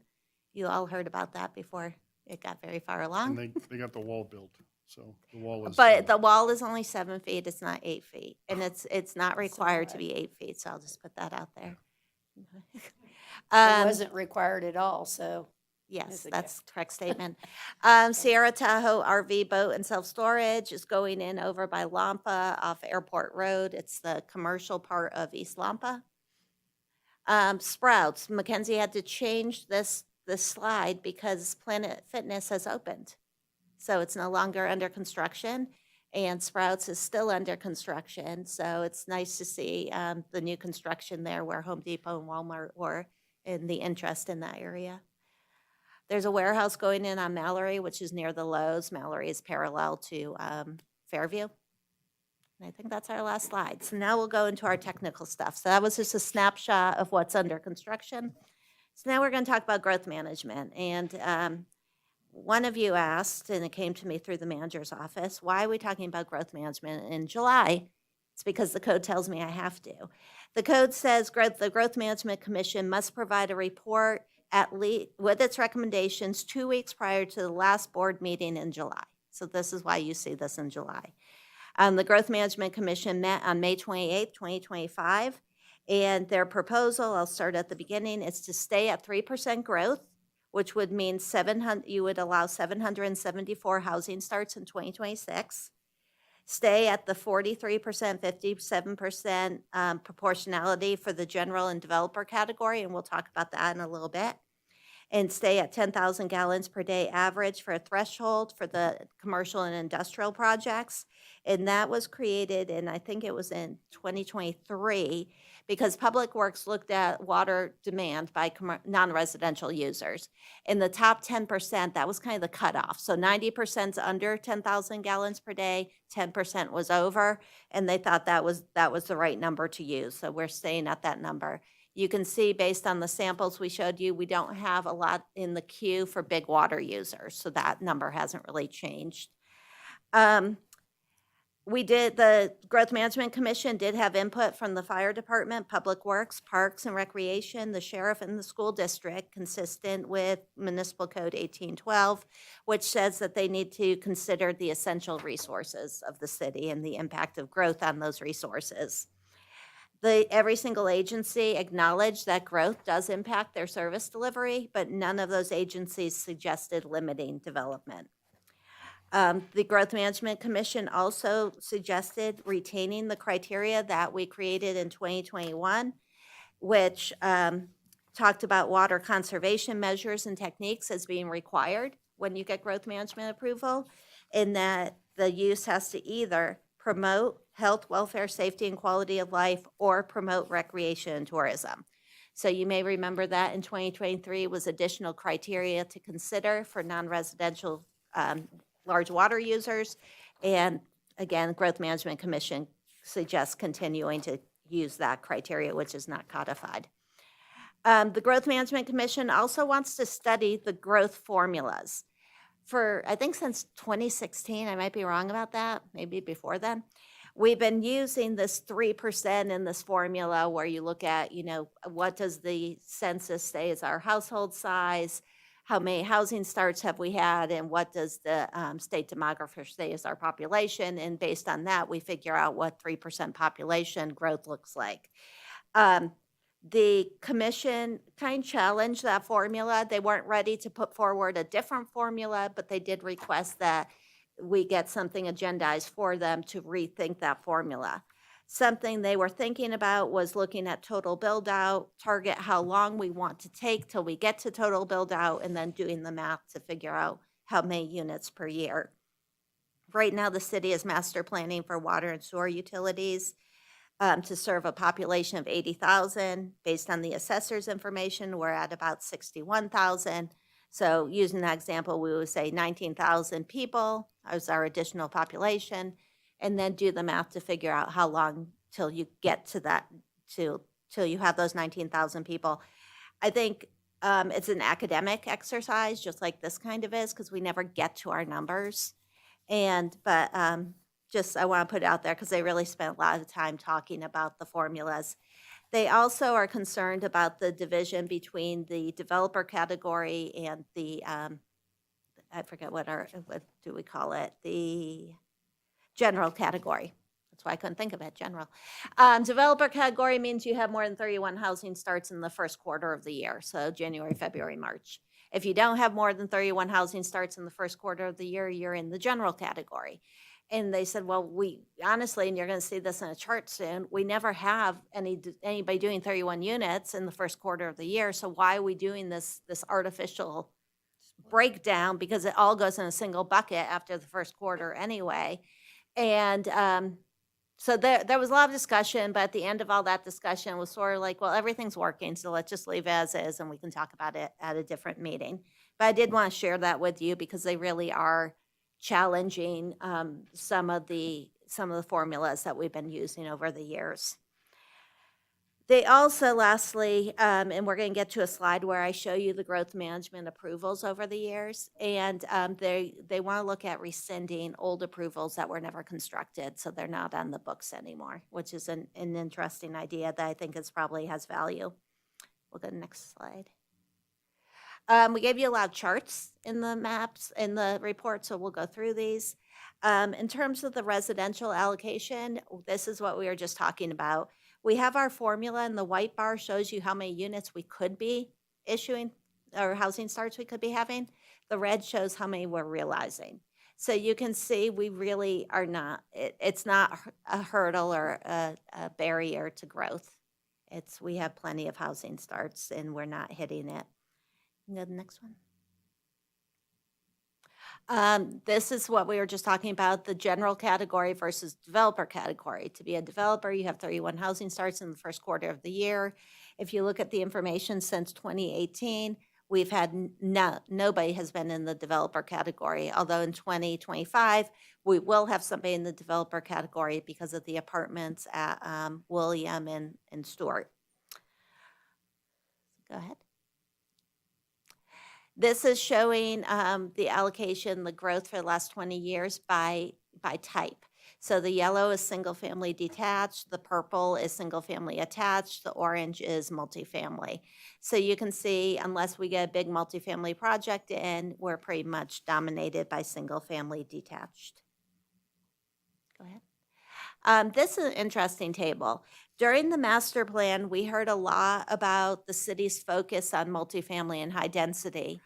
You all heard about that before it got very far along. And they got the wall built, so the wall is. But the wall is only 7 feet, it's not 8 feet, and it's not required to be 8 feet, so I'll just put that out there. It wasn't required at all, so. Yes, That's a that's the correct statement. Sierra Tahoe RV boat and self-storage is going in over by Lampa off Airport Road. It's the commercial part of East Lampa. Sprouts, Mackenzie had to change this slide because Planet Fitness has opened. So it's no longer under construction, and Sprouts is still under construction. So it's nice to see the new construction there where Home Depot and Walmart were, and the interest in that area. There's a warehouse going in on Mallory, which is near the Lowe's. Mallory is parallel to Fairview. And I think that's our last slide. So now we'll go into our technical stuff. So that was just a snapshot of what's under construction. So now we're going to talk about growth management. And one of you asked, and it came to me through the manager's office, why are we talking about growth management in July? It's because the code tells me I have to. The code says the Growth Management Commission must provide a report at least with its recommendations 2 weeks prior to the last board meeting in July. So this is why you see this in July. The Growth Management Commission met on May 28th, 2025, and their proposal, I'll start at the beginning, is to stay at 3% growth, which would mean you would allow 774 housing starts in 2026. Stay at the 43%, 57% proportionality for the general and developer category, and we'll talk about that in a little bit. And stay at 10,000 gallons per day average for a threshold for the commercial and industrial projects. And that was created, and I think it was in 2023, because Public Works looked at water demand by non-residential users. In the top 10%, that was kind of the cutoff. So 90% under 10,000 gallons per day, 10% was over, and they thought that was the right number to use. So we're staying at that number. You can see based on the samples we showed you, we don't have a lot in the queue for big water users, so that number hasn't really changed. The Growth Management Commission did have input from the fire department, Public Works, Parks and Recreation, the sheriff, and the school district, consistent with Municipal Code 1812, which says that they need to consider the essential resources of the city and the impact of growth on those resources. Every single agency acknowledged that growth does impact their service delivery, but none of those agencies suggested limiting development. The Growth Management Commission also suggested retaining the criteria that we created in 2021, which talked about water conservation measures and techniques as being required when you get growth management approval, and that the use has to either promote health, welfare, safety, and quality of life, or promote recreation and tourism. So you may remember that in 2023 was additional criteria to consider for non-residential large water users. And again, Growth Management Commission suggests continuing to use that criteria, which is not codified. The Growth Management Commission also wants to study the growth formulas. For, I think since 2016, I might be wrong about that, maybe before then, we've been using this 3% in this formula where you look at, what does the census say is our household size, how many housing starts have we had, and what does the state demographer say is our population, and based on that, we figure out what 3% population growth looks like. The commission kind of challenged that formula. They weren't ready to put forward a different formula, but they did request that we get something agendized for them to rethink that formula. Something they were thinking about was looking at total build out, target how long we want to take till we get to total build out, and then doing the math to figure out how many units per year. Right now, the city is master planning for water and sewer utilities to serve a population of 80,000. Based on the assessor's information, we're at about 61,000. So using that example, we would say 19,000 people as our additional population, and then do the math to figure out how long till you get to that, till you have those 19,000 people. I think it's an academic exercise, just like this kind of is, because we never get to our numbers. But just, I want to put it out there because they really spent a lot of time talking about the formulas. They also are concerned about the division between the developer category and the, I forget what do we call it? The general category. That's why I couldn't think of it, general. Developer category means you have more than 31 housing starts in the first quarter of the year, so January, February, March. If you don't have more than 31 housing starts in the first quarter of the year, you're in the general category. And they said, well, we honestly, and you're going to see this in a chart soon, we never have anybody doing 31 units in the first quarter of the year. So why are we doing this artificial breakdown? Because it all goes in a single bucket after the first quarter anyway. And so there was a lot of discussion, but at the end of all that discussion was sort of like, well, everything's working, so let's just leave it as is, and we can talk about it at a different meeting. But I did want to share that with you because they really are challenging some of the formulas that we've been using over the years. They also, lastly, and we're going to get to a slide where I show you the growth management approvals over the years, and they want to look at rescinding old approvals that were never constructed, so they're not on the books anymore, which is an interesting idea that I think probably has value. We'll go to the next slide. We gave you a lot of charts in the maps, in the report, so we'll go through these. In terms of the residential allocation, this is what we were just talking about. We have our formula, and the white bar shows you how many units we could be issuing, or housing starts we could be having. The red shows how many we're realizing. So you can see we really are not, it's not a hurdle or a barrier to growth. We have plenty of housing starts, and we're not hitting it. You can go to the next one. This is what we were just talking about, the general category versus developer category. To be a developer, you have 31 housing starts in the first quarter of the year. If you look at the information since 2018, we've had nobody has been in the developer category, although in 2025, we will have somebody in the developer category because of the apartments at William and Stewart. Go ahead. This is showing the allocation, the growth for the last 20 years by type. So the yellow is single-family detached, the purple is single-family attached, the orange is multifamily. So you can see, unless we get a big multifamily project in, we're pretty much dominated by single-family detached. Go ahead. This is an interesting table. During the master plan, we heard a lot about the city's focus on multifamily and high density.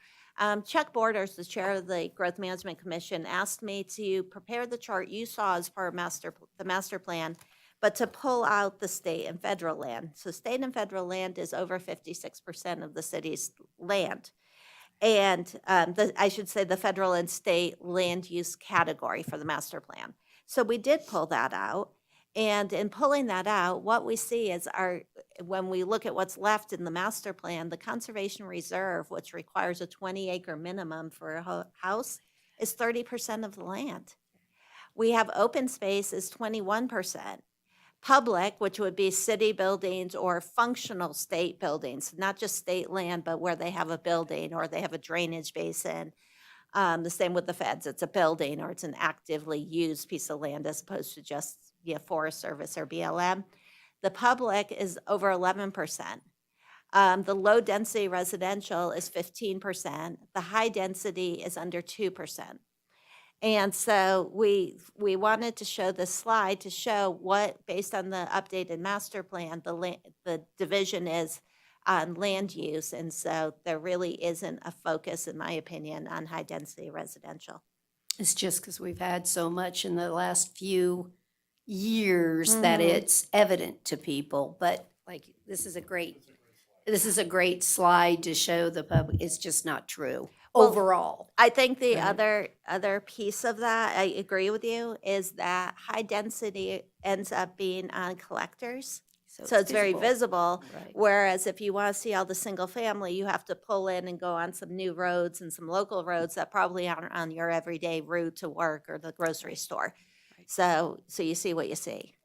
Chuck Borders, the chair of the Growth Management Commission, asked me to prepare the chart you saw as part of the master plan, but to pull out the state and federal land. So state and federal land is over 56% of the city's land. And I should say the federal and state land use category for the master plan. So we did pull that out. And in pulling that out, what we see is when we look at what's left in the master plan, the conservation reserve, which requires a 20-acre minimum for a house, is 30% of the land. We have open space is 21%. Public, which would be city buildings or functional state buildings, not just state land, but where they have a building or they have a drainage basin. The same with the feds. It's a building or it's an actively used piece of land as opposed to just Forest Service or BLM. The public is over 11%. The low density residential is 15%. The high density is under 2%. And so we wanted to show this slide to show what, based on the updated master plan, the division is on land use. And so there really isn't a focus, in my opinion, on high density residential. It's just because we've had so much in the last few years that it's evident to people. But like, this is a great slide to show the public. It's just not true Well, overall. I think the Right. other piece of that, I agree with you, is that high density ends up being on collectors. So it's very visible. Right. Whereas if you want to see all the single family, you have to pull in and go on some new roads and some local roads that probably aren't on your everyday route to work or the grocery store. Right. So you see what you see.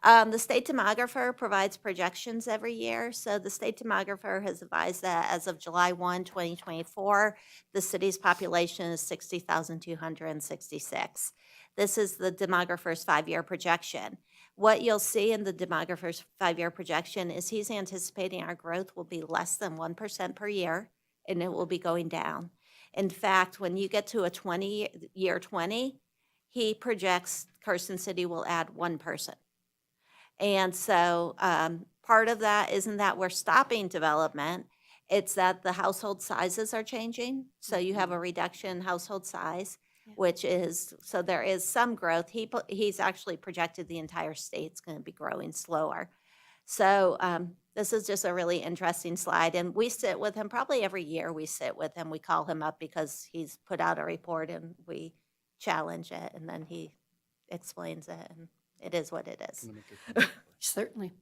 The state demographer provides projections every year. So the state demographer has advised that as of July 1, 2024, the city's population is 60,266. This is the demographer's 5-year projection. What you'll see in the demographer's 5-year projection is he's anticipating our growth will be less than 1% per year, and it will be going down. In fact, when you get to a 20, he projects Carson City will add 1 person. And so part of that isn't that we're stopping development, it's that the household sizes are changing. So you have a reduction in household size, which is, so there is some growth. He's actually projected the entire state's going to be growing slower. So this is just a really interesting slide. And we sit with him probably every year. We sit with him. We call him up because he's put out a report and we challenge it. And then he explains it. And it is what it is. Certainly.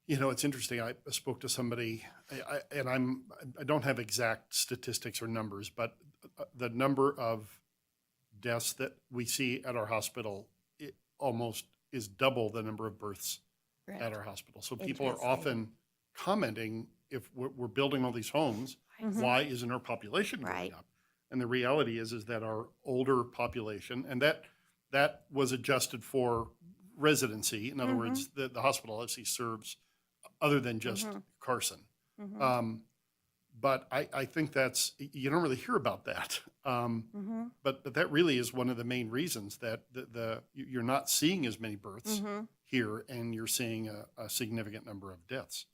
It's interesting. I spoke to somebody, and I don't have exact statistics or numbers, but the number of deaths that we see at our hospital, it almost is double the number of births at our hospital. So people are often commenting, if we're building all these homes, why isn't our population going up? And the reality is that our older population, and that was adjusted for residency. In other words, the hospital obviously serves other than just Carson. But I think you don't really hear about that. But that really is one of the main reasons that you're not seeing as many births here, and you're seeing a significant number of deaths.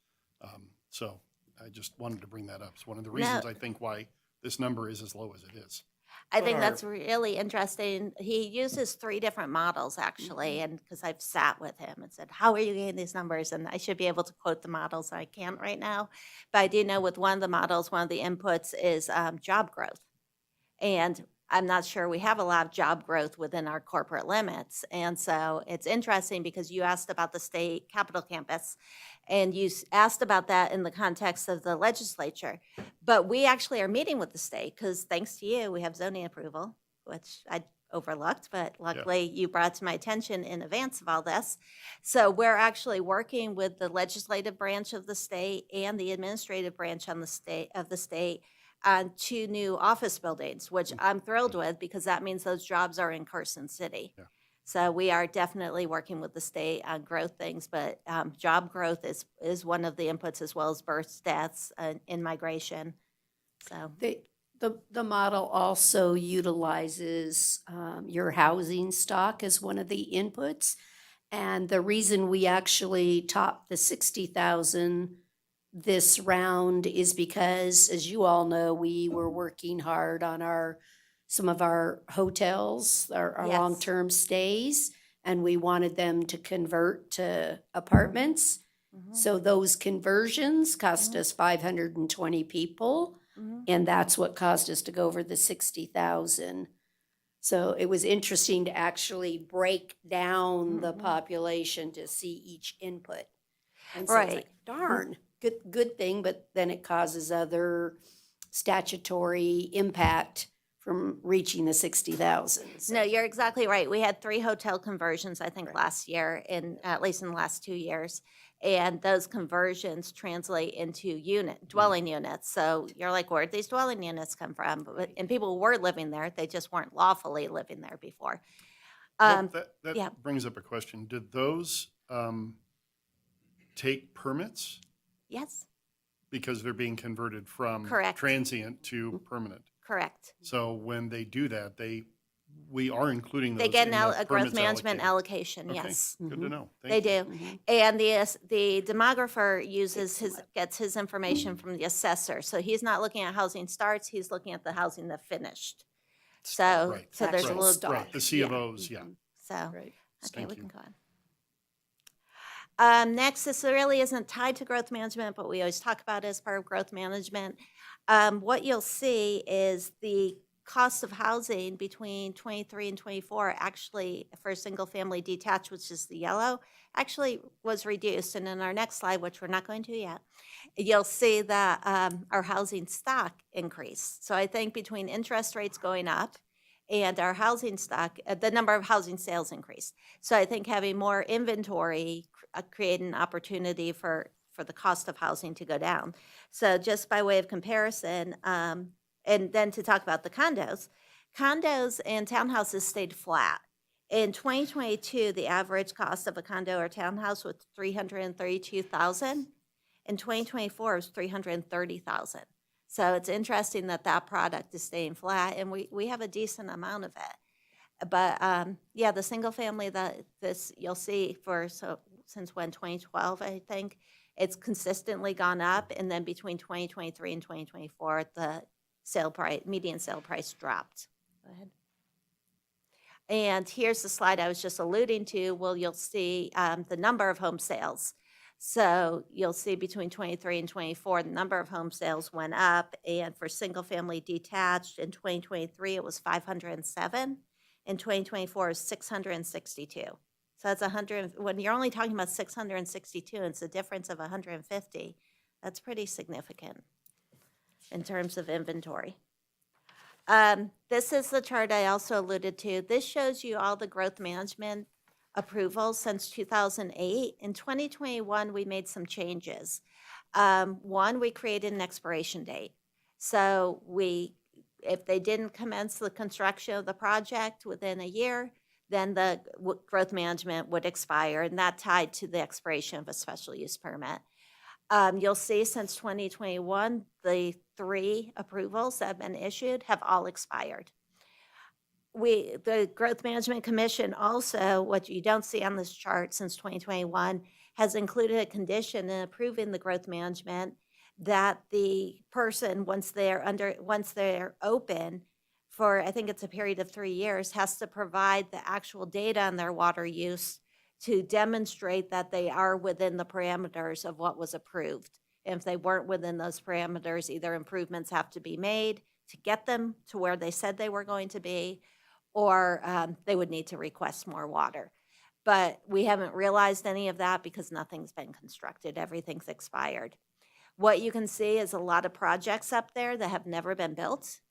So I just wanted to bring that up. It's one of the reasons I think why this number is as low as it is. I think that's really interesting. He uses 3 different models, actually, and because I've sat with him and said, how are you getting these numbers? And I should be able to quote the models. I can't right now. But I do know with one of the models, one of the inputs is job growth. And I'm not sure we have a lot of job growth within our corporate limits. And so it's interesting because you asked about the state Capitol campus, and you asked about that in the context of the legislature. But we actually are meeting with the state because thanks to you, we have zoning approval, which I overlooked, but luckily you brought to my attention in advance of all this. So we're actually working with the legislative branch of the state and the administrative branch of the state on 2 new office buildings, which I'm thrilled with because that means those jobs are in Carson City. Yeah. So we are definitely working with the state on growth things, but job growth is one of the inputs, as well as birth stats in migration. So The model also utilizes your housing stock as one of the inputs. And the reason we actually topped the 60,000 this round is because, as you all know, we were working hard on some of our hotels, our Yes. long-term stays, and we wanted them to convert to apartments. So those conversions cost us 520 people, and that's what caused us to go over the 60,000. So it was interesting to actually break down the population to see each input. And so it's Right. like, darn, good thing, but then it causes other statutory impact from reaching the 60,000. No, you're exactly right. We had 3 hotel conversions, I think, last year, at least in the last 2 years. And those conversions translate into dwelling units. So you're like, where'd these dwelling units come from? And people were living there, they just weren't lawfully living there before. Well, that brings up a question. Did those take permits? Yes, Because they're being converted from Correct. transient to permanent. correct. So when they do that, they we are including those They get in a the growth permits management allocated. allocation, Okay, yes. good to know. They Thank you. do. And the demographer gets his information from the assessor. So he's not looking at housing starts, he's looking at the housing that finished. So, Right, so there's a right, little. right, the C of Os, yeah. So, Right. okay, Thank we you. can go on. Next, this really isn't tied to growth management, but we always talk about it as part of growth management. What you'll see is the cost of housing between 23 and 24 actually, for single-family detached, which is the yellow, actually was reduced. And in our next slide, which we're not going to yet, you'll see that our housing stock increased. So I think between interest rates going up and our housing stock, the number of housing sales increased. So I think having more inventory created an opportunity for the cost of housing to go down. So just by way of comparison, and then to talk about the condos and townhouses stayed flat. In 2022, the average cost of a condo or townhouse was $332,000. In 2024, it was $330,000. So it's interesting that that product is staying flat, and we have a decent amount of it. But yeah, the single family you'll see since when, 2012, I think, it's consistently gone up, and then between 2023 and 2024, the median sale price dropped. Go ahead. And here's the slide I was just alluding to. Well, you'll see the number of home sales. So you'll see between 23 and 24, the number of home sales went up. And for single family detached in 2023, it was 507. In 2024, it was 662. So that's 100. When you're only talking about 662, and it's a difference of 150. That's pretty significant in terms of inventory. This is the chart I also alluded to. This shows you all the growth management approvals since 2008. In 2021, we made some changes. One, we created an expiration date. So if they didn't commence the construction of the project within a year, then the growth management would expire, and that tied to the expiration of a special use permit. You'll see since 2021, the 3 approvals that have been issued have all expired. The Growth Management Commission also, what you don't see on this chart since 2021, has included a condition in approving the growth management that the person, once they're open for, I think it's a period of 3 years, has to provide the actual data on their water use to demonstrate that they are within the parameters of what was approved. And if they weren't within those parameters, either improvements have to be made to get them to where they said they were going to be, or they would need to request more water. But we haven't realized any of that because nothing's been constructed. Everything's expired. What you can see is a lot of projects up there that have never been built.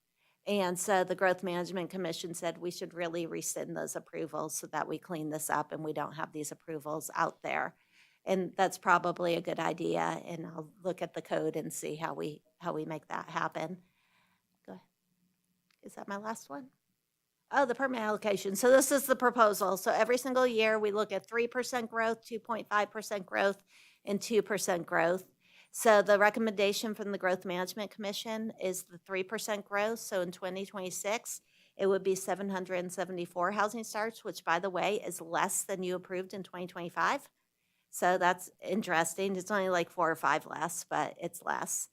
And so the Growth Management Commission said we should really rescind those approvals so that we clean this up and we don't have these approvals out there. And that's probably a good idea. And I'll look at the code and see how we make that happen. Go ahead. Is that my last one? Oh, the permit allocation. So this is the proposal. So every single year we look at 3% growth, 2.5% growth, and 2% growth. So the recommendation from the Growth Management Commission is the 3% growth. So in 2026, it would be 774 housing starts, which, by the way, is less than you approved in 2025. So that's interesting. It's only like 4 or 5 less, but it's less.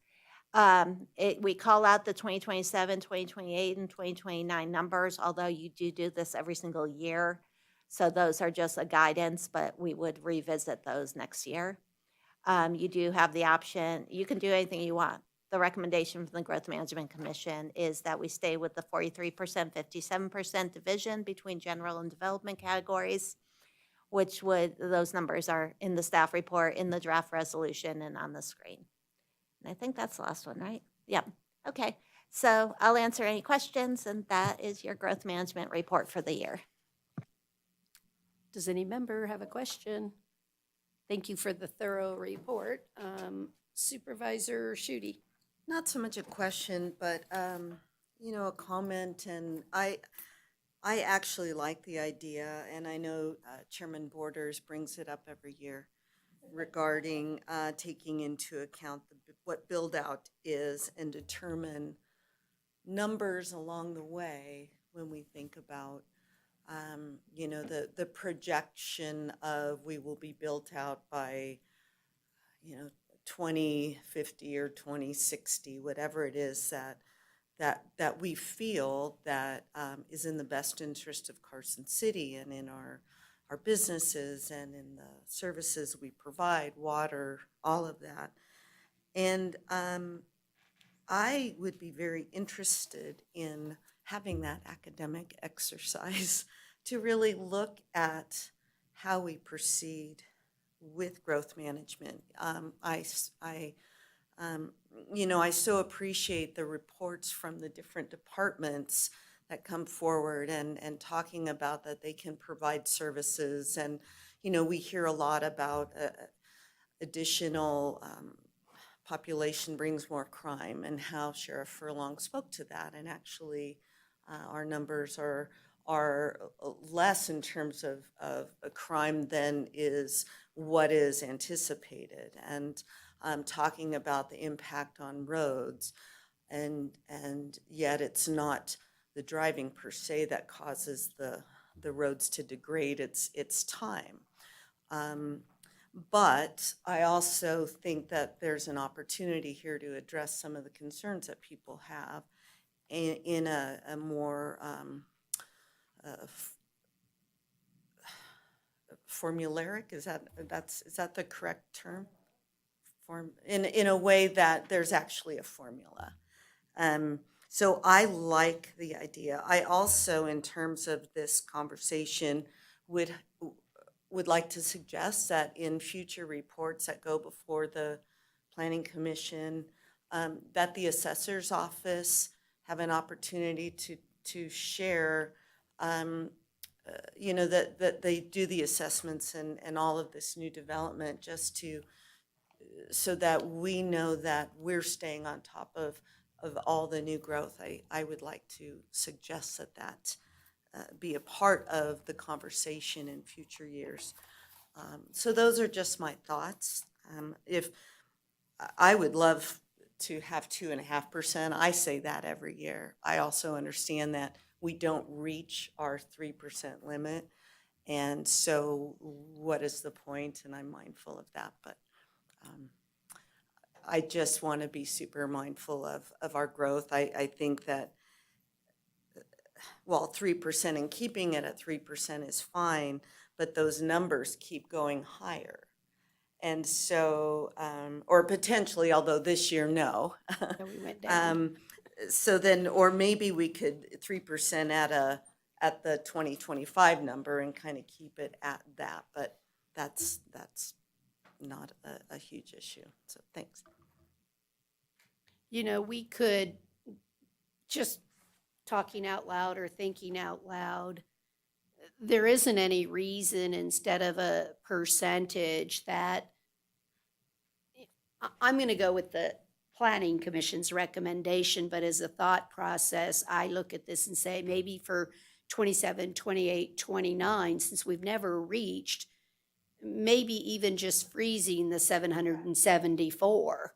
We call out the 2027, 2028, and 2029 numbers, although you do this every single year. So those are just a guidance, but we would revisit those next year. You do have the option. You can do anything you want. The recommendation from the Growth Management Commission is that we stay with the 43%, 57% division between general and development categories, those numbers are in the staff report, in the draft resolution, and on the screen. And I think that's the last one, right? Yep. Okay. So I'll answer any questions, and that is your growth management report for the year. Does any member have a question? Thank you for the thorough report. Supervisor Schutte. Not so much a question, but, a comment, and I actually like the idea, and I know Chairman Borders brings it up every year regarding taking into account what build-out is and determine numbers along the way when we think about, you know, the projection of we will be built out by, you know, 2050 or 2060, whatever it is that we feel that is in the best interest of Carson City and in our businesses and in the services we provide, water, all of that. And I would be very interested in having that academic exercise to really look at how we proceed with growth management. You know, I so appreciate the reports from the different departments that come forward and talking about that they can provide services. And, you know, we hear a lot about additional population brings more crime and how Sheriff Furlong spoke to that. And actually, our numbers are less in terms of a crime than is what is anticipated. And talking about the impact on roads, and yet it's not the driving per se that causes the roads to degrade, it's time. But I also think that there's an opportunity here to address some of the concerns that people have in a more formulaic, is that the correct term? In a way that there's actually a formula. So I like the idea. I also, in terms of this conversation, would like to suggest that in future reports that go before the Planning Commission, that the assessor's office have an opportunity to share, you know, that they do the assessments and all of this new development, just to, so that we know that we're staying on top of all the new growth. I would like to suggest that be a part of the conversation in future years. So those are just my thoughts. If I would love to have 2.5%, I say that every year. I also understand that we don't reach our 3% limit, and so what is the point? And I'm mindful of that, but I just want to be super mindful of our growth. I think that, well, 3% and keeping it at 3% is fine, but those numbers keep going higher. And so, or potentially, although this year, no. Yeah, we went down. So then, or maybe we could 3% at the 2025 number and kind of keep it at that, but that's not a huge issue. So thanks. You know, we could, just talking out loud or thinking out loud, there isn't any reason instead of a percentage that, I'm going to go with the Planning Commission's recommendation, but as a thought process, I look at this and say maybe for 27, 28, 29, since we've never reached, maybe even just freezing the 774.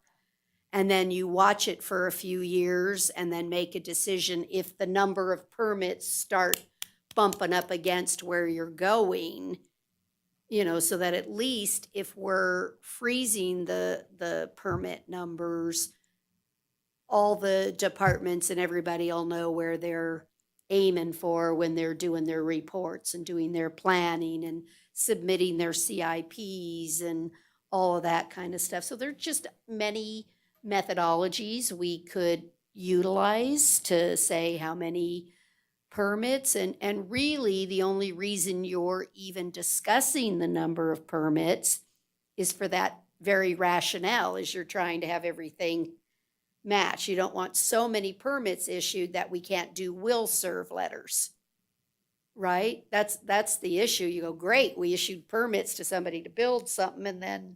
And then you watch it for a few years and then make a decision if the number of permits start bumping up against where you're going, you know, so that at least if we're freezing the permit numbers, all the departments and everybody will know where they're aiming for when they're doing their reports and doing their planning and submitting their CIPs and all of that kind of stuff. So there are just many methodologies we could utilize to say how many permits, and really the only reason you're even discussing the number of permits is for that very rationale, is you're trying to have everything match. You don't want so many permits issued that we can't do will serve letters, right? That's the issue. You go, great, we issued permits to somebody to build something and then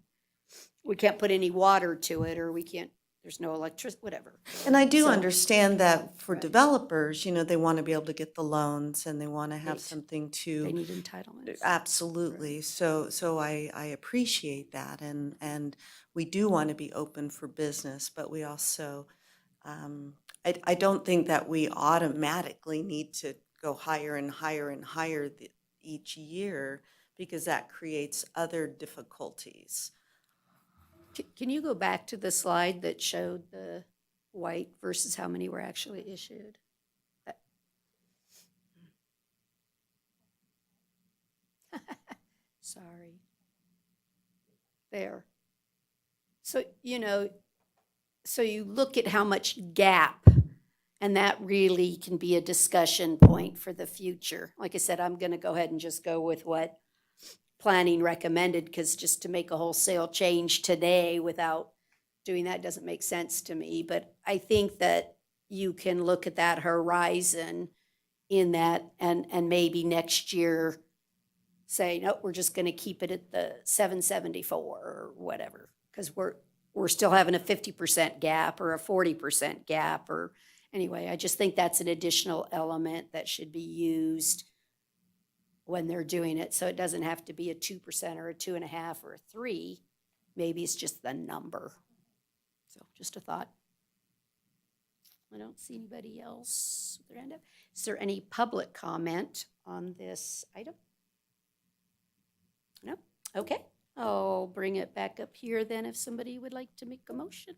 we can't put any water to it, or we can't, there's no electricity, whatever. And I do So- understand that for Right. developers, you know, they want to be able to get the loans and they want to have Right. something to. They need entitlements. Absolutely. So I appreciate that. And we do want to be open for business, but we also, I don't think that we automatically need to go higher and higher and higher each year, because that creates other difficulties. Can you go back to the slide that showed the white versus how many were actually issued? Sorry. There. So, so you look at how much gap, and that really can be a discussion point for the future. Like I said, I'm going to go ahead and just go with what planning recommended, because just to make a wholesale change today without doing that doesn't make sense to me. But I think that you can look at that horizon in that, and maybe next year say, no, we're just going to keep it at the 774 or whatever, because we're still having a 50% gap or a 40% gap, or anyway, I just think that's an additional element that should be used when they're doing it. So it doesn't have to be a 2% or a 2.5 or a 3. Maybe it's just the number. So just a thought. I don't see anybody else with their hand up. Is there any public comment on this item? No? Okay. I'll bring it back up here then if somebody would like to make a motion.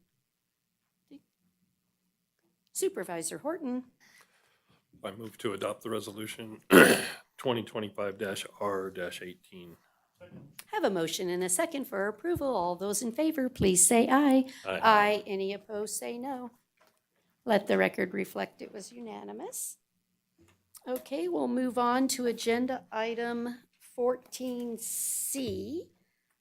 Supervisor Horton. I move to adopt the resolution 2025-R-18. Have a motion and a second for approval. All those in favor, please say aye. Aye. Aye. Any opposed, say no. Let the record reflect it was unanimous. Okay, we'll move on to agenda item 14C.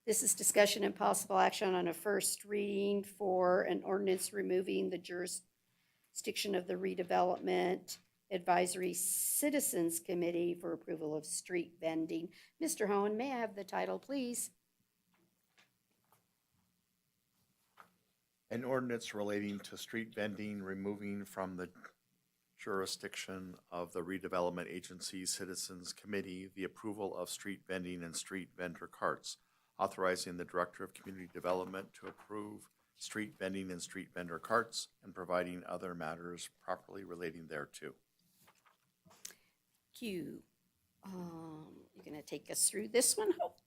This is discussion and possible action on a first reading for an ordinance removing the jurisdiction of the Redevelopment Advisory Citizens Committee for approval of street vending. Mr. Hohen, may I have the title, please? An ordinance relating to street vending, removing from the jurisdiction of the Redevelopment Agency Citizens Committee the approval of street vending and street vendor carts, authorizing the Director of Community Development to approve street vending and street vendor carts, and providing other matters properly relating thereto. Q. You're going to take us through this one, Hope?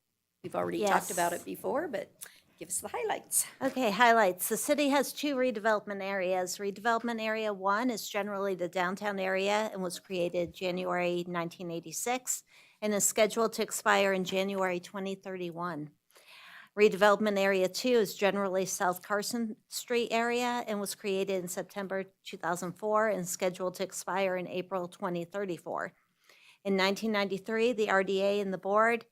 We've already talked about it before, but give us the highlights. Okay, highlights. The city has 2 redevelopment areas. Redevelopment Area 1 is generally the downtown area and was created January 1986 and is scheduled to expire in January 2031. Redevelopment Area 2 is generally South Carson Street area and was created in September 2004 and scheduled to expire in April 2034. In 1993, the RDA and the board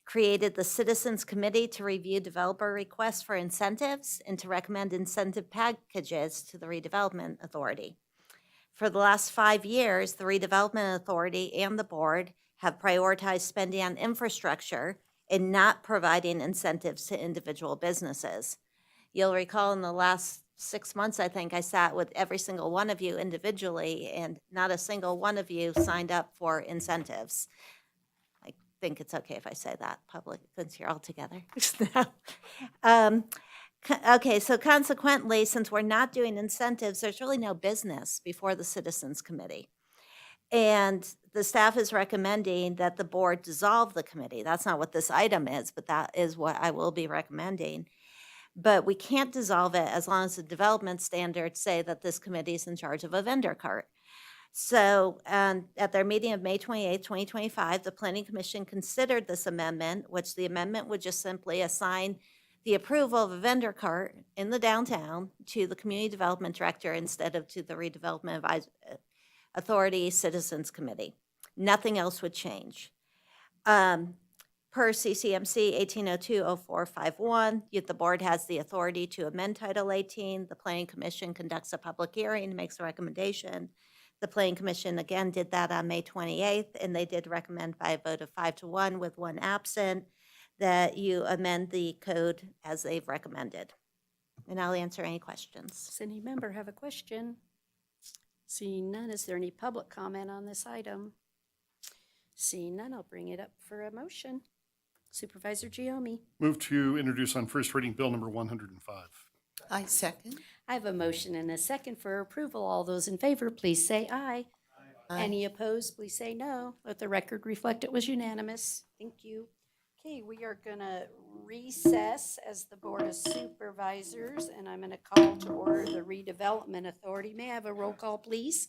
created the Citizens Committee to review developer requests for incentives and to recommend incentive packages to the Redevelopment Authority. For the last 5 years, the Redevelopment Authority and the board have prioritized spending on infrastructure and not providing incentives to individual businesses. You'll recall in the last 6 months, I think I sat with every single one of you individually, and not a single one of you signed up for incentives. I think it's okay if I say that public, since you're all together. Okay, so consequently, since we're not doing incentives, there's really no business before the Citizens Committee. And the staff is recommending that the board dissolve the committee. That's not what this item is, but that is what I will be recommending. But we can't dissolve it as long as the development standards say that this committee is in charge of a vendor cart. So at their meeting of May 28, 2025, the Planning Commission considered this amendment, which the amendment would just simply assign the approval of a vendor cart in the downtown to the Community Development Director instead of to the Redevelopment Authority Citizens Committee. Nothing else would change. Per CCMC 1802-0451, the board has the authority to amend Title 18. The Planning Commission conducts a public hearing and makes a recommendation. The Planning Commission again did that on May 28th, and they did recommend by a vote of 5-1 with 1 absent that you amend the code as they've recommended. And I'll answer any questions. Does any member have a question? Seeing none, is there any public comment on this item? Seeing none, I'll bring it up for a motion. Supervisor Giomi. Move to introduce on first reading Bill number 105. I second. I have a motion and a second for approval. All those in favor, please say aye. Any opposed, please say no. Let the record reflect it was unanimous. Thank you. Okay, we are going to recess as the Board of Supervisors, and I'm going to call to order the Redevelopment Authority. May I have a roll call, please?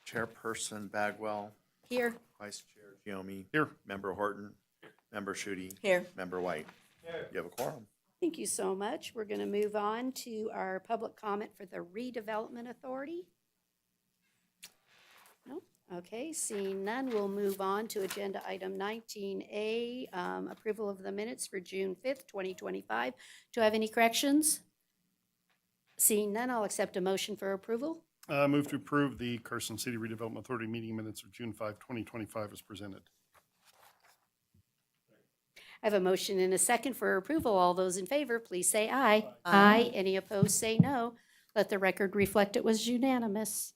Chairperson Bagwell, Here. Vice Chair Giomi. Here. Member Horton, Member Shute. Here. Member White. You have a quorum. Thank you so much. We're going to move on to our public comment for the Redevelopment Authority. No? Okay, seeing none, we'll move on to agenda item 19A, approval of the minutes for June 5th, 2025. Do I have any corrections? Seeing none, I'll accept a motion for approval. Move to approve the Carson City Redevelopment Authority meeting minutes of June 5, 2025 as presented. I have a motion and a second for approval. All those in favor, please say aye. Aye. Any opposed, say no. Let the record reflect it was unanimous.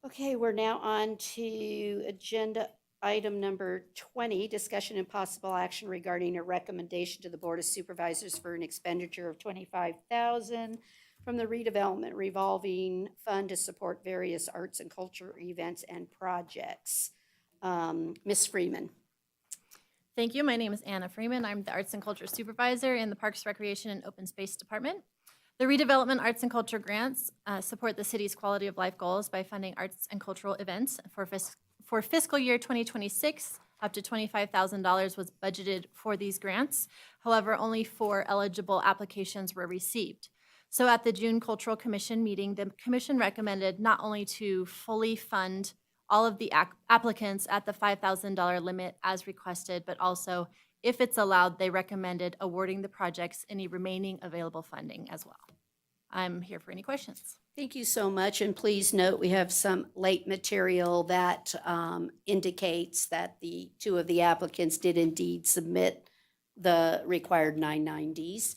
Okay, we're now on to agenda item number 20, discussion and possible action regarding a recommendation to the Board of Supervisors for an expenditure of $25,000 from the Redevelopment Revolving Fund to support various arts and culture events and projects. Ms. Freeman. Thank you. My name is Anna Freeman. I'm the Arts and Culture Supervisor in the Parks, Recreation, and Open Space Department. The Redevelopment Arts and Culture grants support the city's quality of life goals by funding arts and cultural events. For fiscal year 2026, up to $25,000 was budgeted for these grants. However, only 4 eligible applications were received. So at the June Cultural Commission meeting, the commission recommended not only to fully fund all of the applicants at the $5,000 limit as requested, but also, if it's allowed, they recommended awarding the projects any remaining available funding as well. I'm here for any questions. Thank you so much, and please note we have some late material that indicates that the 2 of the applicants did indeed submit the required 990s.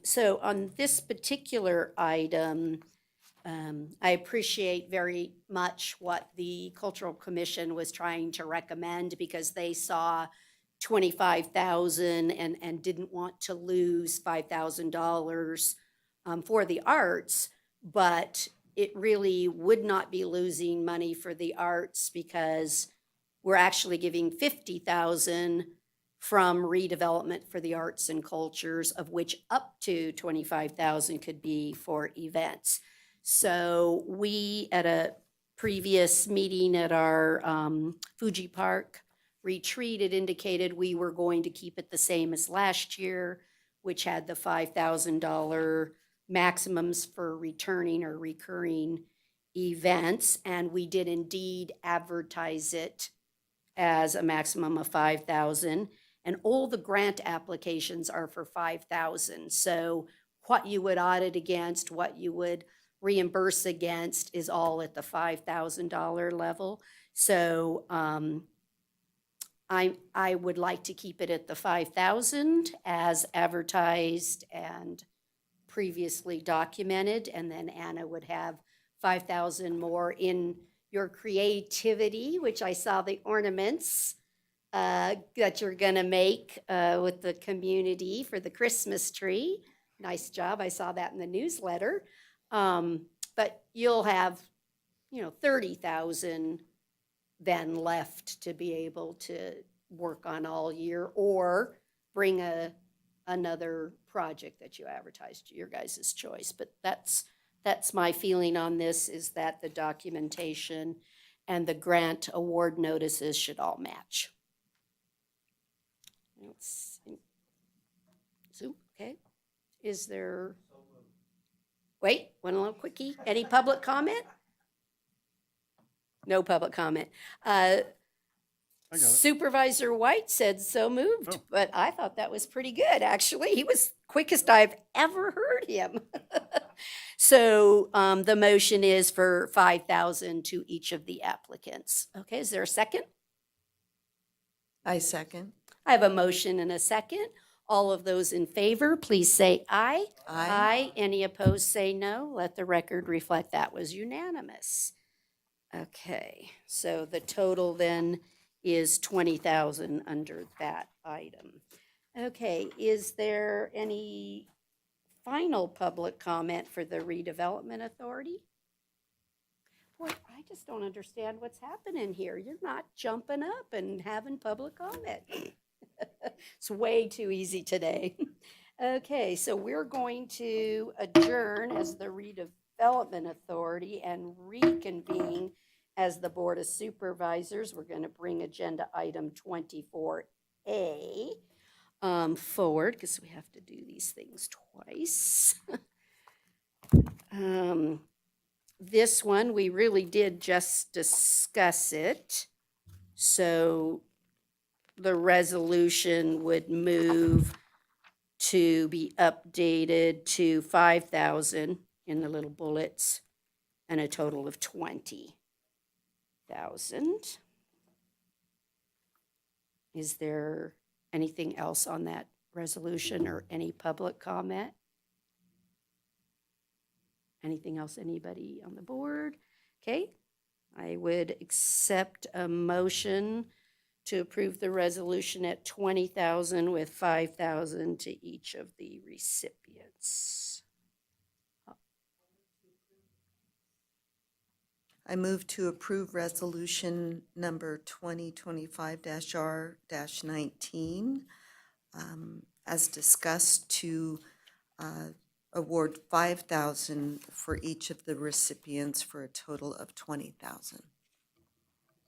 So on this particular item, I appreciate very much what the Cultural Commission was trying to recommend because they saw $25,000 and didn't want to lose $5,000 for the arts, but it really would not be losing money for the arts because we're actually giving $50,000 from redevelopment for the arts and cultures, of which up to $25,000 could be for events. So we, at a previous meeting at our Fuji Park retreat, it indicated we were going to keep it the same as last year, which had the $5,000 maximums for returning or recurring events. And we did indeed advertise it as a maximum of $5,000. And all the grant applications are for $5,000. So what you would audit against, what you would reimburse against is all at the $5,000 level. So I would like to keep it at the $5,000 as advertised and previously documented, and then Anna would have $5,000 more in your creativity, which I saw the ornaments that you're gonna make with the community for the Christmas tree. Nice job, I saw that in the newsletter. But you'll have, $30,000 then left to be able to work on all year or bring another project that you advertised, your guys' choice. But that's my feeling on this, is that the documentation and the grant award notices should all match. Let's see. So, okay, is there? Wait, one little quickie. Any public comment? No public comment. Supervisor White said so moved, but I thought that was pretty good, actually. He was quickest I've ever heard him. So the motion is for $5,000 to each of the applicants. Okay, is there a second? I second. I have a motion and a second. All of those in favor, please say aye. Aye. Any opposed, say no. Let the record reflect that was unanimous. Okay, so the total then is $20,000 under that item. Okay, is there any final public comment for the Redevelopment Authority? Boy, just don't understand what's happening here. You're not jumping up and having public comment. It's way too easy today. Okay, so we're going to adjourn as the Redevelopment Authority and reconvene as the Board of Supervisors. We're going to bring agenda item 24A forward because we have to do these things twice. This one, we really did just discuss it. So the resolution would move to be updated to 5,000 in the little bullets and a total of 20,000. Is there anything else on that resolution or any public comment? Anything else, anybody on the board? Okay, I would accept a motion to approve the resolution at 20,000 with 5,000 to each of the recipients. I move to approve resolution number 2025-R-19 as discussed to award 5,000 for each of the recipients for a total of 20,000.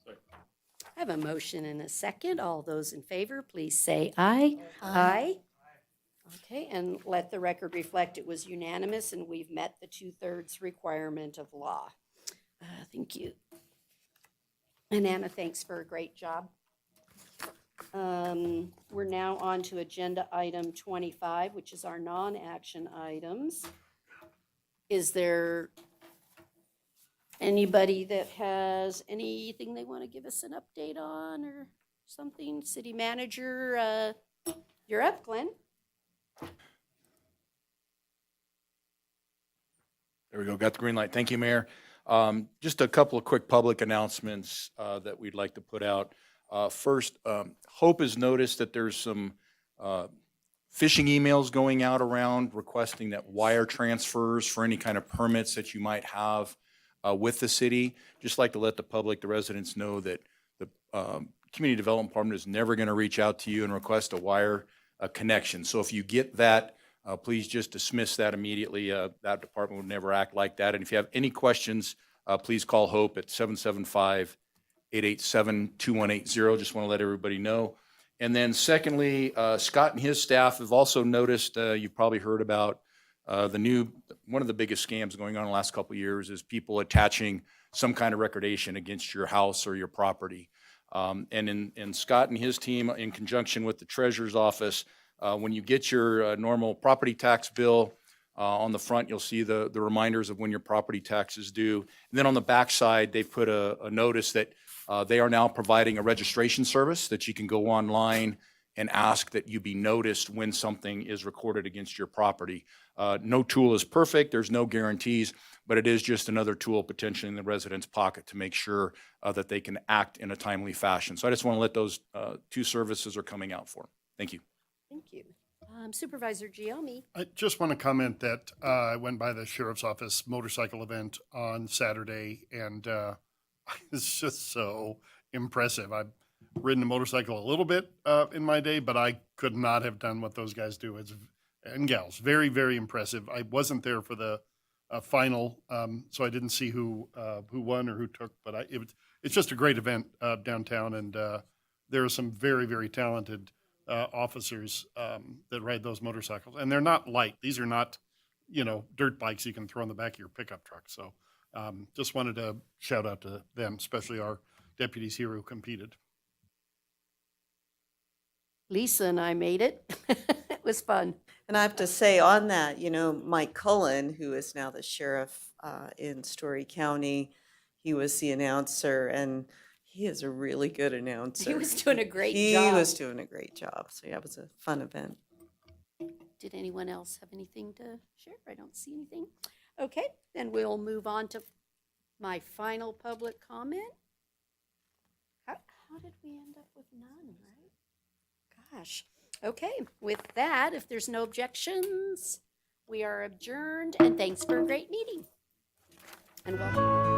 I have a motion and a second. All those in favor, please say aye. Aye. Okay, and let the record reflect it was unanimous and we've met the 2/3 requirement of law. Thank you. And Anna, thanks for a great job. We're now on to agenda item 25, which is our non-action items. Is there anybody that has anything they want to give us an update on or something? City manager, you're up, Glenn. There we go, got the green light. Thank you, Mayor. Just a couple of quick public announcements that we'd like to put out. First, Hope has noticed that there's some phishing emails going out around requesting that wire transfers for any kind of permits that you might have with the city. Just like to let the public, the residents know that the Community Development Department is never going to reach out to you and request a wire connection. So if you get that, please just dismiss that immediately. That department would never act like that. And if you have any questions, please call Hope at 775-887-2180. Just want to let everybody know. And then secondly, Scott and his staff have also noticed, you've probably heard about one of the biggest scams going on in the last couple of years is people attaching some kind of recordation against your house or your property. And Scott and his team, in conjunction with the Treasurer's Office, when you get your normal property tax bill, on the front, you'll see the reminders of when your property tax is due. And then on the back side, they've put a notice that they are now providing a registration service that you can go online and ask that you be noticed when something is recorded against your property. No tool is perfect, there's no guarantees, but it is just another tool potentially in the resident's pocket to make sure that they can act in a timely fashion. So I just want to let those two services are coming out for. Thank you. Thank you. Supervisor Giomi. I just want to comment that I went by the sheriff's office motorcycle event on Saturday, and it's just so impressive. I've ridden a motorcycle a little bit in my day, but I could not have done what those guys do. And gals, very, very impressive. I wasn't there for the final, so I didn't see who won or who took, but it's just a great event downtown, and there are some very, very talented officers that ride those motorcycles, and they're not light. These are not, dirt bikes you can throw in the back of your pickup truck. So just wanted to shout out to them, especially our deputies here who competed. Lisa and I made it. It was fun. And I have to say on that, Mike Cullen, who is now the sheriff in Story County, he was the announcer, and he is a really good announcer. He was doing a great job. He was doing a great job. So yeah, it was a fun event. Did anyone else have anything to share? I don't see anything. Okay, then we'll move on to my final public comment. How did we end up with none, right? Gosh. Okay, with that, if there's no objections, we are adjourned, and thanks for a great meeting. And welcome.